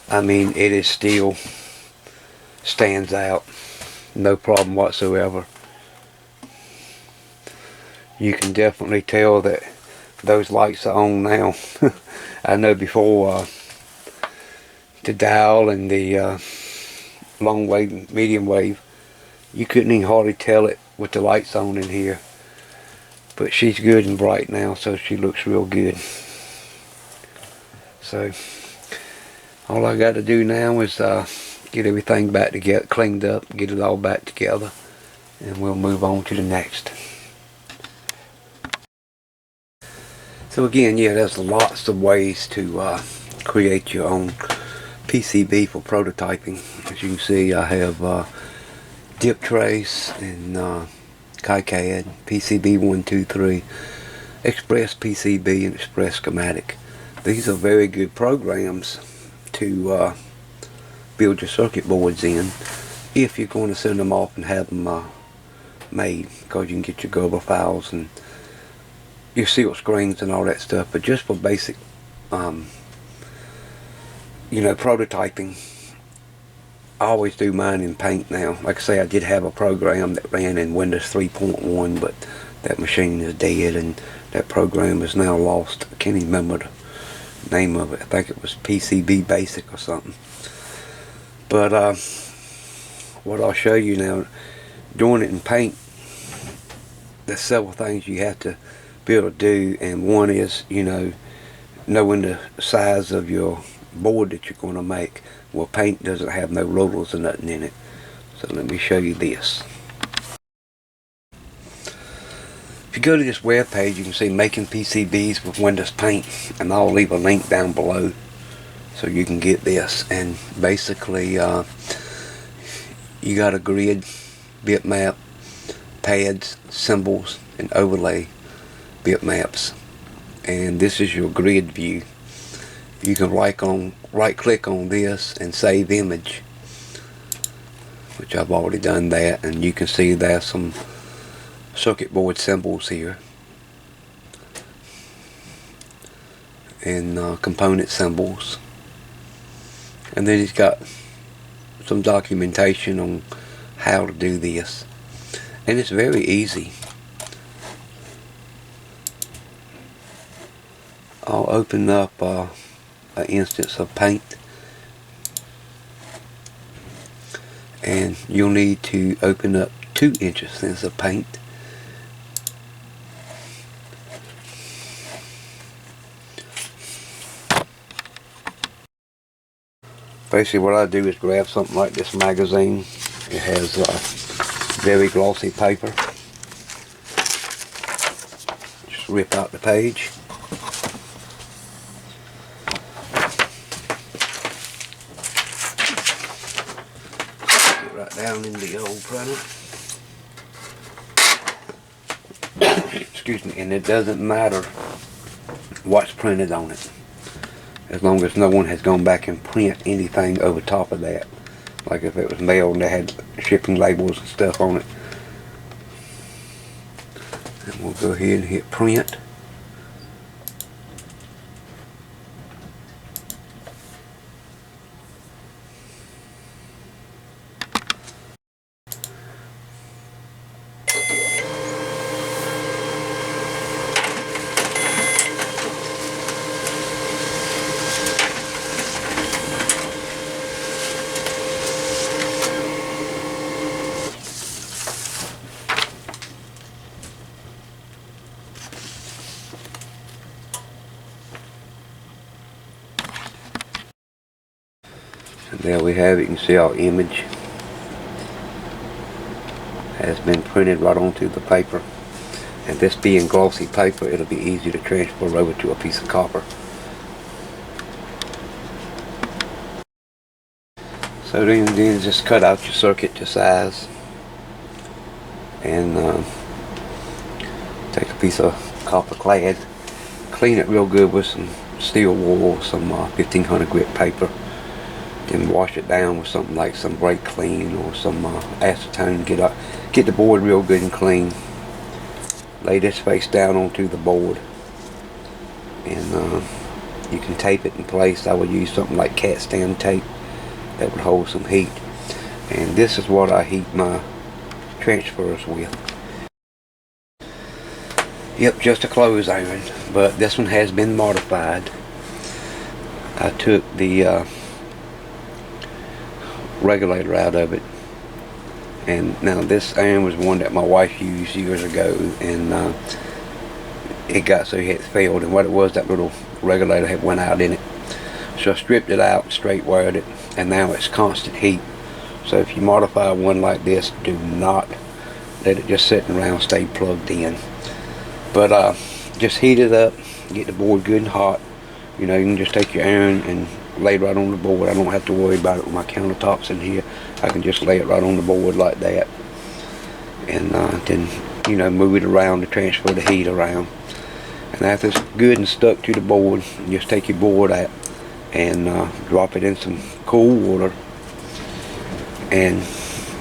I mean, it is still stands out, no problem whatsoever. You can definitely tell that those lights are on now. I know before the dial and the long wave, medium wave, You couldn't even hardly tell it with the lights on in here. But she's good and bright now, so she looks real good. So all I got to do now is get everything back together, cleaned up, get it all back together, and we'll move on to the next. So again, yeah, there's lots of ways to create your own PCB for prototyping. As you can see, I have dip trace and KiCad, PCB 123, Express PCB, and Express Schematic. These are very good programs to build your circuit boards in if you're going to send them off and have them made, because you can get your Gerber files and your seal screens and all that stuff. But just for basic you know, prototyping, I always do mine in Paint now. Like I say, I did have a program that ran in Windows 3.1, but that machine is dead and that program is now lost. I can't even remember the name of it. I think it was PCB Basic or something. But what I'll show you now, doing it in Paint, there's several things you have to be able to do, and one is, you know, knowing the size of your board that you're going to make. Well, Paint doesn't have no rollers or nothing in it. So let me show you this. If you go to this web page, you can see making PCBs with Windows Paint, and I'll leave a link down below so you can get this. And basically you got a grid, bitmap, pads, symbols, and overlay bitmaps, and this is your grid view. You can right click on this and save image, which I've already done that, and you can see there's some circuit board symbols here and component symbols, and then he's got some documentation on how to do this, and it's very easy. I'll open up an instance of Paint, and you'll need to open up 2 instances of Paint. Basically what I do is grab something like this magazine. It has very glossy paper. Just rip out the page. Down in the old printer. Excuse me, and it doesn't matter what's printed on it, as long as no one has gone back and print anything over top of that. Like if it was mail and they had shipping labels and stuff on it. And we'll go ahead and hit print. And there we have it. You can see our image has been printed right onto the paper, and this being glossy paper, it'll be easy to transfer over to a piece of copper. So then just cut out your circuit to size, and take a piece of copper clad, clean it real good with some steel wool, some 1500 grit paper. Then wash it down with something like some brake clean or some acetone. Get the board real good and clean. Lay this face down onto the board, and you can tape it in place. I would use something like cat stand tape that would hold some heat. And this is what I heat my transfers with. Yep, just a clothes iron, but this one has been modified. I took the regulator out of it And now this iron was one that my wife used years ago, and it got so it failed, and what it was, that little regulator had went out in it. So I stripped it out, straight wired it, and now it's constant heat. So if you modify one like this, do not let it just sitting around, stay plugged in. But just heat it up, get the board good and hot. You know, you can just take your iron and lay it right on the board. I don't have to worry about it with my countertops in here. I can just lay it right on the board like that, and then, you know, move it around to transfer the heat around. And after it's good and stuck to the board, you just take your board out and drop it in some cool water. And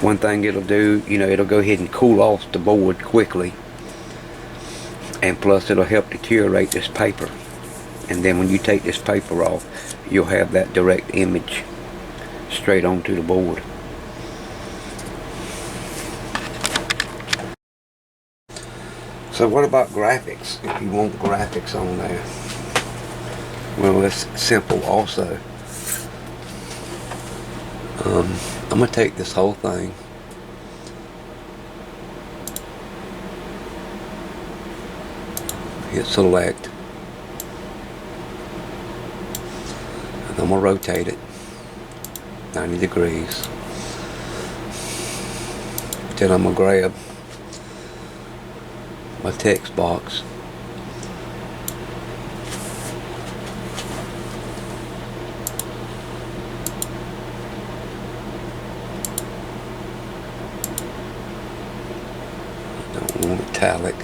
one thing it'll do, you know, it'll go ahead and cool off the board quickly, and plus it'll help deteriorate this paper. And then when you take this paper off, you'll have that direct image straight onto the board. So what about graphics? If you want graphics on there, well, it's simple also. I'm going to take this whole thing, hit select, and I'm going to rotate it 90 degrees. Then I'm going to grab my text box, don't want italic,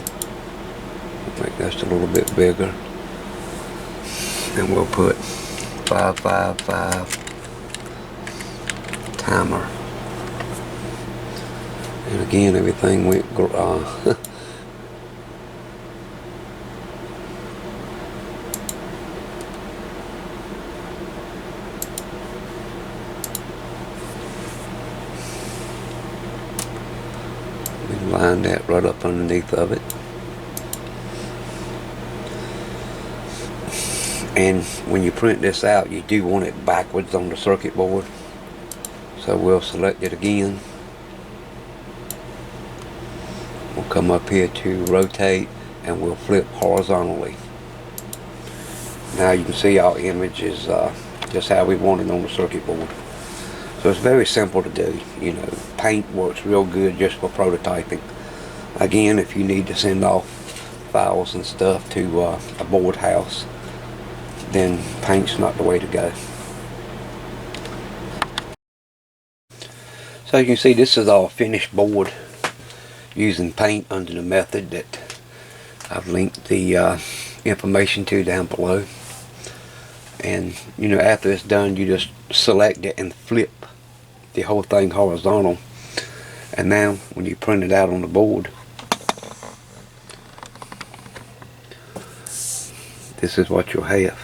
make that a little bit bigger, and we'll put 555 timer, and again everything went line that right up underneath of it. And when you print this out, you do want it backwards on the circuit board, so we'll select it again. We'll come up here to rotate, and we'll flip horizontally. Now you can see our image is just how we want it on the circuit board. So it's very simple to do. You know, paint works real good just for prototyping. Again, if you need to send off files and stuff to a board house, then paint's not the way to go. So you can see this is our finished board using paint under the method that I've linked the information to down below. And you know, after it's done, you just select it and flip the whole thing horizontal, and now when you print it out on the board, this is what you'll have.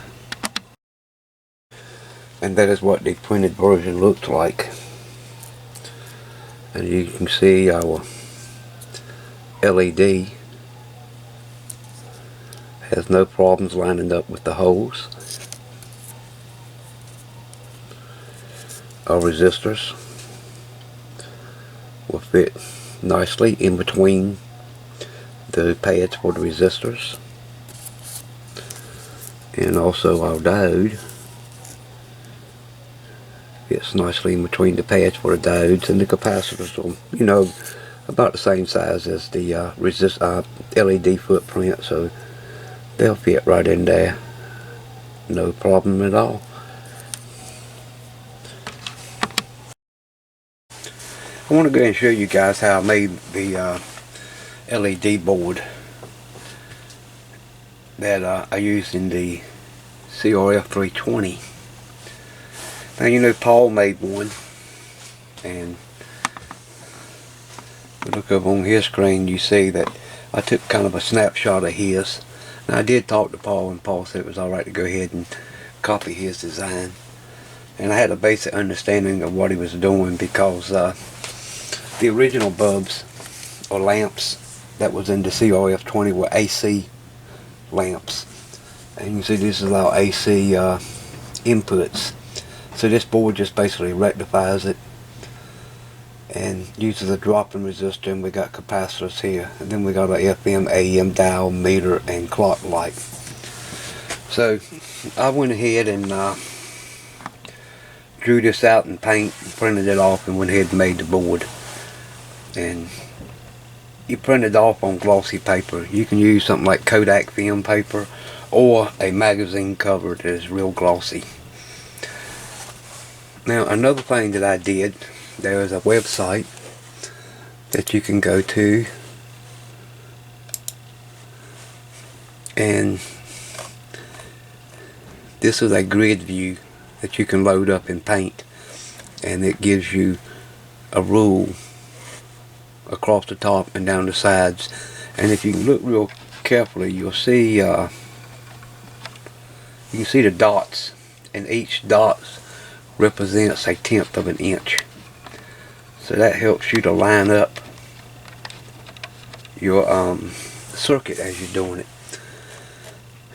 And that is what the printed version looks like. And you can see our LED has no problems lining up with the holes. Our resistors will fit nicely in between the pads for the resistors, and also our diode fits nicely in between the pads for the diodes, and the capacitors will, you know, about the same size as the LED footprint, so they'll fit right in there, no problem at all. I want to go ahead and show you guys how I made the LED board that I used in the CRF 320. Now, you know, Paul made one, and if you look up on his screen, you see that I took kind of a snapshot of his. Now, I did talk to Paul, and Paul said it was alright to go ahead and copy his design, and I had a basic understanding of what he was doing, because the original bulbs or lamps that was in the CRF 20 were AC lamps, and you can see this is our AC inputs. So this board just basically rectifies it, and uses a drop-in resistor, and we got capacitors here, and then we got a FM AM dial, meter, and clock light. So I went ahead and drew this out in paint, printed it off, and went ahead and made the board. And you print it off on glossy paper. You can use something like Kodak film paper or a magazine cover that is real glossy. Now another thing that I did, there is a website that you can go to, and this is a grid view that you can load up in paint, and it gives you a rule across the top and down the sides. And if you look real carefully, you'll see you can see the dots, and each dot represents 1/10 of an inch. So that helps you to line up your circuit as you're doing it.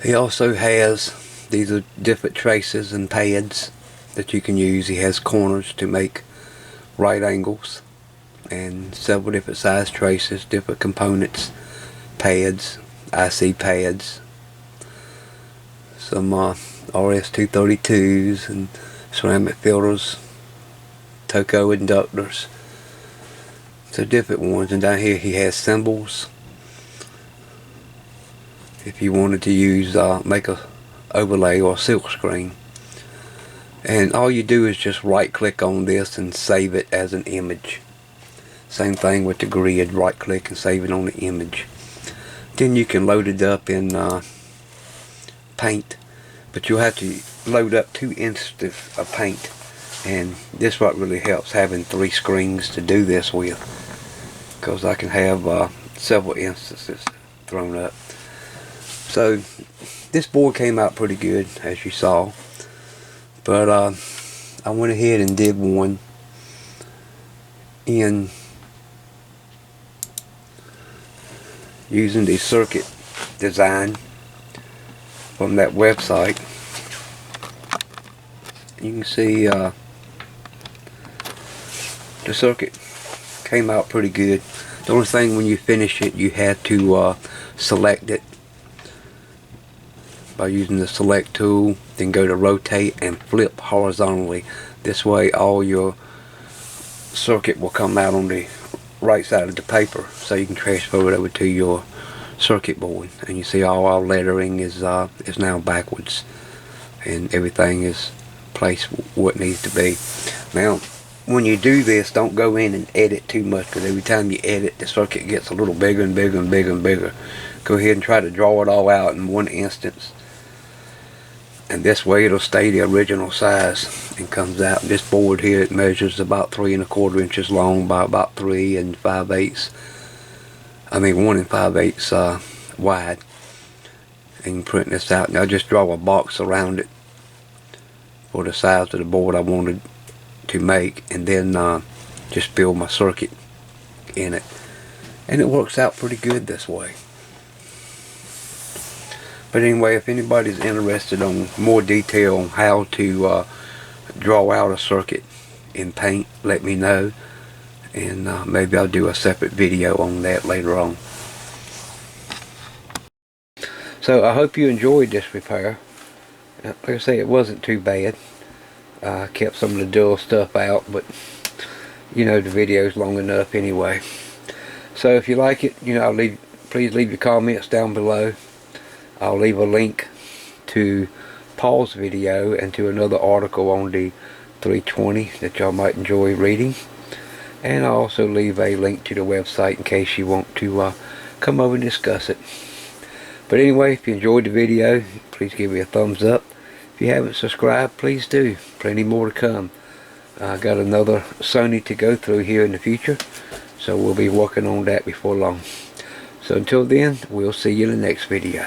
He also has, these are different traces and pads that you can use. He has corners to make right angles, and several different size traces, different components, pads, IC pads, some RS-232s and ceramic filters, Toco inductors, so different ones. And down here he has symbols if you wanted to use make a overlay or silk screen. And all you do is just right click on this and save it as an image. Same thing with the grid, right click and save it on the image. Then you can load it up in paint, but you'll have to load up 2 instances of paint, and this what really helps, having 3 screens to do this with, because I can have several instances thrown up. So this board came out pretty good, as you saw, but I went ahead and did one in using the circuit design from that website. You can see the circuit came out pretty good. The only thing, when you finish it, you have to select it by using the select tool, then go to rotate and flip horizontally. This way all your circuit will come out on the right side of the paper, so you can transfer it over to your circuit board. And you see all our lettering is now backwards, and everything is placed where it needs to be. Now when you do this, don't go in and edit too much, because every time you edit, the circuit gets a little bigger and bigger and bigger and bigger. Go ahead and try to draw it all out in one instance, and this way it'll stay the original size and comes out. This board here, it measures about 3 1/4 inches long by about 3 5/8. I mean 1 5/8 wide. And you can print this out. Now just draw a box around it for the size of the board I wanted to make, and then just build my circuit in it, and it works out pretty good this way. But anyway, if anybody's interested on more detail on how to draw out a circuit in paint, let me know, and maybe I'll do a separate video on that later on. So I hope you enjoyed this repair. Like I say, it wasn't too bad. I kept some of the dull stuff out, but you know, the video's long enough anyway. So if you like it, you know, please leave your comments down below. I'll leave a link to Paul's video and to another article on the 320 that y'all might enjoy reading. And I'll also leave a link to the website in case you want to come over and discuss it. But anyway, if you enjoyed the video, please give me a thumbs up. If you haven't subscribed, please do. Plenty more to come. I got another Sony to go through here in the future, so we'll be working on that before long. So until then, we'll see you in the next video.